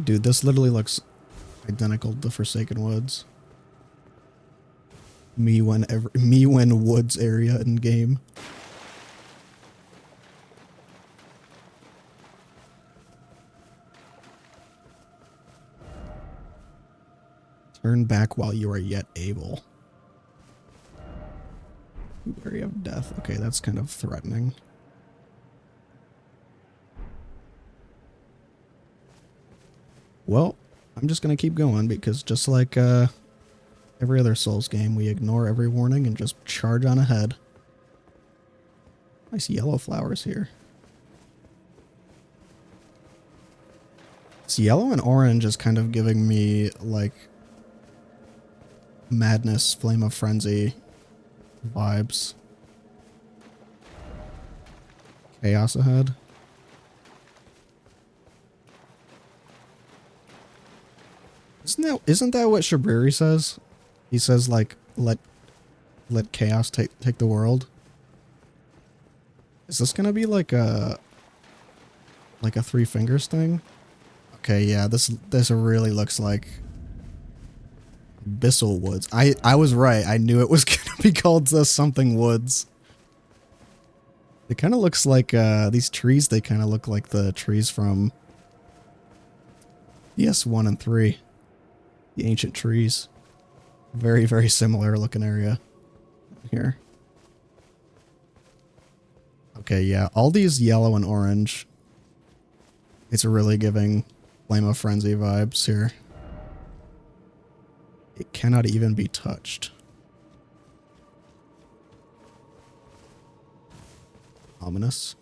S1: Dude, this literally looks identical to Forsaken Woods. Me when woods area in game. Turn back while you are yet able. Area of death. Okay, that's kind of threatening. Well, I'm just gonna keep going because just like every other Souls game, we ignore every warning and just charge on ahead. Nice yellow flowers here. This yellow and orange is kind of giving me like Madness, Flame of Frenzy vibes. Chaos ahead. Isn't that what Shabriri says? He says like let chaos take the world. Is this gonna be like a Three Fingers thing? Okay, yeah, this really looks like Abyssal Woods. I was right. I knew it was gonna be called something woods. It kind of looks like these trees. They kind of look like the trees from ES1 and 3. The ancient trees. Very, very similar looking area here. Okay, yeah, all these yellow and orange. It's really giving Flame of Frenzy vibes here. It cannot even be touched. Ominous.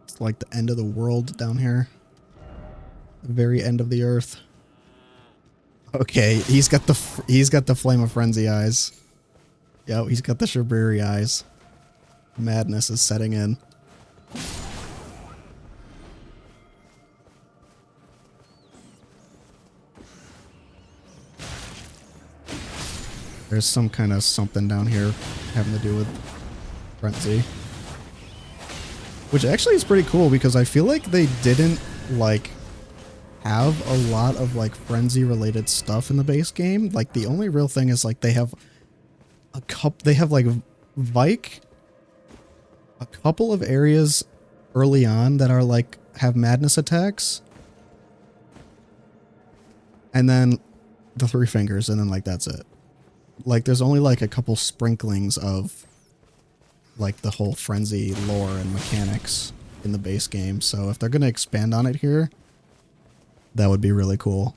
S1: It's like the end of the world down here. The very end of the earth. Okay, he's got the Flame of Frenzy eyes. Yep, he's got the Shabriri eyes. Madness is setting in. There's some kind of something down here having to do with Frenzy. Which actually is pretty cool because I feel like they didn't like have a lot of like Frenzy related stuff in the base game. Like the only real thing is like they have like Vike, a couple of areas early on that are like have madness attacks. And then the Three Fingers, and then like that's it. Like there's only like a couple sprinklings of like the whole Frenzy lore and mechanics in the base game. So if they're going to expand on it here, that would be really cool.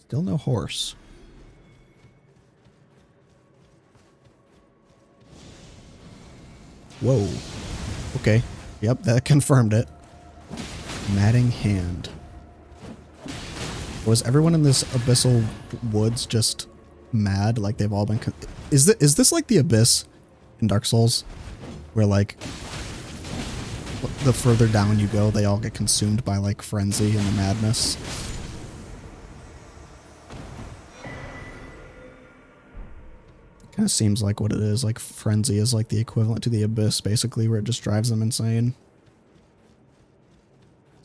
S1: Still no horse. Whoa. Okay. Yep, that confirmed it. Matting hand. Was everyone in this abyssal woods just mad? Like they've all been... Is this like the abyss in Dark Souls? Where like the further down you go, they all get consumed by like frenzy and the madness. Kind of seems like what it is. Like frenzy is like the equivalent to the abyss, basically, where it just drives them insane.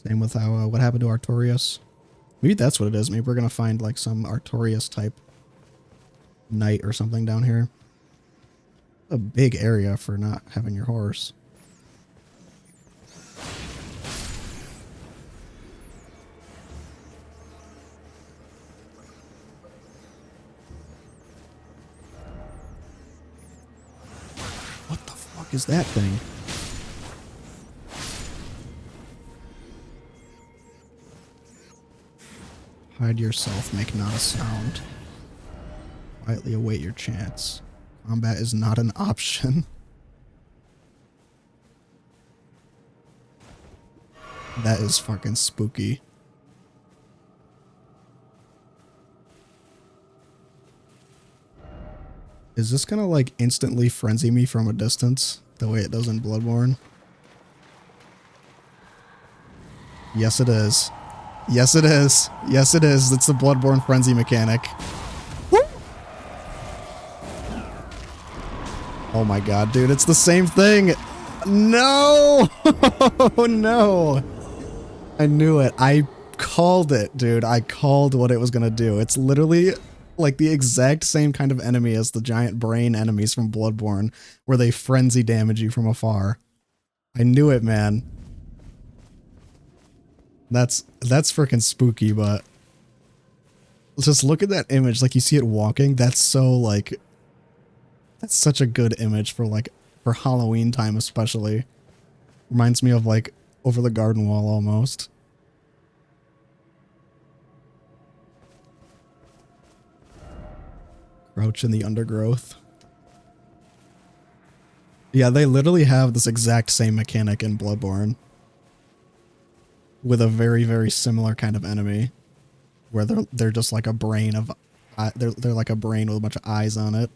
S1: Same with how what happened to Artorias. Maybe that's what it is. Maybe we're gonna find like some Artorias type knight or something down here. A big area for not having your horse. What the fuck is that thing? Hide yourself, make not a sound. Quietly await your chance. Combat is not an option. That is fucking spooky. Is this gonna like instantly frenzy me from a distance the way it does in Bloodborne? Yes it is. Yes it is. Yes it is. It's the Bloodborne frenzy mechanic. Woo! Oh my god, dude, it's the same thing. No! No! I knew it. I called it, dude. I called what it was gonna do. It's literally like the exact same kind of enemy as the giant brain enemies from Bloodborne, where they frenzy damage you from afar. I knew it, man. That's freaking spooky, but just look at that image. Like you see it walking. That's so like, that's such a good image for like, for Halloween time, especially. Reminds me of like Over the Garden Wall almost. Crouch in the undergrowth. Yeah, they literally have this exact same mechanic in Bloodborne. With a very, very similar kind of enemy. Where they're just like a brain of... They're like a brain with a bunch of eyes on it.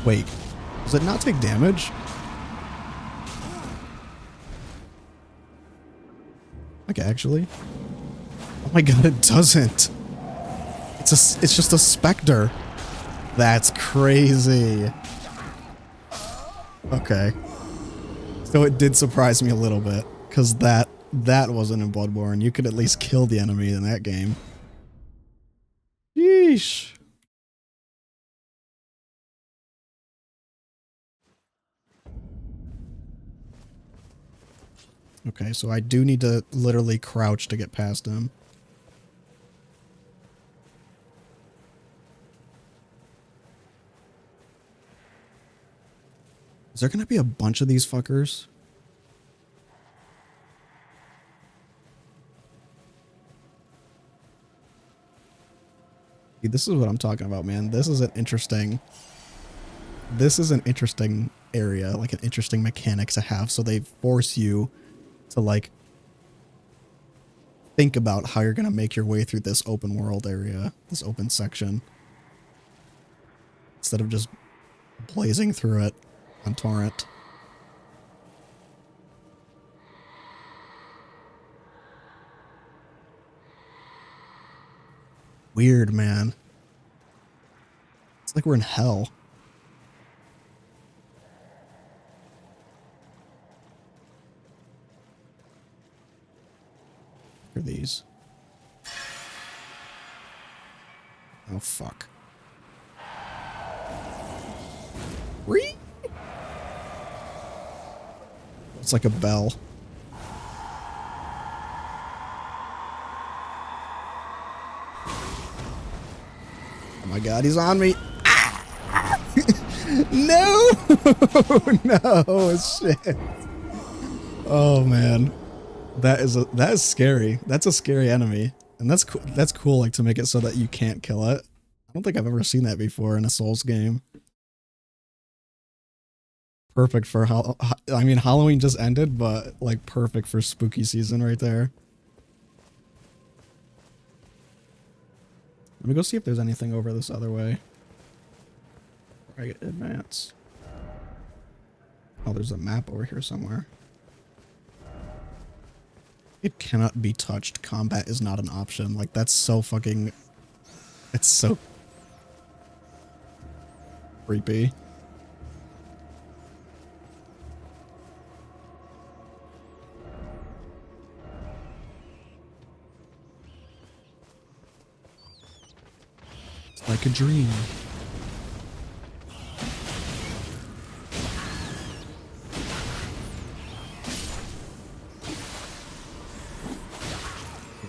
S1: Wait. Does it not take damage? Like, actually? Oh my god, it doesn't! It's just a specter. That's crazy. Okay. So it did surprise me a little bit, because that wasn't in Bloodborne. You could at least kill the enemy in that game. Yeesh. Okay, so I do need to literally crouch to get past him. Is there gonna be a bunch of these fuckers? Dude, this is what I'm talking about, man. This is an interesting area, like an interesting mechanic to have. So they force you to like think about how you're gonna make your way through this open world area, this open section, instead of just blazing through it on torrent. Weird, man. It's like we're in hell. What are these? Oh, fuck. Whee! It's like a bell. Oh my god, he's on me. Ah! No! No, shit. Oh man. That is scary. That's a scary enemy. And that's cool like to make it so that you can't kill it. I don't think I've ever seen that before in a Souls game. Perfect for how, I mean, Halloween just ended, but like perfect for spooky season right there. Let me go see if there's anything over this other way. I get advance. Oh, there's a map over here somewhere. It cannot be touched. Combat is not an option. Like, that's so fucking... It's so... creepy. It's like a dream.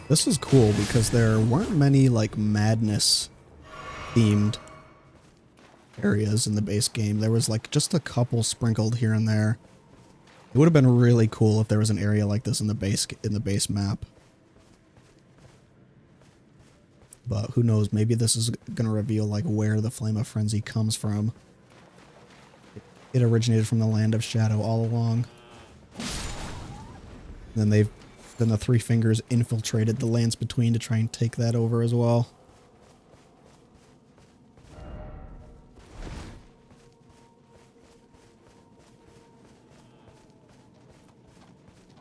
S1: This is cool because there weren't many like madness themed areas in the base game. There was like just a couple sprinkled here and there. It would have been really cool if there was an area like this in the base map. But who knows, maybe this is going to reveal like where the Flame of Frenzy comes from. It originated from the Land of Shadow all along. Then the Three Fingers infiltrated the lands between to try and take that over as well.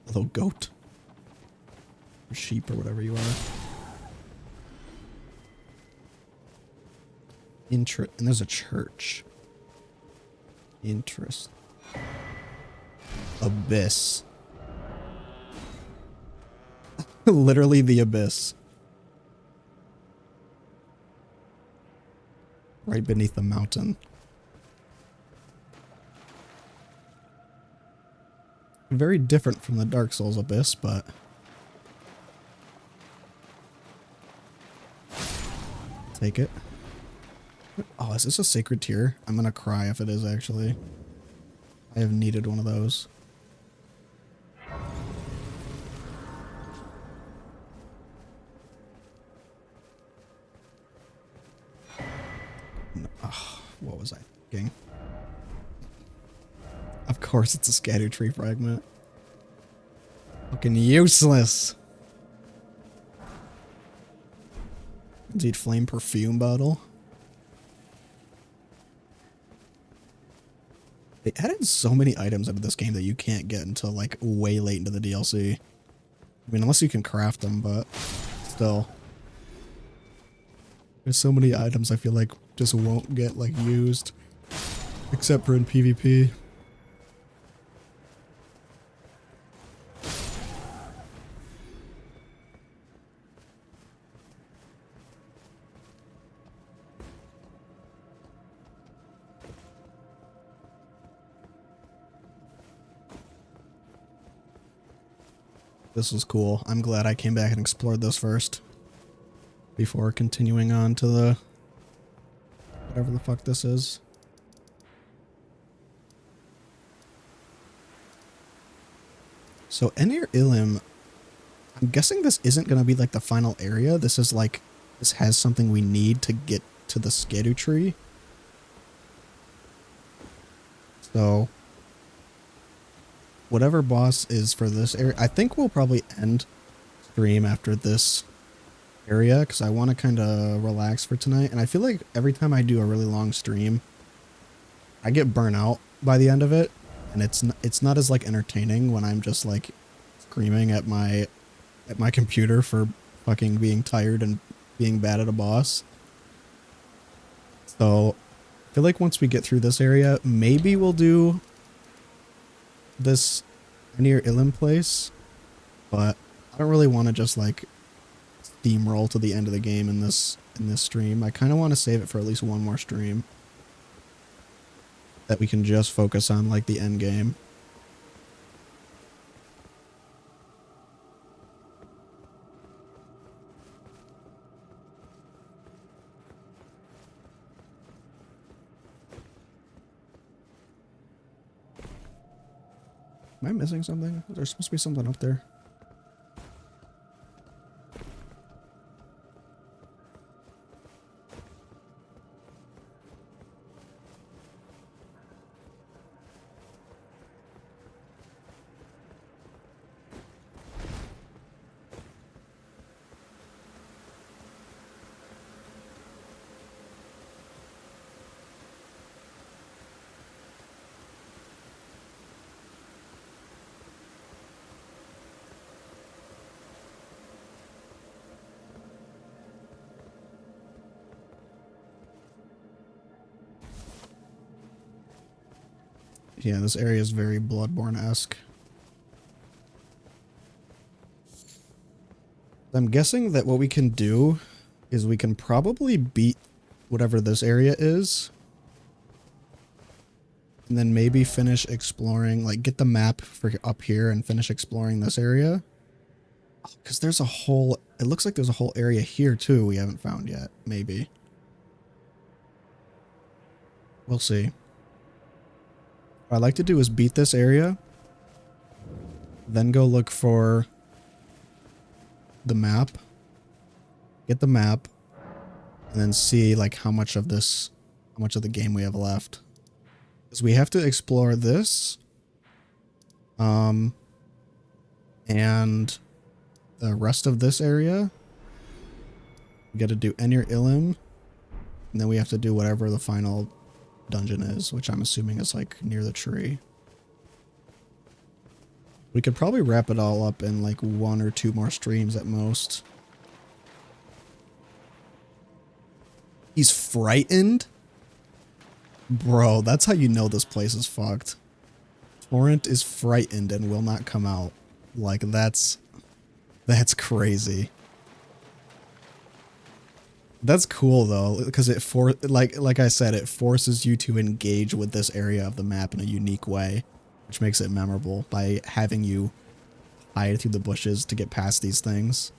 S1: Although goat. Or sheep or whatever you are. And there's a church. Interest. Abyss. Literally the abyss. Right beneath the mountain. Very different from the Dark Souls abyss, but... take it. Oh, is this a sacred tear? I'm gonna cry if it is, actually. I have needed one of those. Oh, what was I thinking? Of course it's a scatter tree fragment. Fucking useless. Indeed, flame perfume bottle. They added so many items into this game that you can't get until like way late into the DLC. I mean, unless you can craft them, but still. There's so many items I feel like just won't get like used. Except for in PvP. This was cool. I'm glad I came back and explored this first. Before continuing on to the... whatever the fuck this is. So Enir Ilim... I'm guessing this isn't going to be like the final area. This is like... this has something we need to get to the Skadu tree. So... whatever boss is for this area, I think we'll probably end stream after this area because I want to kind of relax for tonight. And I feel like every time I do a really long stream, I get burnt out by the end of it, and it's not as like entertaining when I'm just like screaming at my computer for fucking being tired and being bad at a boss. So I feel like once we get through this area, maybe we'll do this Enir Ilim place, but I don't really want to just like steamroll to the end of the game in this stream. I kind of want to save it for at least one more stream that we can just focus on like the end game. Am I missing something? There's supposed to be something up there. Yeah, this area is very Bloodborne-esque. I'm guessing that what we can do is we can probably beat whatever this area is. And then maybe finish exploring, like get the map for up here and finish exploring this area. Because there's a whole, it looks like there's a whole area here too we haven't found yet, maybe. We'll see. What I'd like to do is beat this area, then go look for the map, get the map, and then see like how much of the game we have left. Because we have to explore this, and the rest of this area. We got to do Enir Ilim, and then we have to do whatever the final dungeon is, which I'm assuming is like near the tree. We could probably wrap it all up in like 1 or 2 more streams at most. He's frightened? Bro, that's how you know this place is fucked. Torrent is frightened and will not come out. Like, that's crazy. That's cool though, because like I said, it forces you to engage with this area of the map in a unique way, which makes it memorable by having you hide through the bushes to get past these things.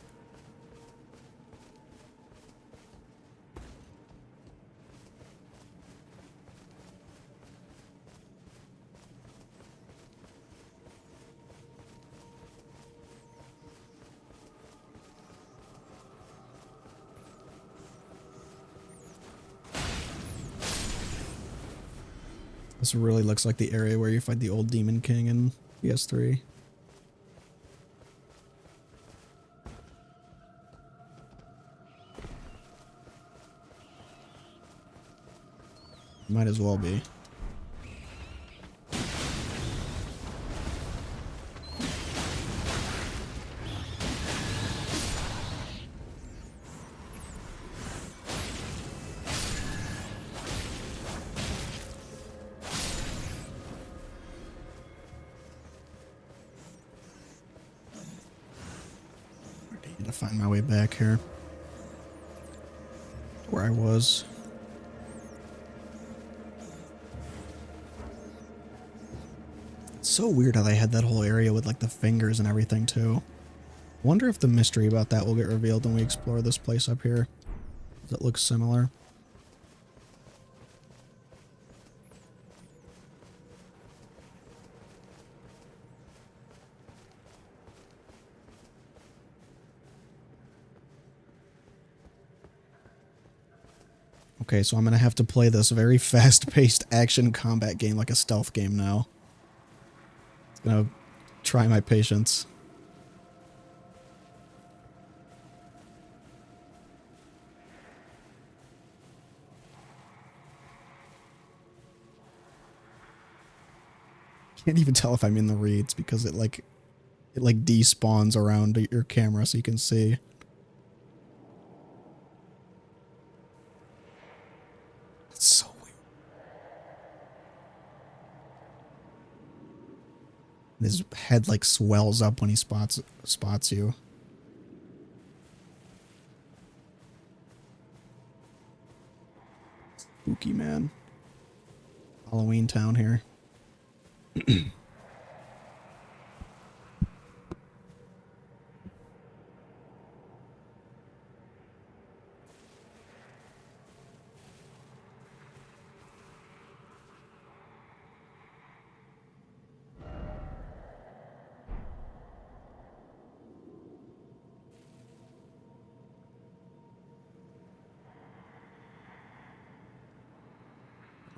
S1: This really looks like the area where you fight the old Demon King in PS3. Might as well be. Need to find my way back here. Where I was. It's so weird how they had that whole area with like the fingers and everything too. Wonder if the mystery about that will get revealed when we explore this place up here. Does it look similar? Okay, so I'm gonna have to play this very fast-paced action combat game like a stealth game now. It's gonna try my patience. Can't even tell if I'm in the reeds because it despawns around your camera so you can see. It's so weird. His head like swells up when he spots you. Spooky, man. Halloween town here.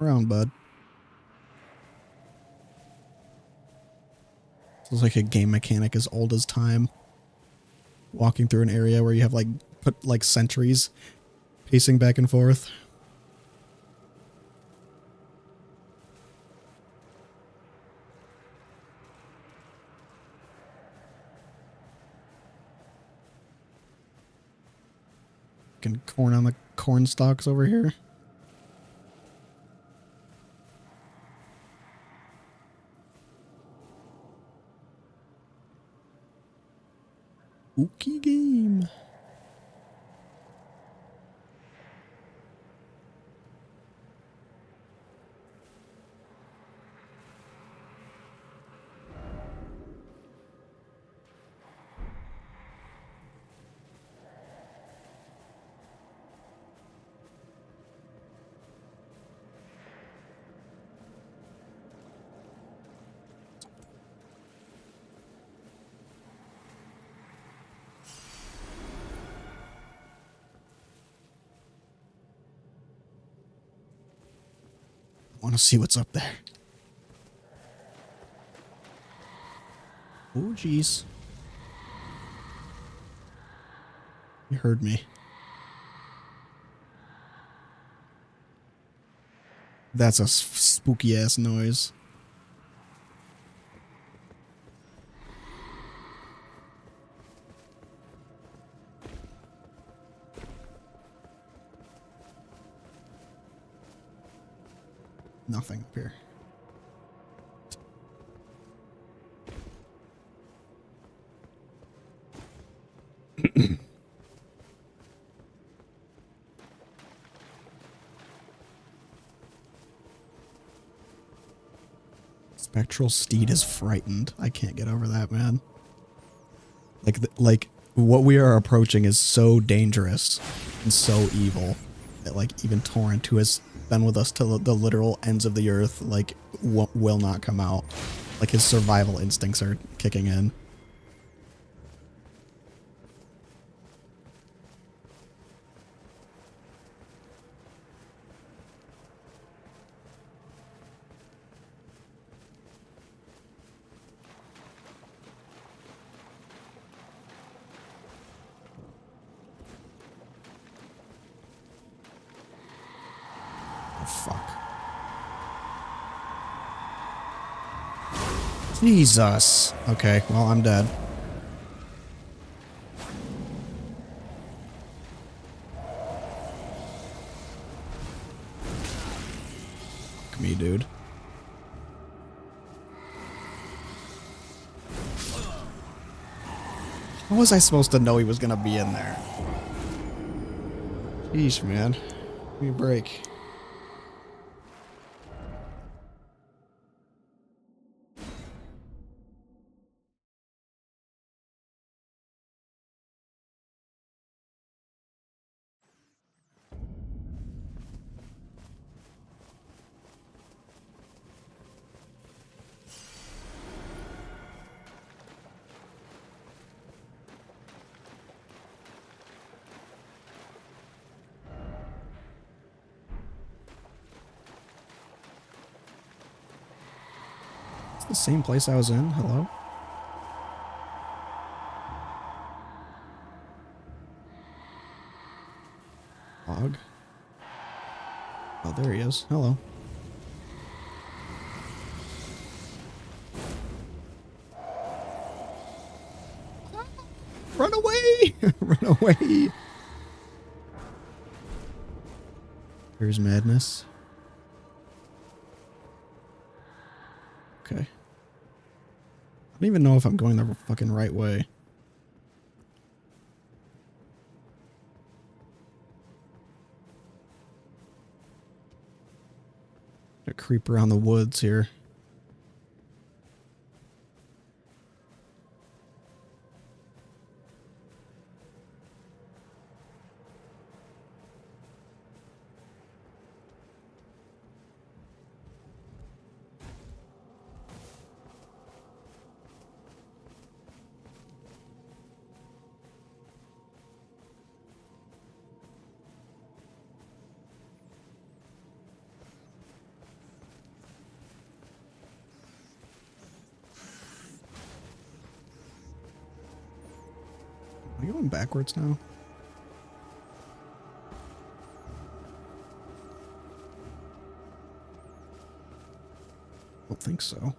S1: Around, bud. It's like a game mechanic as old as time. Walking through an area where you have put sentries pacing back and forth. Fucking corn on the corn stalks over here. Spooky game. I want to see what's up there. Oh, jeez. You heard me. That's a spooky ass noise. Nothing up here. Spectral Steed is frightened. I can't get over that, man. Like what we are approaching is so dangerous and so evil that like even Torrent, who has been with us to the literal ends of the earth, like will not come out. Like his survival instincts are kicking in. Oh, fuck. Jesus. Okay, well, I'm dead. Fuck me, dude. How was I supposed to know he was gonna be in there? Jeez, man. Give me a break. It's the same place I was in. Hello? Dog. Oh, there he is. Hello. Run away! Run away! Here's madness. Okay. I don't even know if I'm going the fucking right way. Gonna creep around the woods here. Am I going backwards now? I don't think so.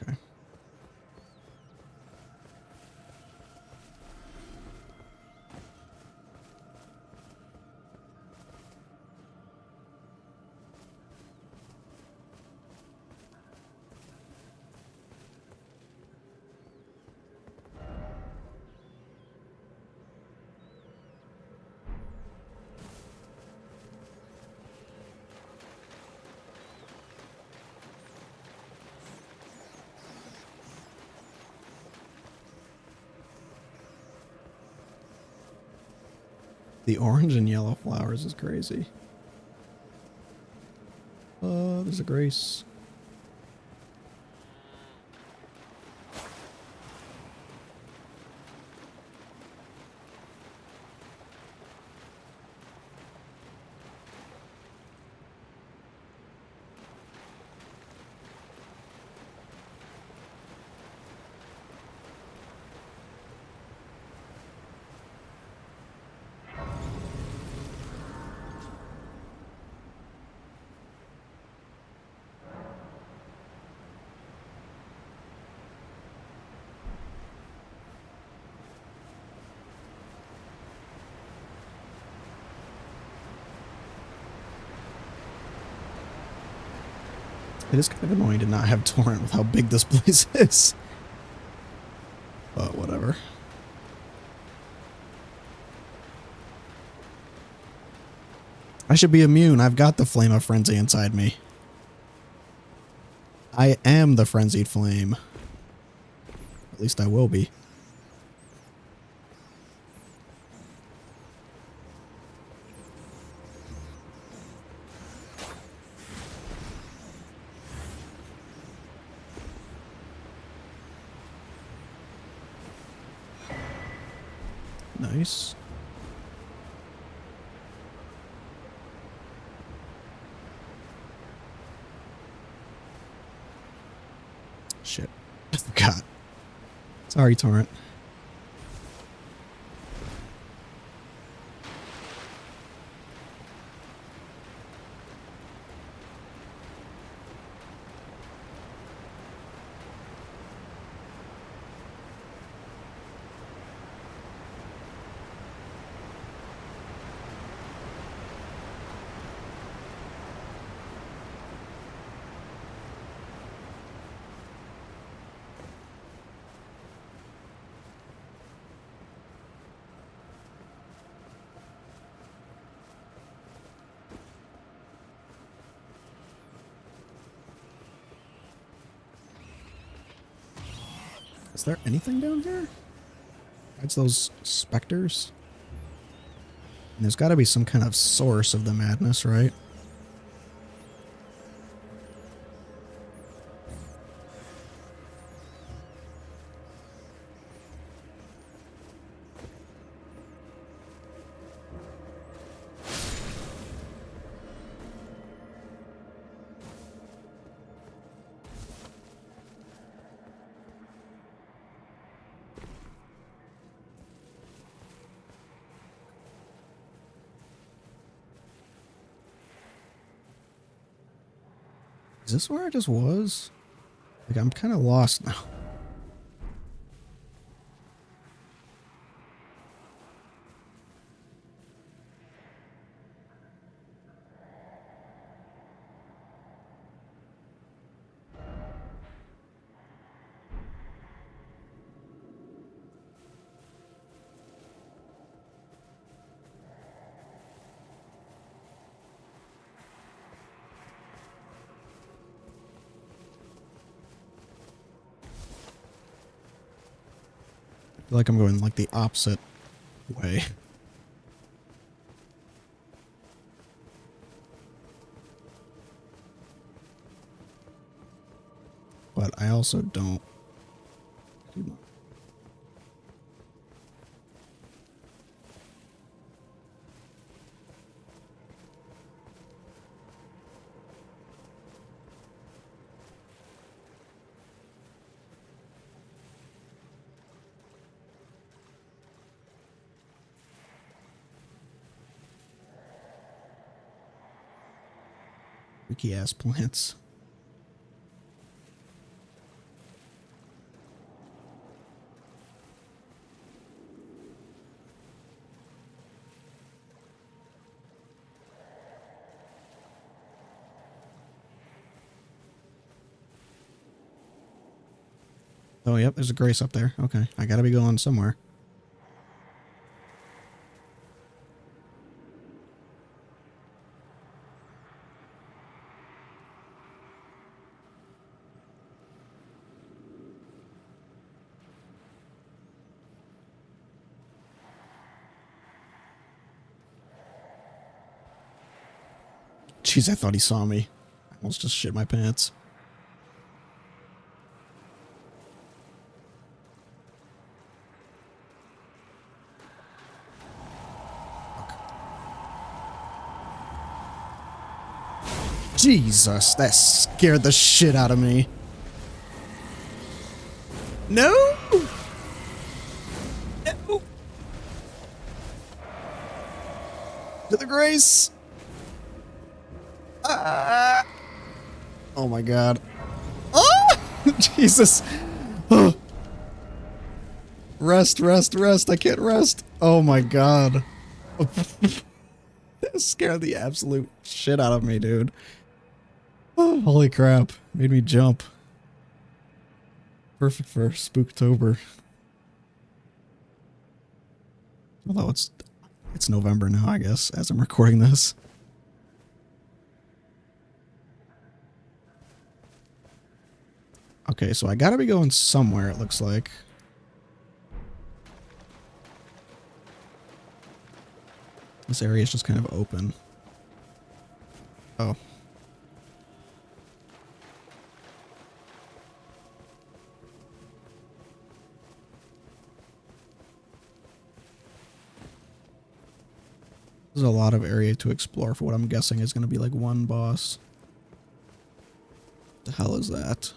S1: Okay. The orange and yellow flowers is crazy. There's a Grace. It is kind of annoying to not have Torrent with how big this place is. But whatever. I should be immune. I've got the Flame of Frenzy inside me. I am the Frenzied Flame. At least I will be. Nice. Shit. I forgot. Sorry, Torrent. Is there anything down here? Besides those specters? And there's got to be some kind of source of the madness, right? Is this where I just was? Like, I'm kind of lost now. I feel like I'm going like the opposite way. But I also don't. Freaky ass plants. Oh, yep, there's a Grace up there. Okay, I gotta be going somewhere. Jeez, I thought he saw me. I almost just shit my pants. Jesus, that scared the shit out of me. No! No! To the grace! Ah! Oh my god. Oh! Jesus! Oh. Rest, rest, rest. I can't rest. Oh my god. That scared the absolute shit out of me, dude. Oh, holy crap. Made me jump. Perfect for Spooktober. Although it's November now, I guess, as I'm recording this. Okay, so I gotta be going somewhere, it looks like. This area is just kind of open. Oh. There's a lot of area to explore for what I'm guessing is going to be like one boss. The hell is that?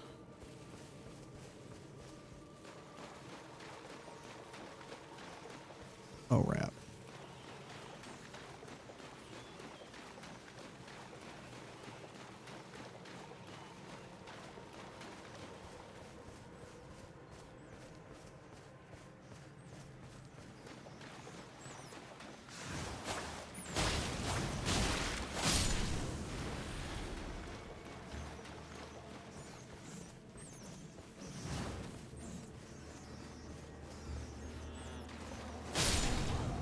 S1: Oh, rap.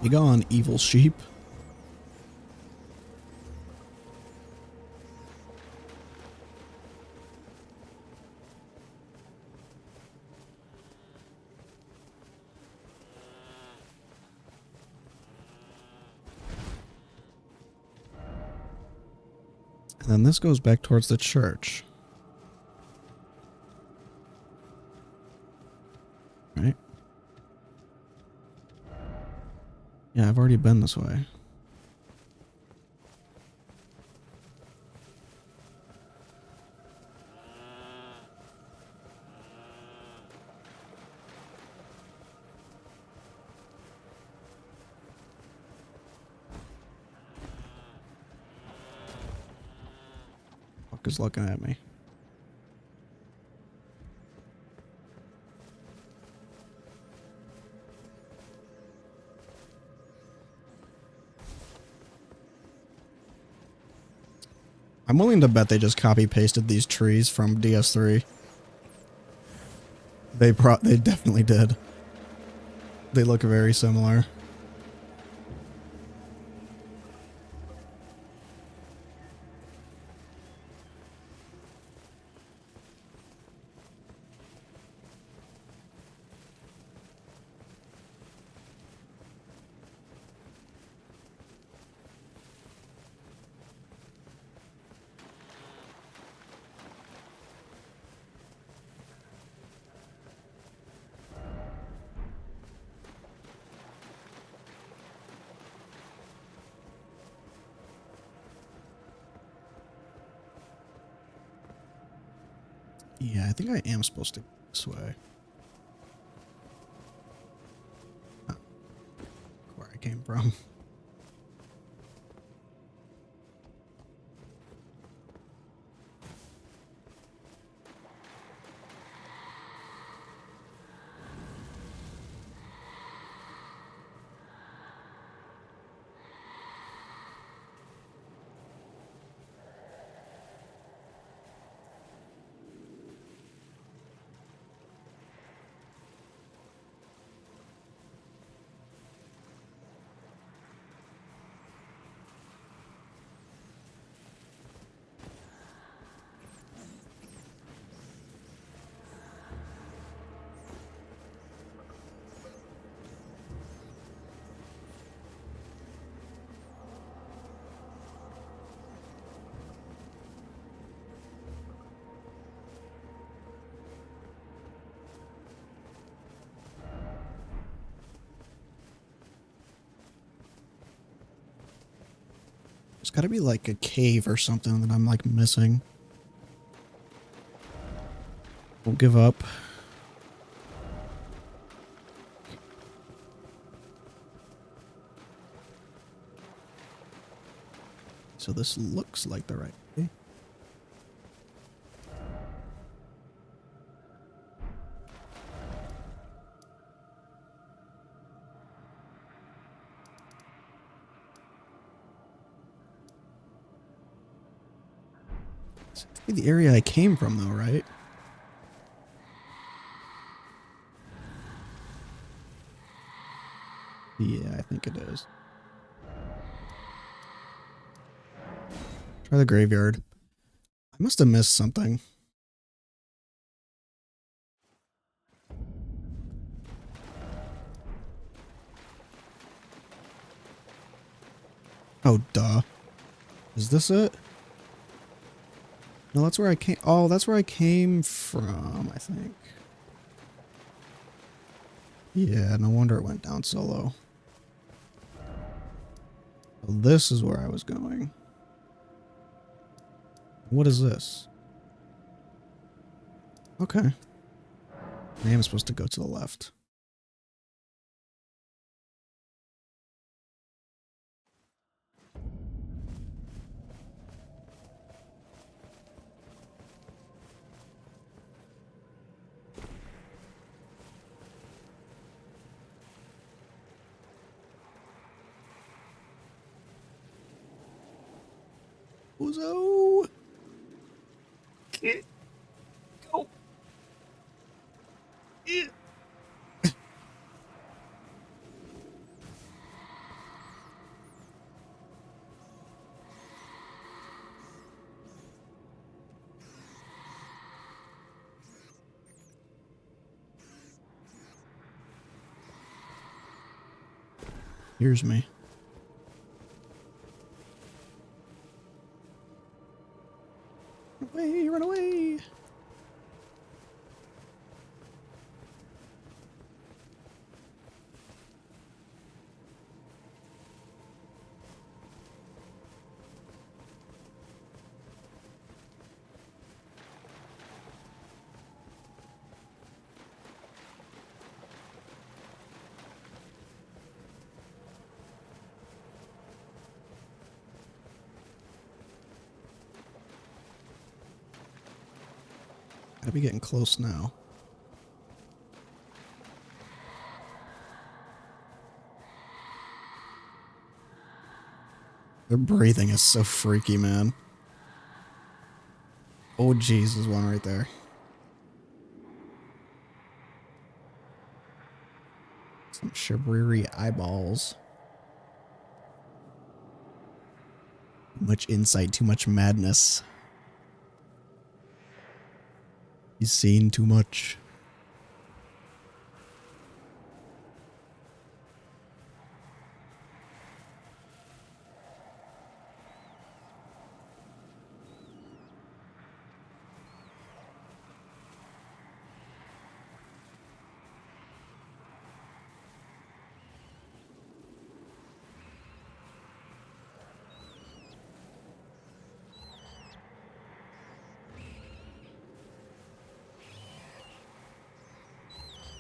S1: You gone, evil sheep. And then this goes back towards the church. Right? Yeah, I've already been this way. Fuck is looking at me. I'm willing to bet they just copy pasted these trees from DS3. They definitely did. They look very similar. Yeah, I think I am supposed to go this way. Oh, where I came from. There's gotta be like a cave or something that I'm like missing. Won't give up. So this looks like the right way. It's the area I came from though, right? Yeah, I think it is. Try the graveyard. I must have missed something. Oh, duh. Is this it? No, that's where I came. Oh, that's where I came from, I think. Yeah, no wonder it went down so low. Well, this is where I was going. What is this? Okay. I am supposed to go to the left. Uzo! Get go! Yeah. Here's me. Run away, run away! Gotta be getting close now. Their breathing is so freaky, man. Oh, jeez, there's one right there. Some Shabriri eyeballs. Too much insight, too much madness. He's seen too much.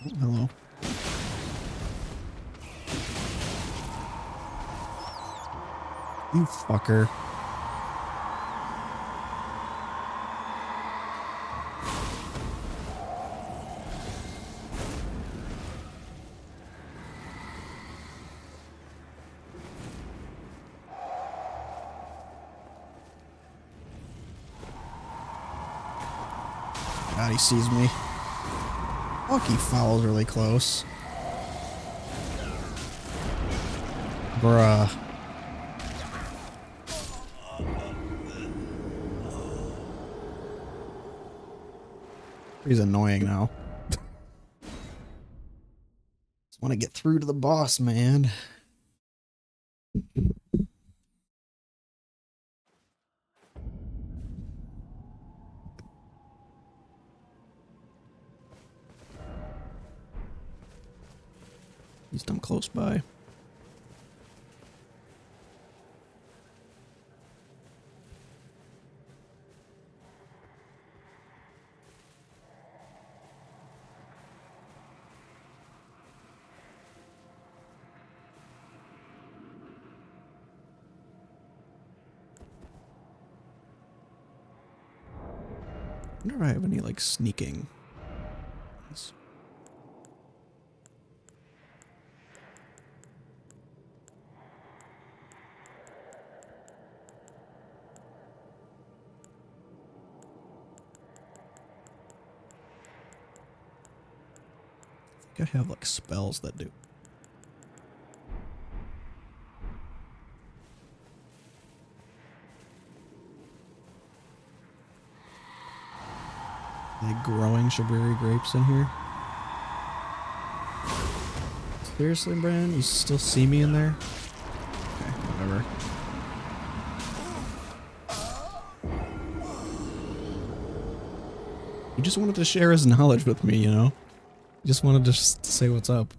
S1: Oh, hello. You fucker. God, he sees me. Fuck, he fouls really close. Bruh. He's annoying now. Just want to get through to the boss, man. He's done close by. wonder if I have any like sneaking. I think I have like spells that do. Like growing Shabriri grapes in here. Seriously, Brandon? You still see me in there? Okay, whatever. He just wanted to share his knowledge with me, you know? He just wanted to say what's up.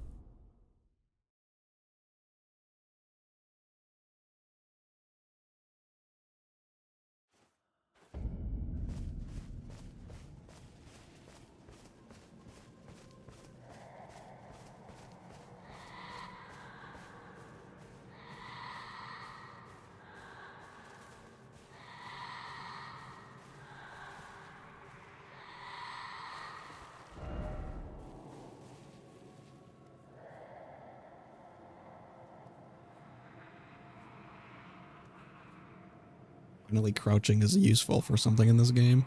S1: Finally, crouching is useful for something in this game.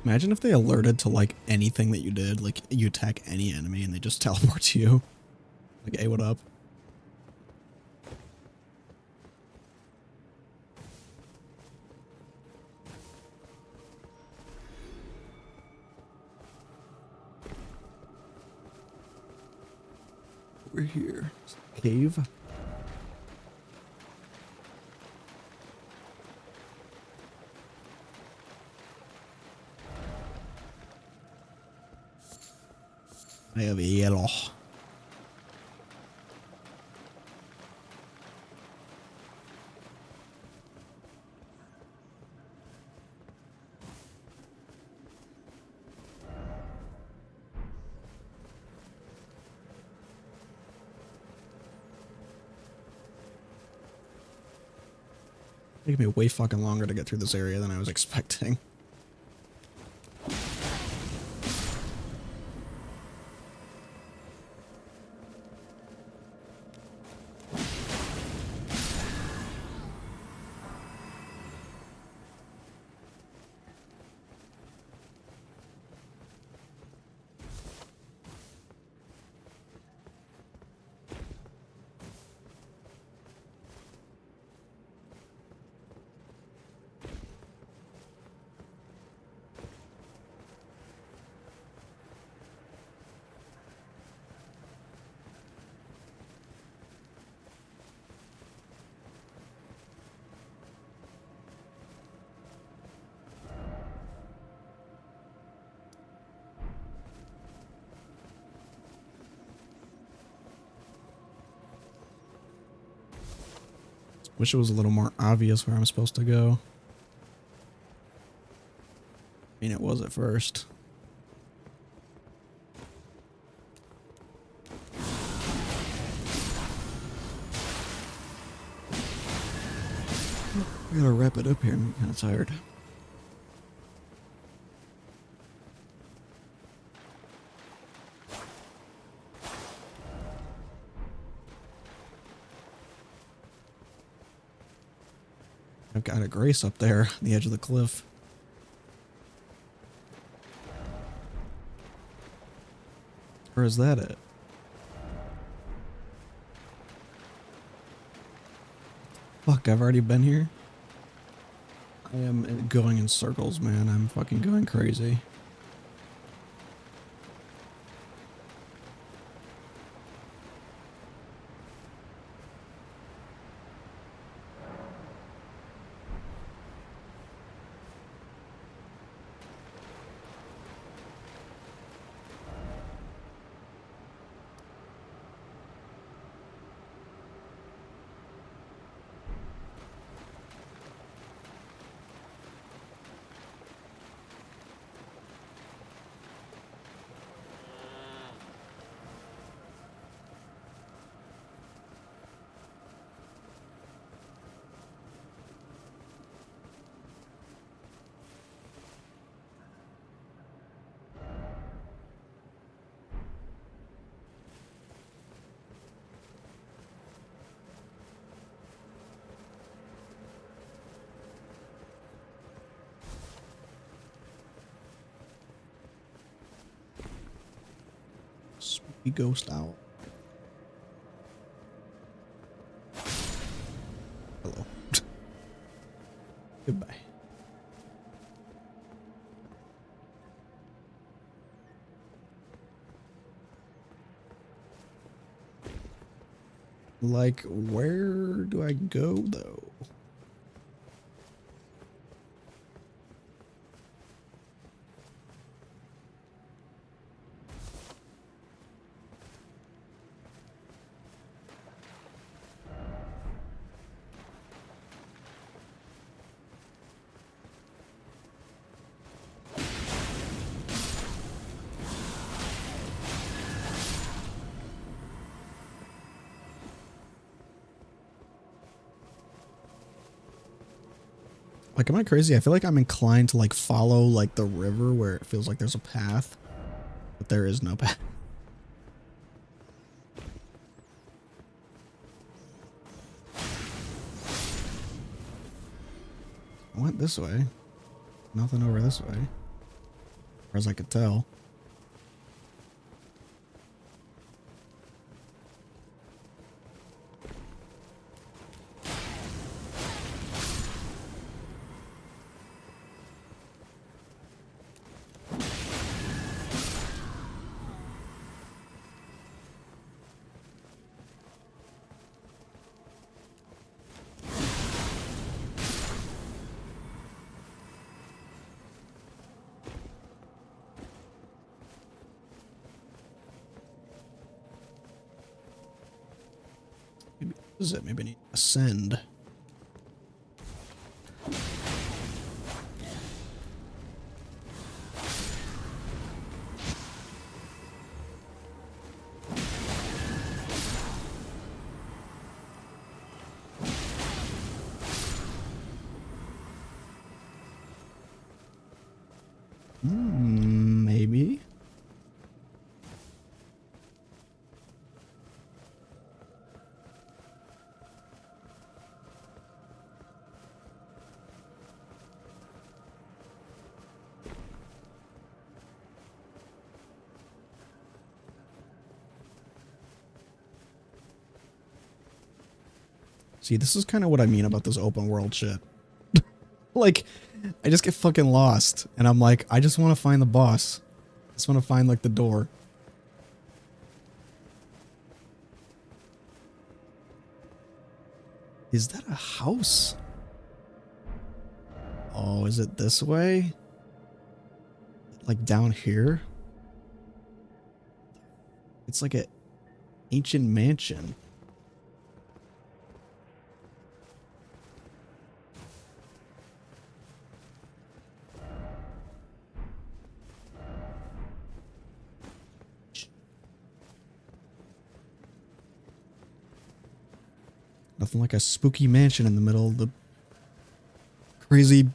S1: Imagine if they alerted to like anything that you did, like you attack any enemy and they just teleport to you. Like, hey, what up? We're here. Cave. I have a yellow. It's taking me way fucking longer to get through this area than I was expecting. Wish it was a little more obvious where I'm supposed to go. I mean, it was at first. We gotta wrap it up here. I'm kind of tired. I've got a Grace up there on the edge of the cliff. Where is that at? fuck? I've already been here? I am going in circles, man. I'm fucking going crazy. Spooky ghost owl. Hello. Goodbye. Like, where do I go, though? Like, am I crazy? I feel like I'm inclined to, like, follow, like, the river where it feels like there's a path, but there is no path. I went this way. Nothing over this way. As far as I could tell. Maybe this is it. Maybe I need to ascend. Maybe. See, this is kind of what I mean about this open world shit. Like, I just get fucking lost, and I'm like, I just want to find the boss. I just want to find, like, the door. Is that a house? Oh, is it this way? Like, down here? It's like an ancient mansion. Nothing like a spooky mansion in the middle of the crazy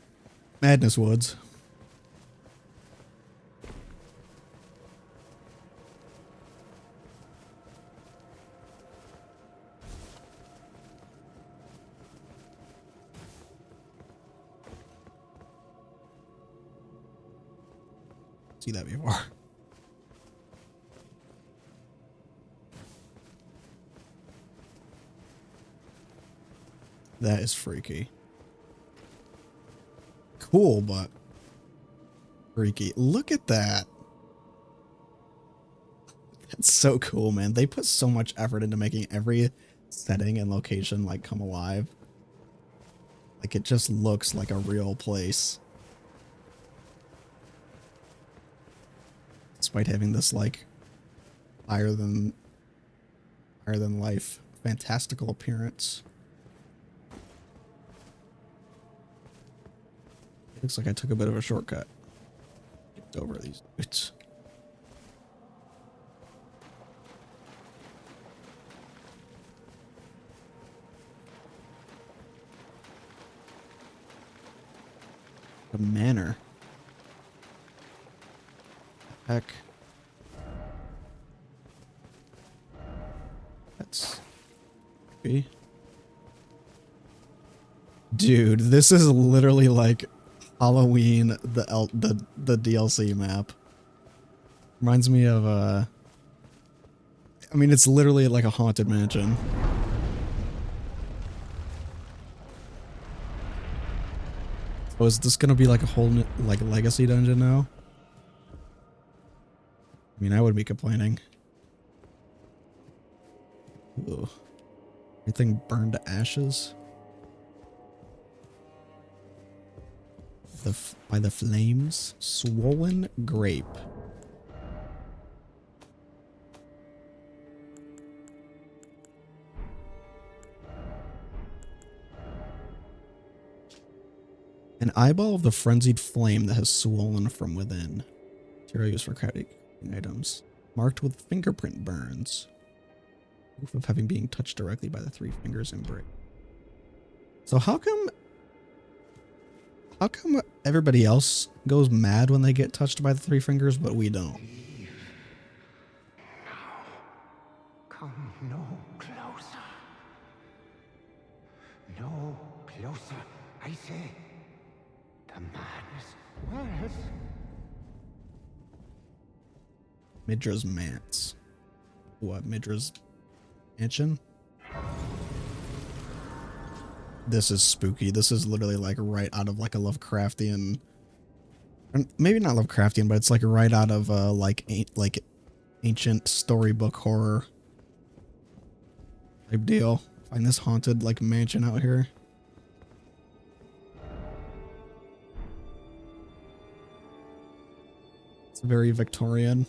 S1: madness woods. See that before. That is freaky. Cool, but freaky. Look at that. That's so cool, man. They put so much effort into making every setting and location like come alive. Like it just looks like a real place. Despite having this like higher than life fantastical appearance. Looks like I took a bit of a shortcut. Skipped over these dudes. A manor. Heck. That's creepy. Dude, this is literally like Halloween, the DLC map. Reminds me of I mean, it's literally like a haunted mansion. So is this gonna be like a whole like legacy dungeon now? I mean, I would be complaining. Ugh. Everything burned to ashes. By the flames. Swollen grape. An eyeball of the frenzied flame that has swollen from within. Material used for crafting items. Marked with fingerprint burns. Proof of having been touched directly by the three fingers embrace. So how come everybody else goes mad when they get touched by the three fingers, but we don't?
S2: Come no closer. No closer, I say. The madness was.
S1: Midra's Manse. What, Midra's Mansion? This is spooky. This is literally like right out of like a Lovecraftian, maybe not Lovecraftian, but it's like right out of like ancient storybook horror type deal. Find this haunted like mansion out here. It's very Victorian.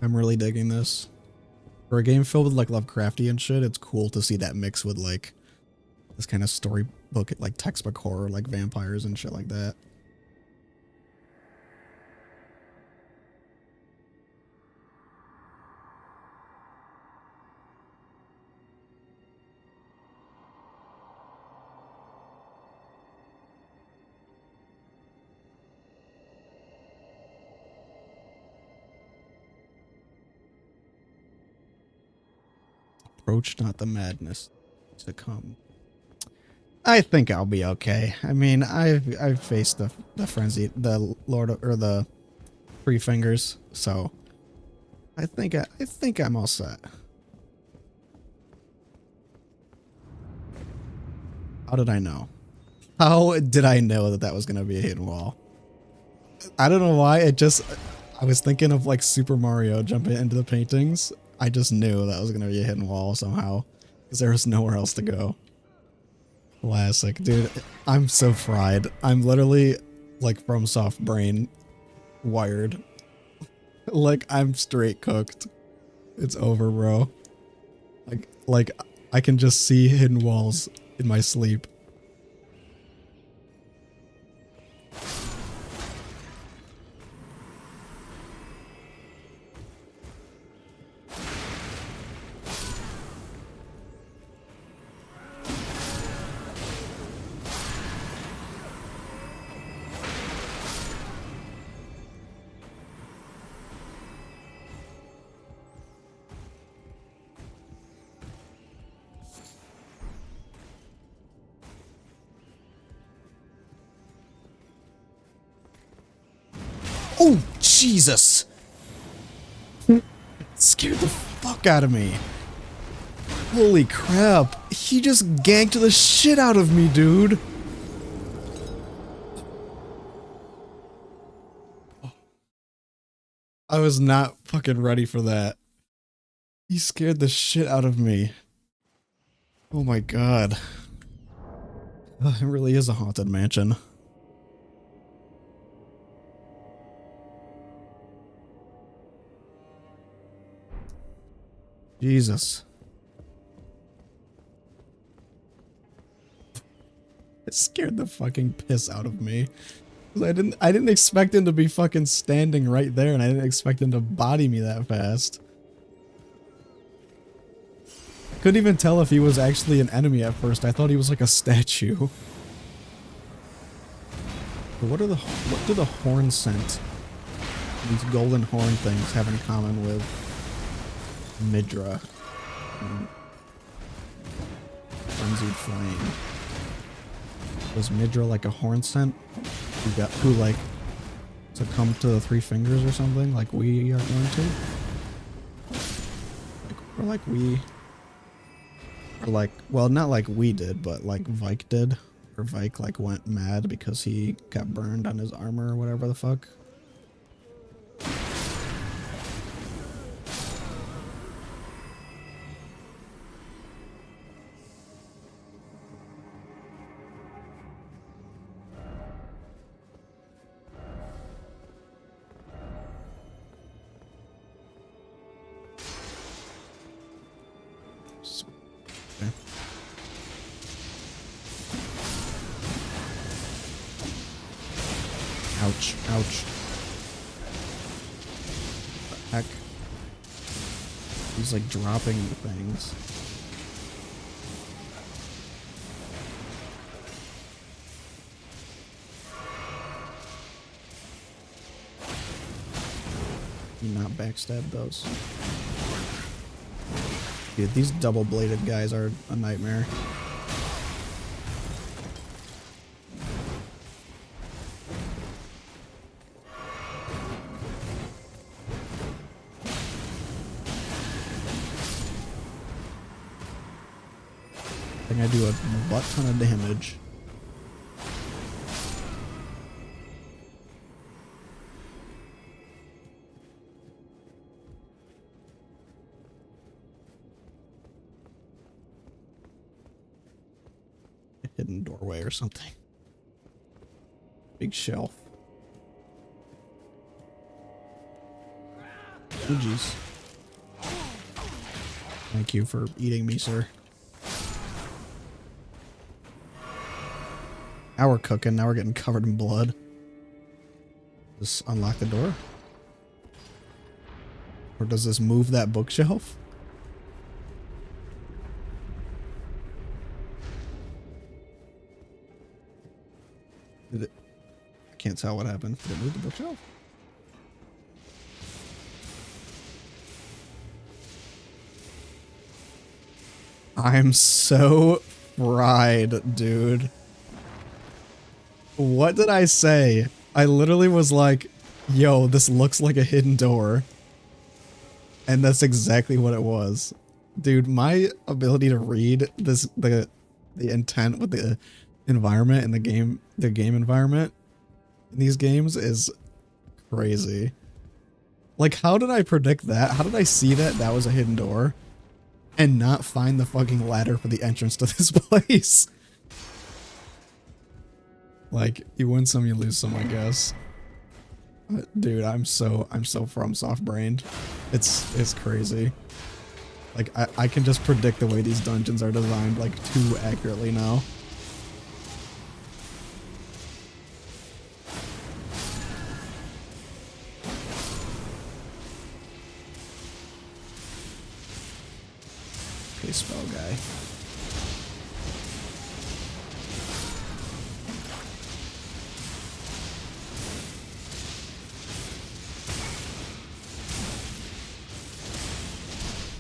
S1: I'm really digging this. For a game filled with like Lovecraftian shit, it's cool to see that mix with like this kind of storybook, like textbook horror, like vampires and shit like that. Approach not the madness to come. I think I'll be okay. I mean, I've faced the frenzy, the Lord or the Three Fingers, so I think I'm all set. How did I know? How did I know that was gonna be a hidden wall? I don't know why. I was thinking of like Super Mario jumping into the paintings. I just knew that was going to be a hidden wall somehow because there was nowhere else to go. Classic, dude. I'm so fried. I'm literally like FromSoft brain wired. Like I'm straight cooked. It's over, bro. Like I can just see hidden walls in my sleep. Oh, Jesus! Scared the fuck out of me. Holy crap. He just ganked the shit out of me, dude. I was not fucking ready for that. He scared the shit out of me. Oh my god. It really is a haunted mansion. Jesus. It scared the fucking piss out of me. I didn't expect him to be fucking standing right there, and I didn't expect him to body me that fast. Couldn't even tell if he was actually an enemy at first. I thought he was like a statue. But what do the horn scent, these golden horn things, have in common with Midra? Frenzied Flame. Was Midra like a horn scent? Who like succumbed to the three fingers or something, like we are going to? Well, not like we did, but like Vike did. Or Vike like went mad because he got burned on his armor or whatever the fuck. Okay. Ouch, ouch. What the heck? He's like dropping things. You not backstab those. Dude, these double-bladed guys are a nightmare. I think I do a butt ton of damage. Hidden doorway or something. Big shelf. Oh jeez. Thank you for eating me, sir. Now we're cooking. Now we're getting covered in blood. Just unlock the door? Or does this move that bookshelf? Did it? I can't tell what happened. Did it move the bookshelf? I'm so fried, dude. What did I say? I literally was like, yo, this looks like a hidden door. And that's exactly what it was. Dude, my ability to read this the intent with the environment and the game environment in these games is crazy. Like, how did I predict that? How did I see that was a hidden door and not find the fucking ladder for the entrance to this place? Like, you win some, you lose some, I guess. But dude, I'm so FromSoft brained. It's crazy. Like, I can just predict the way these dungeons are designed like too accurately now. Okay, spell guy.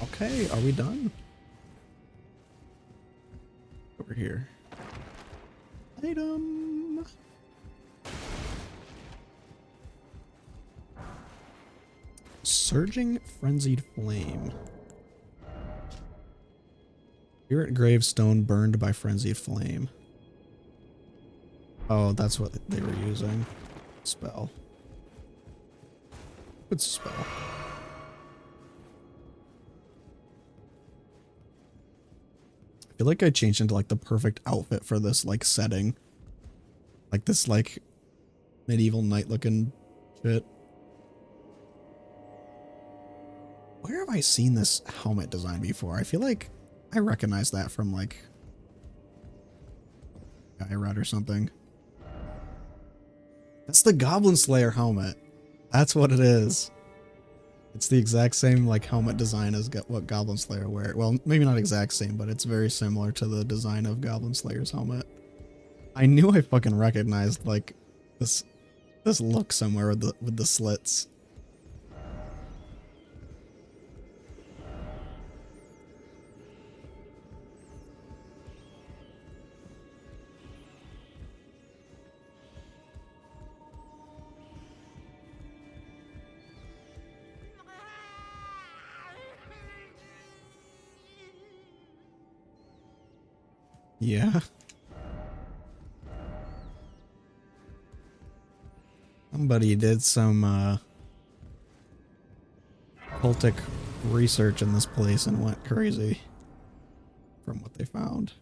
S1: Okay, are we done? Over here. Item. Surging Frenzied Flame. Spirit Gravestone burned by Frenzied Flame. Oh, that's what they were using. Spell. Good spell. I feel like I changed into like the perfect outfit for this like setting. Like this like medieval knight looking shit. Where have I seen this helmet design before? I feel like I recognize that from like Guy Rod or something. That's the Goblin Slayer helmet. That's what it is. It's the exact same like helmet design as what Goblin Slayer wear. Well, maybe not exact same, but it's very similar to the design of Goblin Slayer's helmet. I knew I fucking recognized like this look somewhere with the slits. Yeah. Somebody did some cultic research in this place and went crazy from what they found.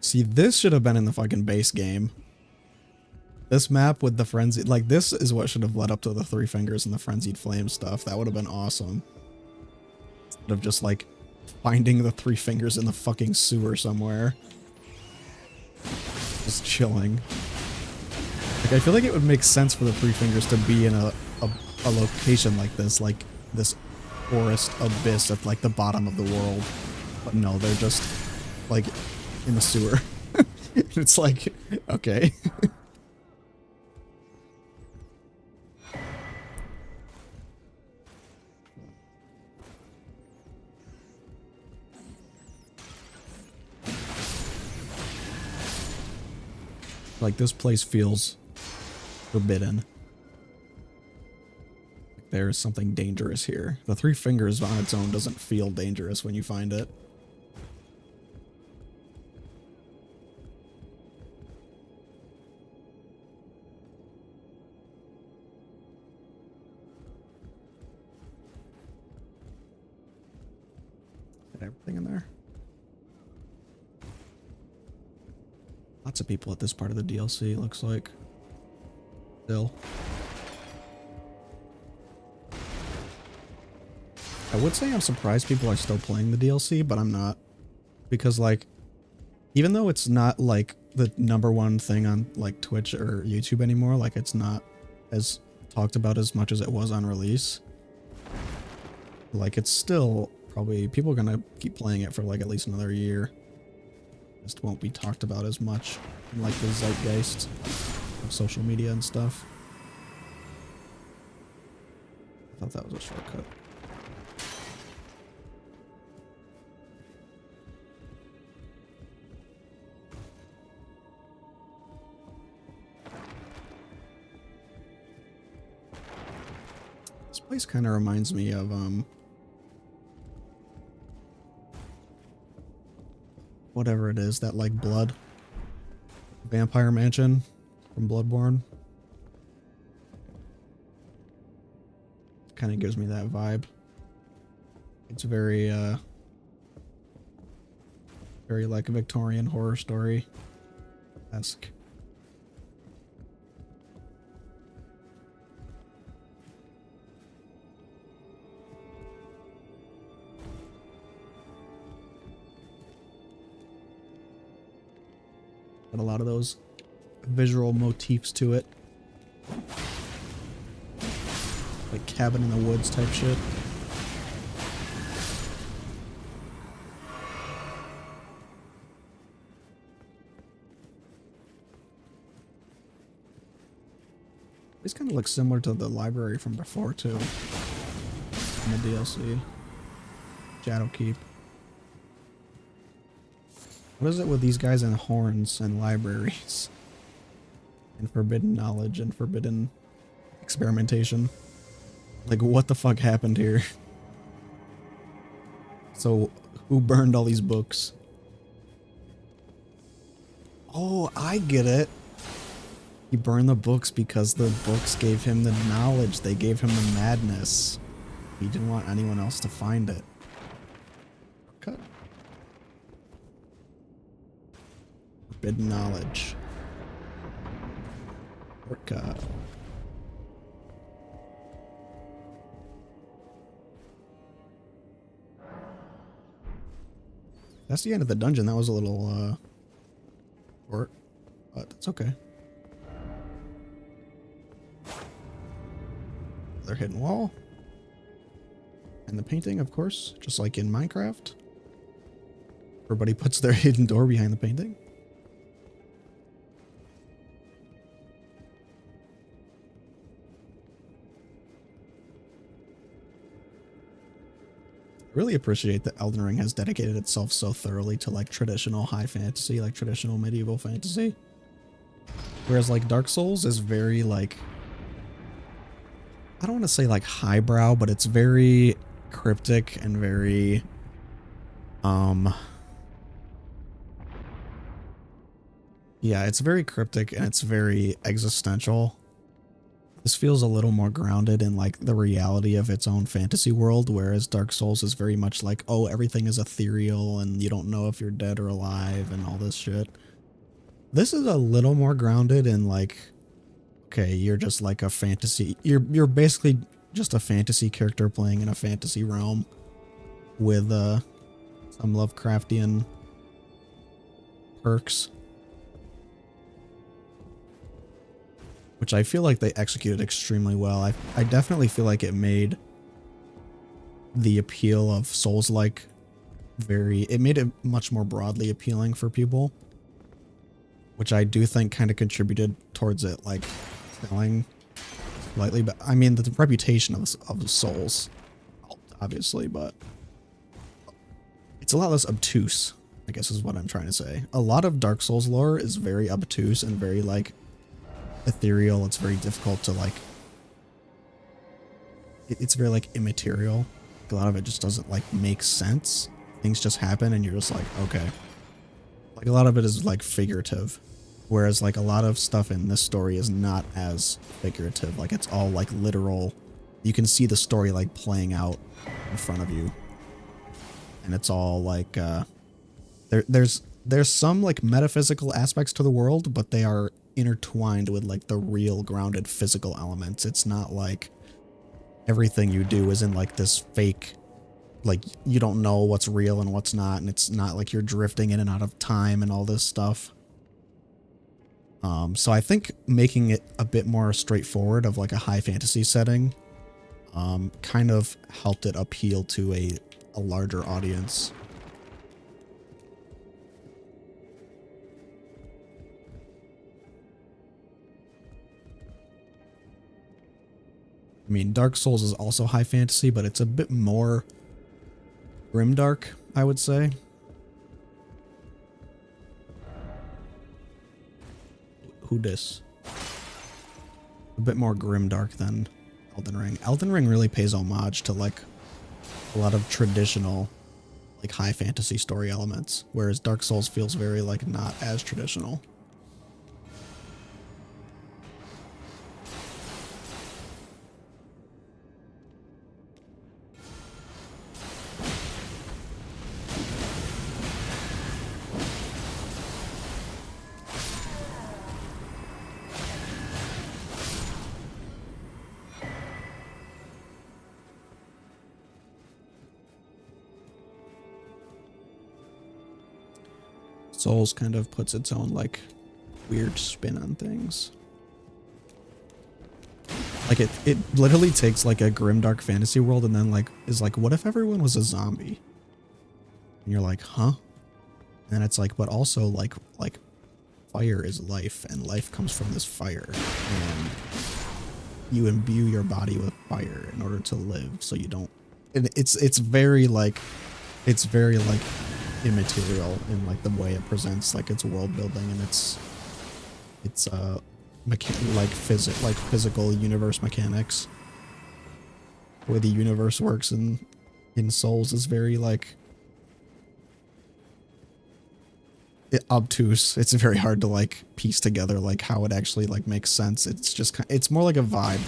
S1: See, this should have been in the fucking base game. This map with the frenzy, like this is what should have led up to the Three Fingers and the Frenzied Flame stuff. That would have been awesome. Instead of just like finding the Three Fingers in the fucking sewer somewhere. Just chilling. Like I feel like it would make sense for the Three Fingers to be in a location like this forest abyss at like the bottom of the world. But no, they're just like in the sewer. It's like, okay. Like this place feels forbidden. There's something dangerous here. The Three Fingers on its own doesn't feel dangerous when you find it. Got everything in there. Lots of people at this part of the DLC, it looks like. Still. I would say I'm surprised people are still playing the DLC, but I'm not. Because, like, even though it's not, like, the #1 thing on, like, Twitch or YouTube anymore, like, it's not as talked about as much as it was on release. Like, it's still probably... People are gonna keep playing it for, like, at least another year. Just won't be talked about as much in, like, the zeitgeist of social media and stuff. I thought that was a shortcut. This place kind of reminds me of, whatever it is, that, like, blood vampire mansion from Bloodborne. Kind of gives me that vibe. It's very, very, like, a Victorian horror story-esque. Got a lot of those visual motifs to it. Like cabin in the woods type shit. This kind of looks similar to the library from before too. In the DLC. Shadowkeep. What is it with these guys and horns and libraries? and forbidden knowledge and forbidden experimentation. Like, what the fuck happened here? So, who burned all these books? Oh, I get it. He burned the books because the books gave him the knowledge. They gave him the madness. He didn't want anyone else to find it. Cut. Forbidden knowledge. Shortcut. That's the end of the dungeon. That was a little, short, but that's okay. Another hidden wall. And the painting, of course, just like in Minecraft. Everybody puts their hidden door behind the painting. Really appreciate that Elden Ring has dedicated itself so thoroughly to like traditional high fantasy, like traditional medieval fantasy. Whereas like Dark Souls is very like, I don't want to say like highbrow, but it's very cryptic and very yeah, it's very cryptic and it's very existential. This feels a little more grounded in like the reality of its own fantasy world, whereas Dark Souls is very much like, oh, everything is ethereal and you don't know if you're dead or alive and all this shit. This is a little more grounded in like, okay, you're just like a fantasy, you're basically just a fantasy character playing in a fantasy realm with some Lovecraftian perks. Which I feel like they executed extremely well. I definitely feel like it made the appeal of Souls-like it made it much more broadly appealing for people. Which I do think kind of contributed towards it, like, selling slightly. But I mean, the reputation of Souls, obviously, but it's a lot less obtuse, I guess is what I'm trying to say. A lot of Dark Souls lore is very obtuse and very, like, ethereal. It's very difficult to like, it's very like immaterial. A lot of it just doesn't like make sense. Things just happen and you're just like, okay. Like a lot of it is like figurative, whereas like a lot of stuff in this story is not as figurative. Like it's all like literal. You can see the story like playing out in front of you, and it's all like there's some like metaphysical aspects to the world, but they are intertwined with like the real grounded physical elements. It's not like everything you do is in like this fake, like you don't know what's real and what's not, and it's not like you're drifting in and out of time and all this stuff. So I think making it a bit more straightforward of like a high fantasy setting kind of helped it appeal to a larger audience. I mean, Dark Souls is also high fantasy, but it's a bit more grimdark, I would say. Who dis? A bit more grimdark than Elden Ring. Elden Ring really pays homage to like a lot of traditional like high fantasy story elements, whereas Dark Souls feels very like not as traditional. Souls kind of puts its own like weird spin on things. Like it literally takes like a grimdark fantasy world and then like is like, what if everyone was a zombie? And you're like, huh? And it's like, but also like fire is life and life comes from this fire, and you imbue your body with fire in order to live, so you don't, and it's very like immaterial in like the way it presents like its world building and its physical universe mechanics. The way the universe works in Souls is very like obtuse. It's very hard to like piece together like how it actually like makes sense. It's just it's more like a vibe.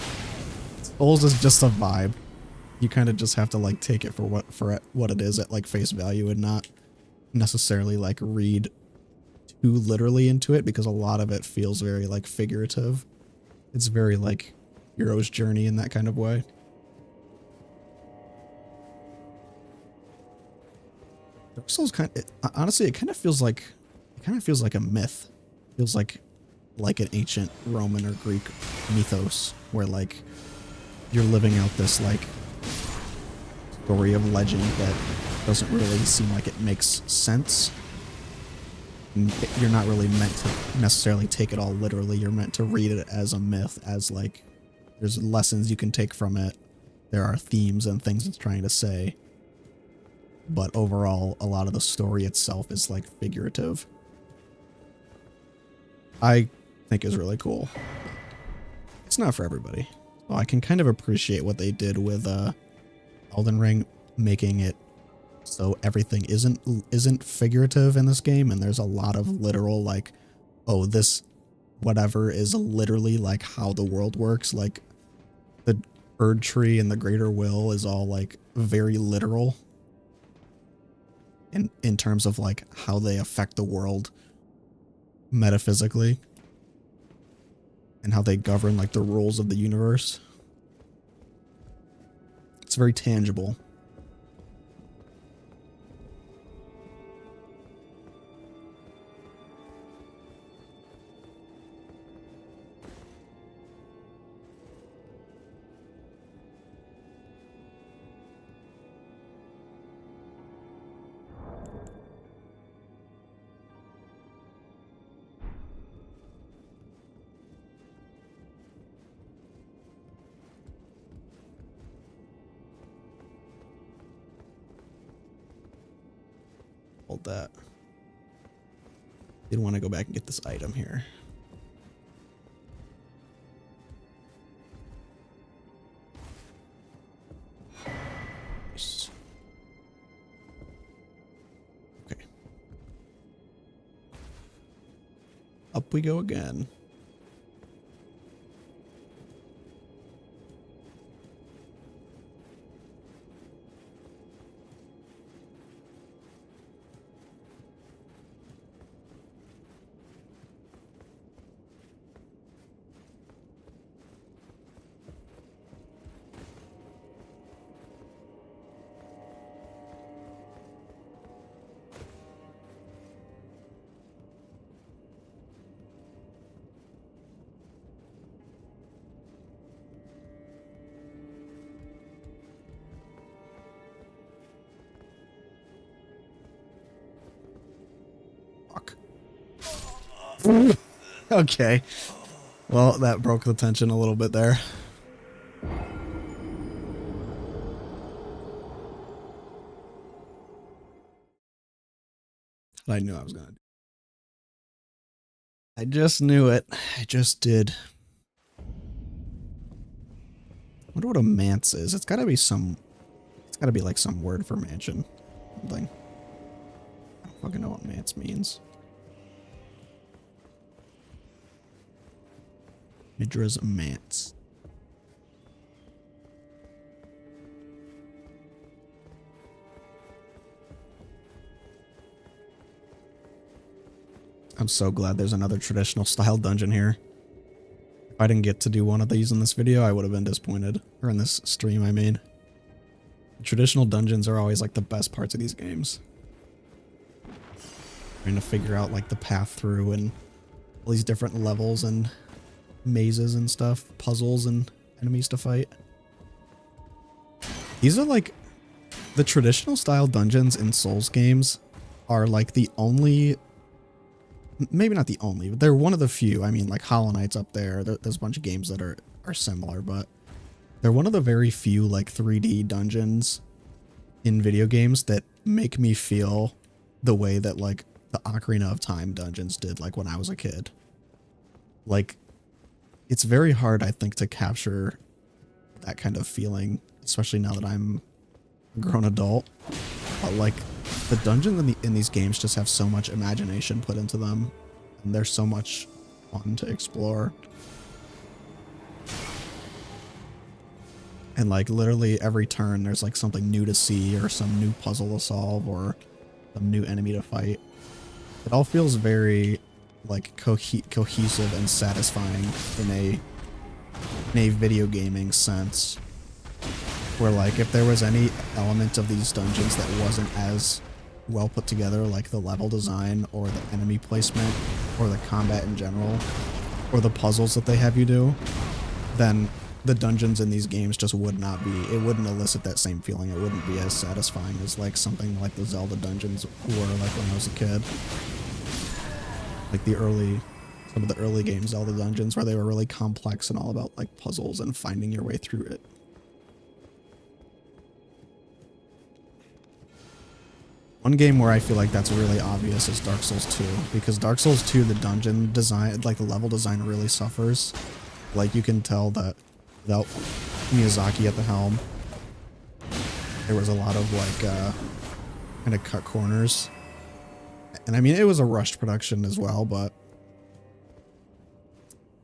S1: Souls is just a vibe. You kind of just have to like take it for what it is at like face value and not necessarily like read too literally into it, because a lot of it feels very like figurative. It's very like hero's journey in that kind of way. Dark Souls honestly, it kind of feels like a myth. It feels like an ancient Roman or Greek mythos where like you're living out this like story of legend that doesn't really seem like it makes sense. You're not really meant to necessarily take it all literally. You're meant to read it as a myth, as like there's lessons you can take from it. There are themes and things it's trying to say. But overall, a lot of the story itself is like figurative. I think is really cool. It's not for everybody. So I can kind of appreciate what they did with Elden Ring, making it so everything isn't figurative in this game, and there's a lot of literal like, oh, this whatever is literally like how the world works. Like the Erd Tree and the Greater Will is all like very literal in terms of like how they affect the world metaphysically and how they govern like the rules of the universe. It's very tangible. Hold that. Didn't want to go back and get this item here. Nice. Okay. Up we go again. Okay. Well, that broke the tension a little bit there. I knew I was gonna do. I just knew it. I just did. I wonder what a manse is. It's gotta be like some word for mansion. Something. I don't fucking know what manse means. Midra's manse. I'm so glad there's another traditional style dungeon here. If I didn't get to do one of these in this video, I would have been disappointed. Or in this stream, I mean. The traditional dungeons are always like the best parts of these games. Trying to figure out like the path through and all these different levels and mazes and stuff, puzzles and enemies to fight. These are like the traditional style dungeons in Souls games are like the only, maybe not the only, but they're one of the few. I mean, like Hollow Knight's up there. There's a bunch of games that are similar, but they're one of the very few like 3D dungeons in video games that make me feel the way that like the Ocarina of Time dungeons did like when I was a kid. Like it's very hard, I think, to capture that kind of feeling, especially now that I'm a grown adult. But like the dungeons in these games just have so much imagination put into them, and there's so much fun to explore. And like literally every turn there's like something new to see, or some new puzzle to solve, or some new enemy to fight. It all feels very like cohesive and satisfying in a video gaming sense, where like if there was any element of these dungeons that wasn't as well put together, like the level design or the enemy placement or the combat in general or the puzzles that they have you do, then the dungeons in these games just would not be, it wouldn't elicit that same feeling. It wouldn't be as satisfying as like something like the Zelda dungeons were like when I was a kid. Like some of the early game Zelda dungeons where they were really complex and all about like puzzles and finding your way through it. One game where I feel like that's really obvious is Dark Souls 2, because Dark Souls 2, the dungeon design, like the level design really suffers. Like you can tell that without Miyazaki at the helm, there was a lot of like kind of cut corners. And I mean, it was a rushed production as well, but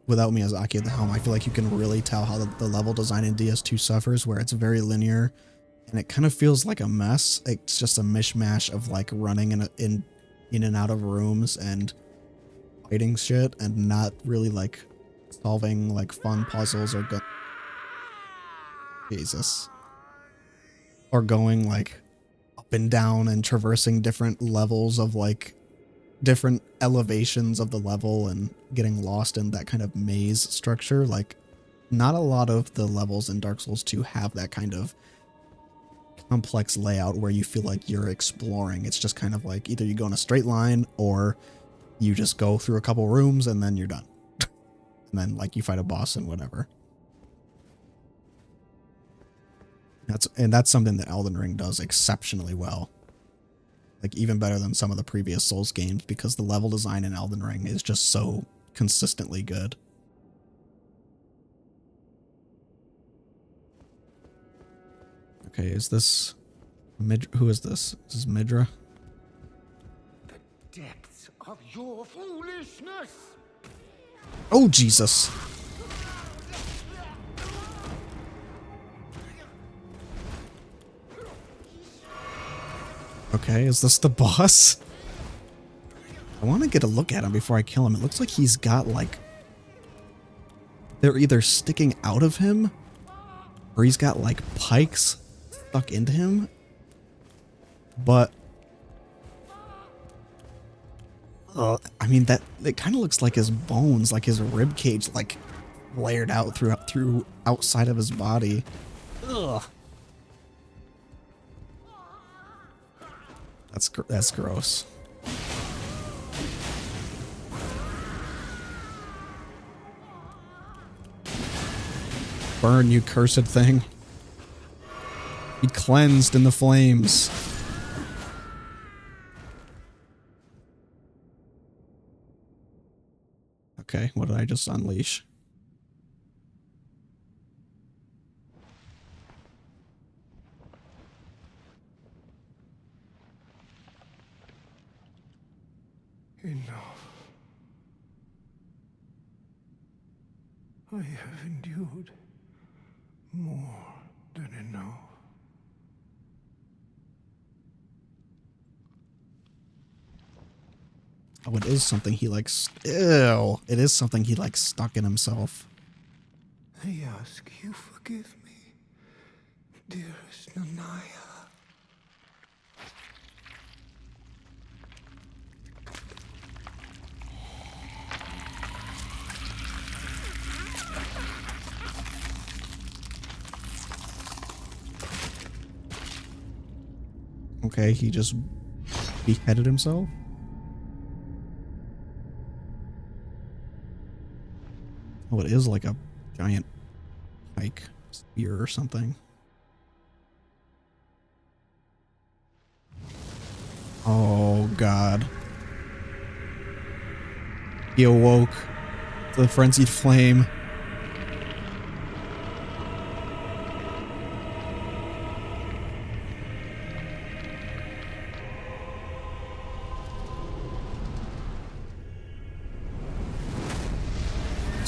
S1: without Miyazaki at the helm, I feel like you can really tell how the level design in DS2 suffers, where it's very linear and it kind of feels like a mess. It's just a mishmash of like running in and out of rooms and fighting shit and not really like solving like fun puzzles or or going like up and down and traversing different levels of like different elevations of the level and getting lost in that kind of maze structure. Like not a lot of the levels in Dark Souls 2 have that kind of complex layout where you feel like you're exploring. It's just kind of like either you go in a straight line or you just go through a couple rooms and then you're done. And then like you fight a boss and whatever. That's something that Elden Ring does exceptionally well. Like even better than some of the previous Souls games, because the level design in Elden Ring is just so consistently good. Okay, is this who is this? This is Midra?
S2: The depths of your foolishness!
S1: Oh, Jesus. Okay, is this the boss? I want to get a look at him before I kill him. It looks like he's got like... they're either sticking out of him or he's got like pikes stuck into him. But... I mean, that it kind of looks like his bones, like his rib cage, like layered out through outside of his body. Ugh. That's gross. Burn, you cursed thing. Be cleansed in the flames. Okay, what did I just unleash?
S2: Enough. I have endured more than enough.
S1: Oh, it is something he likes. Ew. It is something he likes stuck in himself.
S2: I ask you forgive me, dearest Nanaya.
S1: Okay, he just beheaded himself? Oh, it is like a giant pike spear or something. Oh, God. He awoke to the frenzied flame.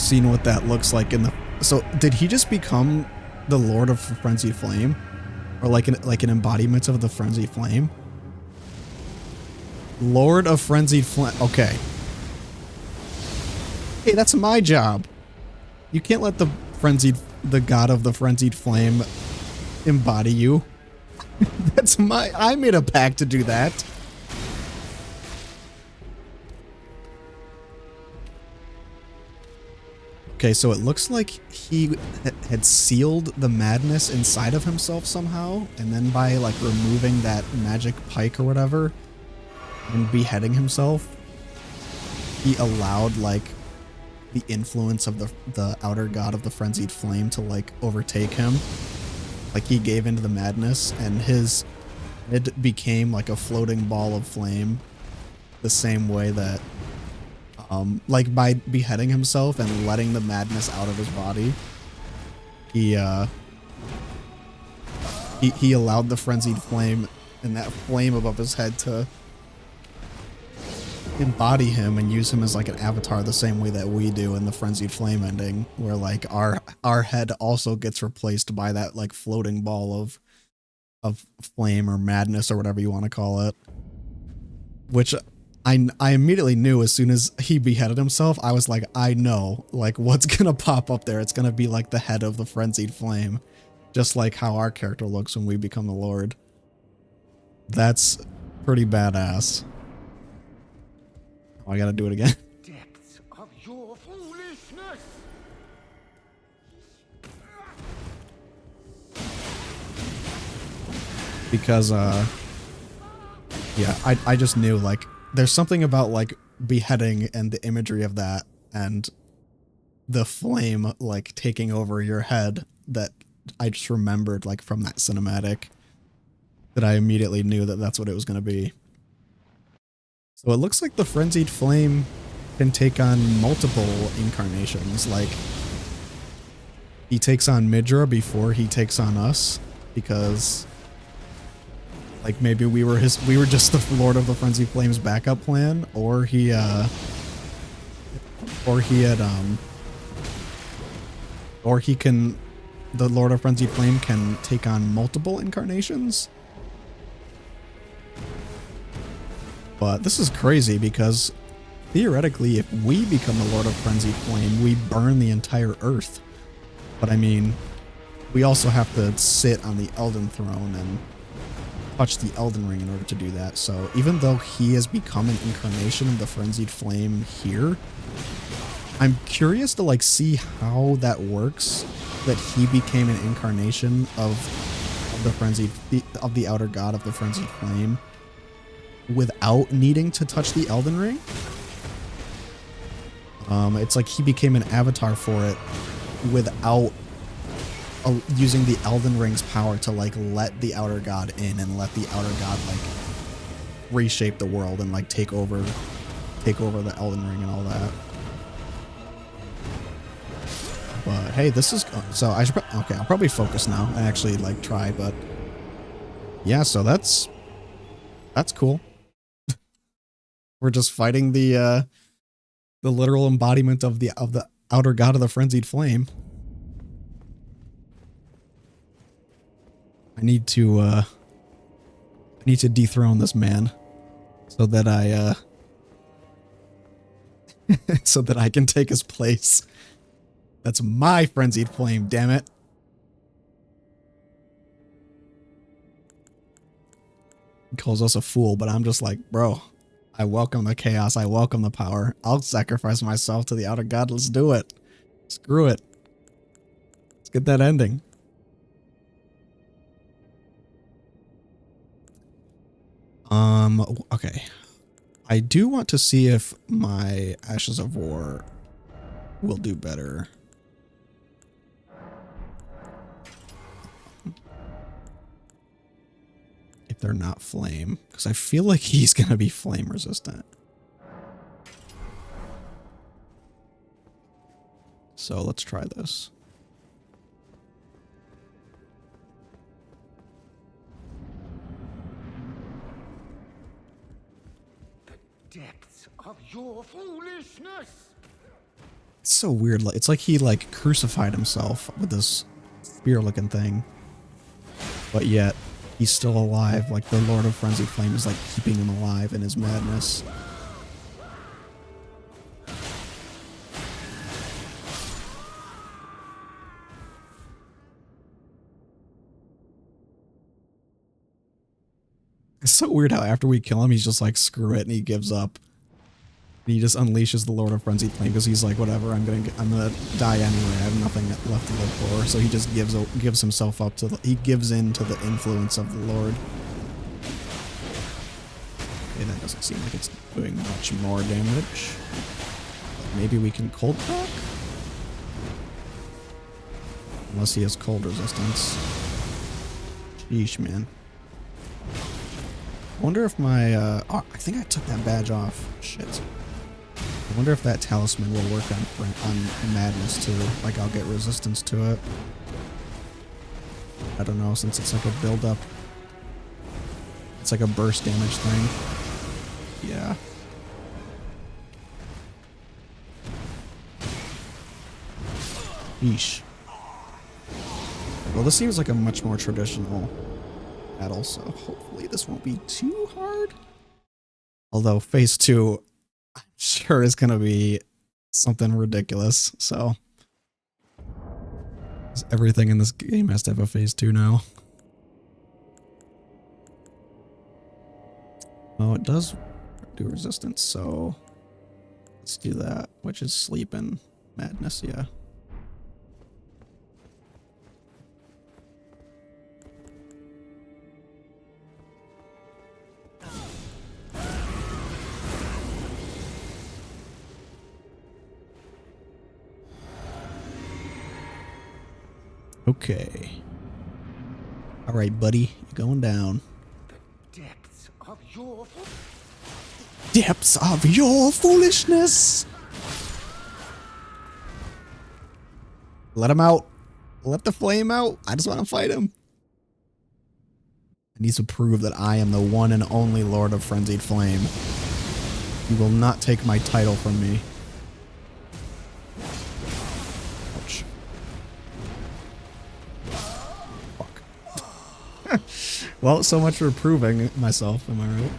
S1: seen what that looks like in the... So, did he just become the Lord of Frenzied Flame? Or like an embodiment of the Frenzied Flame? Lord of Frenzied Flame. Okay. Hey, that's my job. You can't let the god of the Frenzied Flame embody you. That's I made a pact to do that. Okay, so it looks like he had sealed the madness inside of himself somehow, and then by like removing that magic pike or whatever and beheading himself, he allowed like the influence of the outer god of the Frenzied Flame to like overtake him. Like he gave into the madness, and it became like a floating ball of flame, the same way that like by beheading himself and letting the madness out of his body, he allowed the Frenzied Flame and that flame above his head to embody him and use him as like an avatar, the same way that we do in the Frenzied Flame ending, where like our head also gets replaced by that like floating ball of flame or madness or whatever you want to call it. Which I immediately knew as soon as he beheaded himself. I was like, I know like what's gonna pop up there. It's gonna be like the head of the Frenzied Flame, just like how our character looks when we become the Lord. That's pretty badass. Oh, I gotta do it again.
S2: Depths of your foolishness!
S1: Because yeah, I just knew like there's something about like beheading and the imagery of that and the flame like taking over your head that I just remembered like from that cinematic, that I immediately knew that that's what it was going to be. So it looks like the Frenzied Flame can take on multiple incarnations. Like he takes on Midra before he takes on us, because like maybe we were just the Lord of the Frenzied Flame's backup plan, or he can, the Lord of Frenzied Flame can take on multiple incarnations. But this is crazy because theoretically, if we become the Lord of Frenzied Flame, we burn the entire earth. But I mean, we also have to sit on the Elden Throne and touch the Elden Ring in order to do that. So even though he has become an incarnation of the Frenzied Flame here, I'm curious to like see how that works, that he became an incarnation of the outer god of the Frenzied Flame without needing to touch the Elden Ring. It's like he became an avatar for it without using the Elden Ring's power to like let the outer god in and let the outer god like reshape the world and like take over the Elden Ring and all that. But hey, this is so I should okay, I'll probably focus now and actually like try, but yeah, so that's cool. We're just fighting the literal embodiment of the outer god of the Frenzied Flame. I need to dethrone this man so that so that I can take his place. That's my Frenzied Flame, damn it. He calls us a fool, but I'm just like, bro, I welcome the chaos. I welcome the power. I'll sacrifice myself to the outer god. Let's do it. Screw it. Let's get that ending. Okay. I do want to see if my Ashes of War will do better. If they're not flame, because I feel like he's going to be flame resistant. So let's try this.
S2: The depths of your foolishness!
S1: It's so weird. It's like he like crucified himself with this spear-looking thing, but yet he's still alive. Like the Lord of Frenzied Flame is like keeping him alive in his madness. It's so weird how after we kill him, he's just like, screw it, and he gives up. And he just unleashes the Lord of Frenzied Flame because he's like, whatever, I'm gonna die anyway. I have nothing left to live for. So he just gives himself up to he gives in to the influence of the Lord. Okay, that doesn't seem like it's doing much more damage. But maybe we can cold proc? Unless he has cold resistance. Sheesh, man. I wonder if my, oh, I think I took that badge off. Shit. I wonder if that talisman will work on madness too. Like I'll get resistance to it. I don't know, since it's like a build-up. It's like a burst damage thing. Yeah. Yeesh. Well, this seems like a much more traditional battle, so hopefully this won't be too hard. Although phase 2, I'm sure is going to be something ridiculous, so. Everything in this game has to have a phase 2 now. Oh, it does do resistance, so let's do that, which is sleep and madness, yeah. Okay. All right, buddy, you're going down.
S2: The depths of your
S1: Depths of your foolishness. Let him out. Let the flame out. I just want to fight him. I need to prove that I am the one and only Lord of Frenzied Flame. You will not take my title from me. Ouch. Fuck. Well, so much for proving myself, am I right?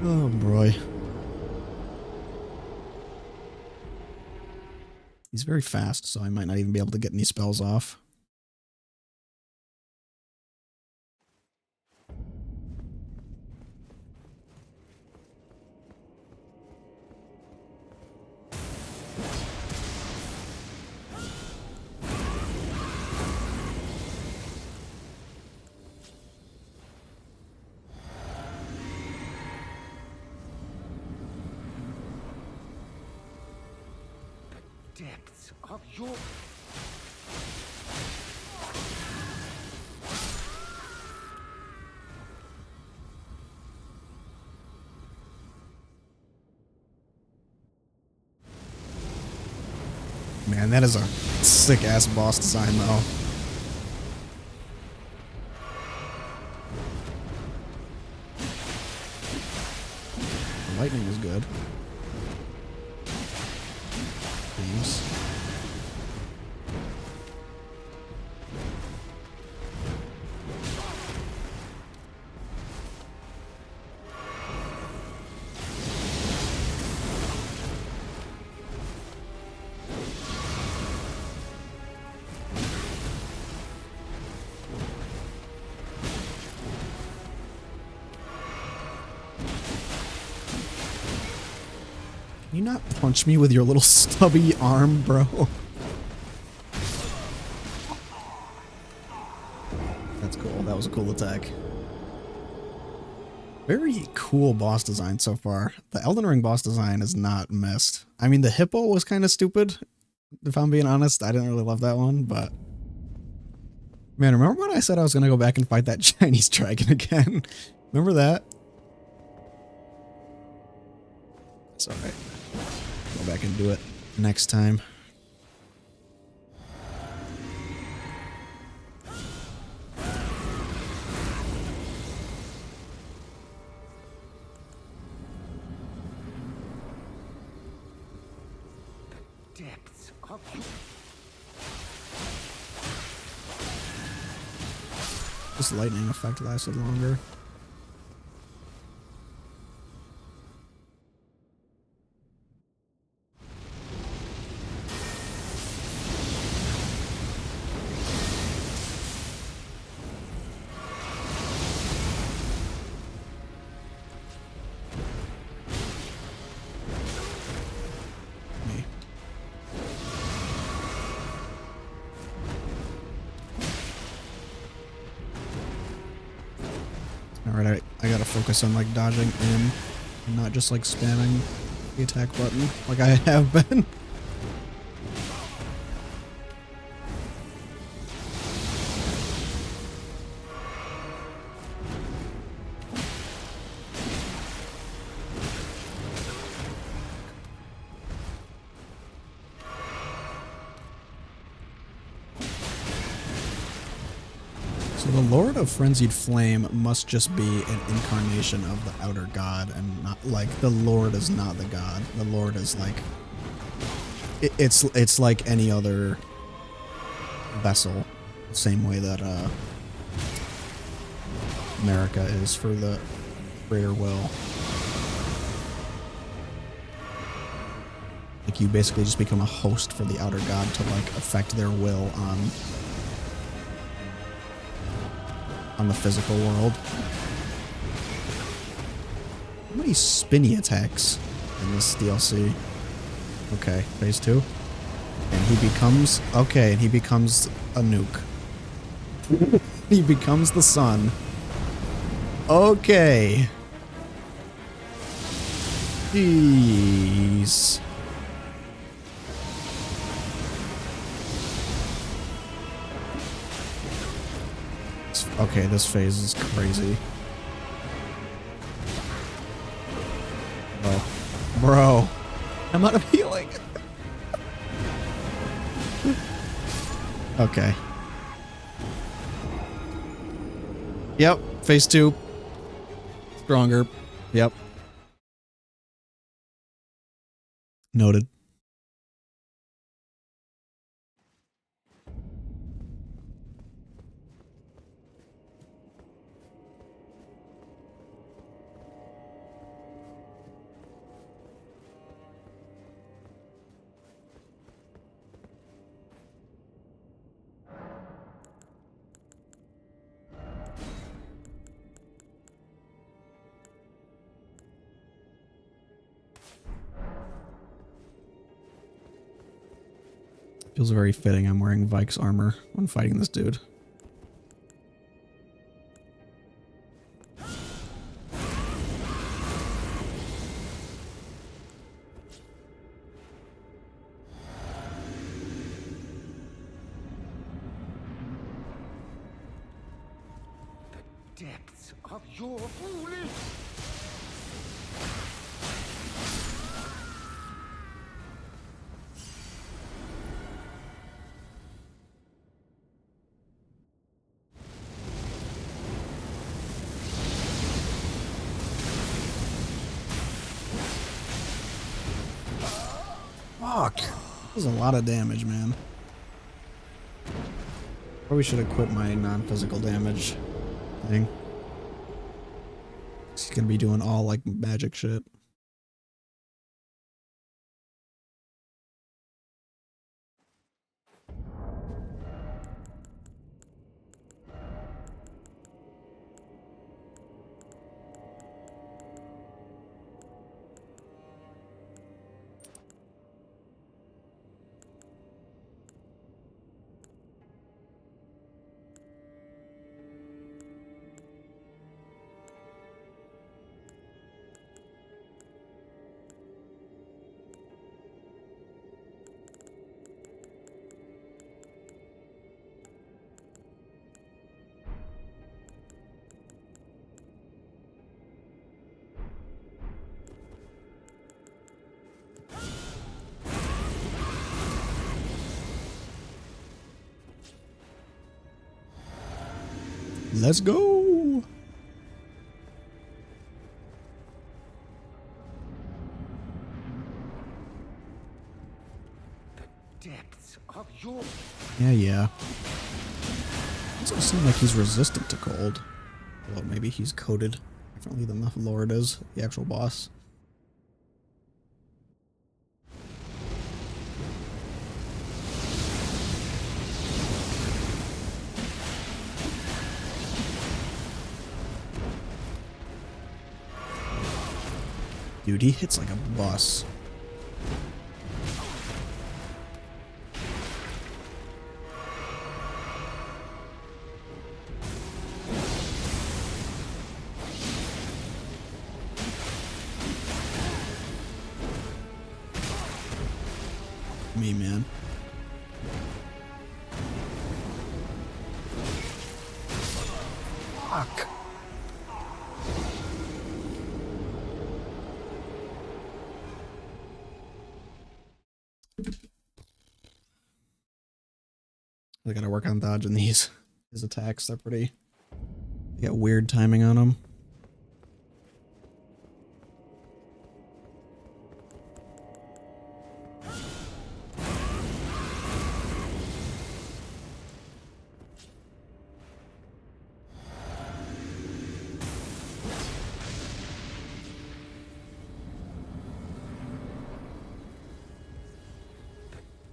S1: Oh boy. He's very fast, so I might not even be able to get any spells off.
S2: depths of your
S1: Man, that is a sick-ass boss design, though. The lightning is good. Beams. Can you not punch me with your little stubby arm, bro? That's cool. That was a cool attack. Very cool boss design so far. The Elden Ring boss design is not messed. I mean, the hippo was kind of stupid, if I'm being honest. I didn't really love that one, but... Man, remember when I said I was going to go back and fight that Chinese dragon again? Remember that? It's alright. Go back and do it next time.
S2: depths of your...
S1: This lightning effect lasted longer. Alright, I gotta focus on like dodging in and not just like spamming the attack button like I have been. So the Lord of Frenzied Flame must just be an incarnation of the Outer God, and not like the Lord is not the God. The Lord is like it's like any other vessel, same way that America is for the Greater Will. Like you basically just become a host for the Outer God to like affect their will on the physical world. How many spinny attacks in this DLC? Okay, phase 2. And he becomes... Okay, and he becomes a nuke. He becomes the sun. Okay. Jeez. Okay, this phase is crazy. Bro. I'm out of healing. Okay. Yep, phase 2. Stronger. Yep. Noted. Feels very fitting I'm wearing Vike's armor when fighting this dude.
S2: Depths of your foolish...
S1: Fuck. That was a lot of damage, man. Probably should have quit my non-physical damage thing. He's gonna be doing all like magic shit. Let's go. Doesn't seem like he's resistant to cold. Well, maybe he's coated differently than the Lord is, the actual boss. Dude, he hits like a bus. Me, man. Fuck. I gotta work on dodging these. His attacks, they're pretty... They got weird timing on them.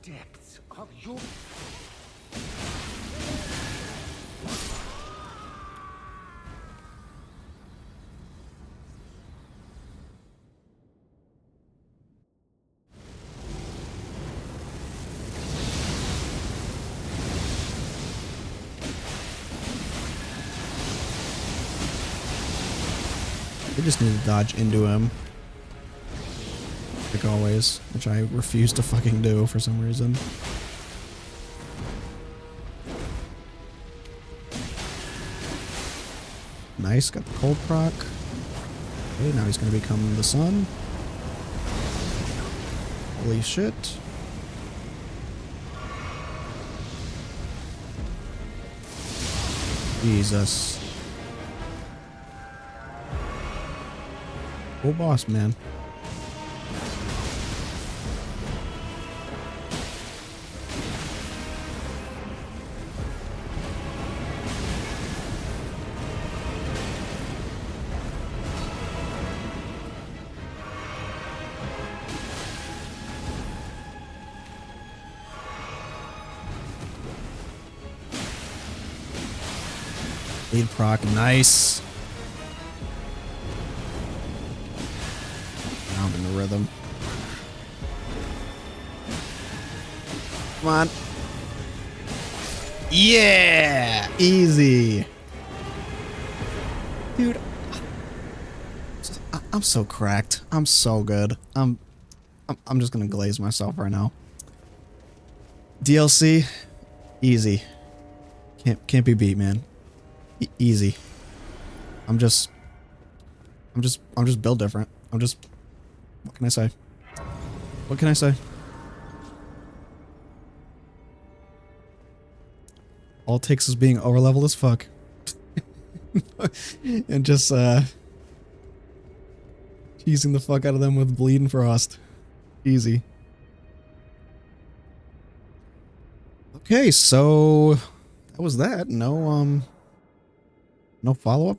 S2: Depths of your...
S1: I just need to dodge into him. Like always, which I refuse to fucking do for some reason. Nice, got the cold proc. Okay, now he's gonna become the sun. Holy shit. Jesus. Cool boss, man. Lead proc, nice. Now I'm in the rhythm. Come on. Yeah! Easy. Dude. I'm so cracked. I'm so good. I'm just gonna glaze myself right now. DLC, easy. Can't be beat, man. Easy. I'm just built different. What can I say? What can I say? All it takes is being overleveled as fuck. And just teasing the fuck out of them with Bleeding Frost. Easy. Okay, so that was that. No follow-up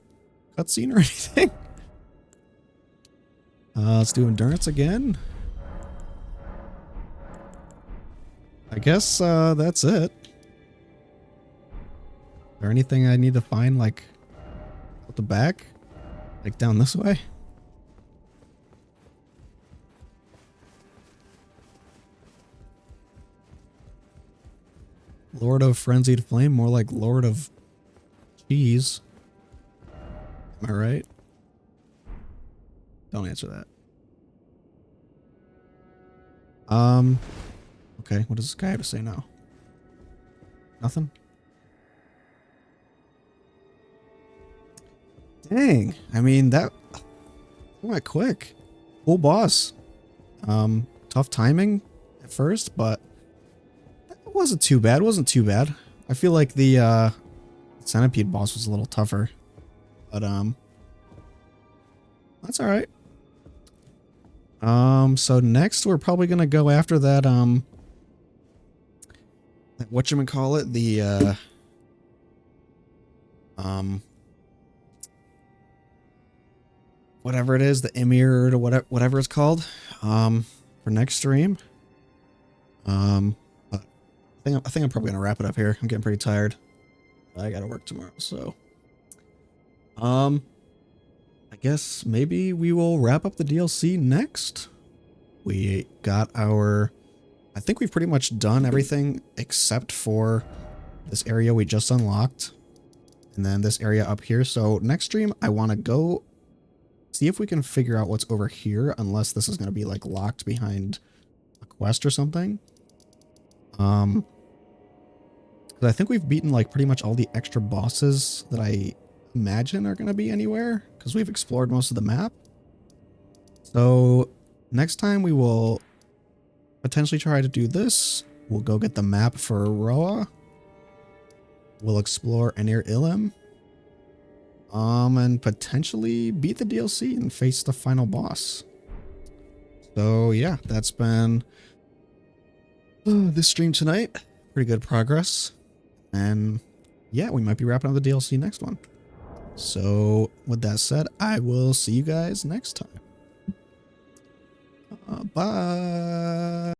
S1: cutscene or anything. Let's do endurance again. I guess that's it. Is there anything I need to find, like, at the back? Like, down this way? Lord of Frenzied Flame, more like Lord of Cheese. Am I right? Don't answer that. Okay, what does this guy have to say now? Nothing? Dang, I mean, that went quick. Cool boss. Tough timing at first, but that wasn't too bad. Wasn't too bad. I feel like the Centipede boss was a little tougher. But, that's alright. So next we're probably gonna go after that, whatchamacallit, um, whatever it is, the Emir or whatever it's called, for next stream. But I think I'm probably gonna wrap it up here. I'm getting pretty tired. I gotta work tomorrow, so I guess maybe we will wrap up the DLC next. We got our, I think we've pretty much done everything except for this area we just unlocked, and then this area up here. So next stream, I want to go see if we can figure out what's over here, unless this is going to be like locked behind a quest or something. Because I think we've beaten like pretty much all the extra bosses that I imagine are going to be anywhere, because we've explored most of the map. So next time we will potentially try to do this. We'll go get the map for Roa. We'll explore Anir Ilim. And potentially beat the DLC and face the final boss. So yeah, that's been this stream tonight. Pretty good progress. And yeah, we might be wrapping up the DLC next one. So with that said, I will see you guys next time. Bye.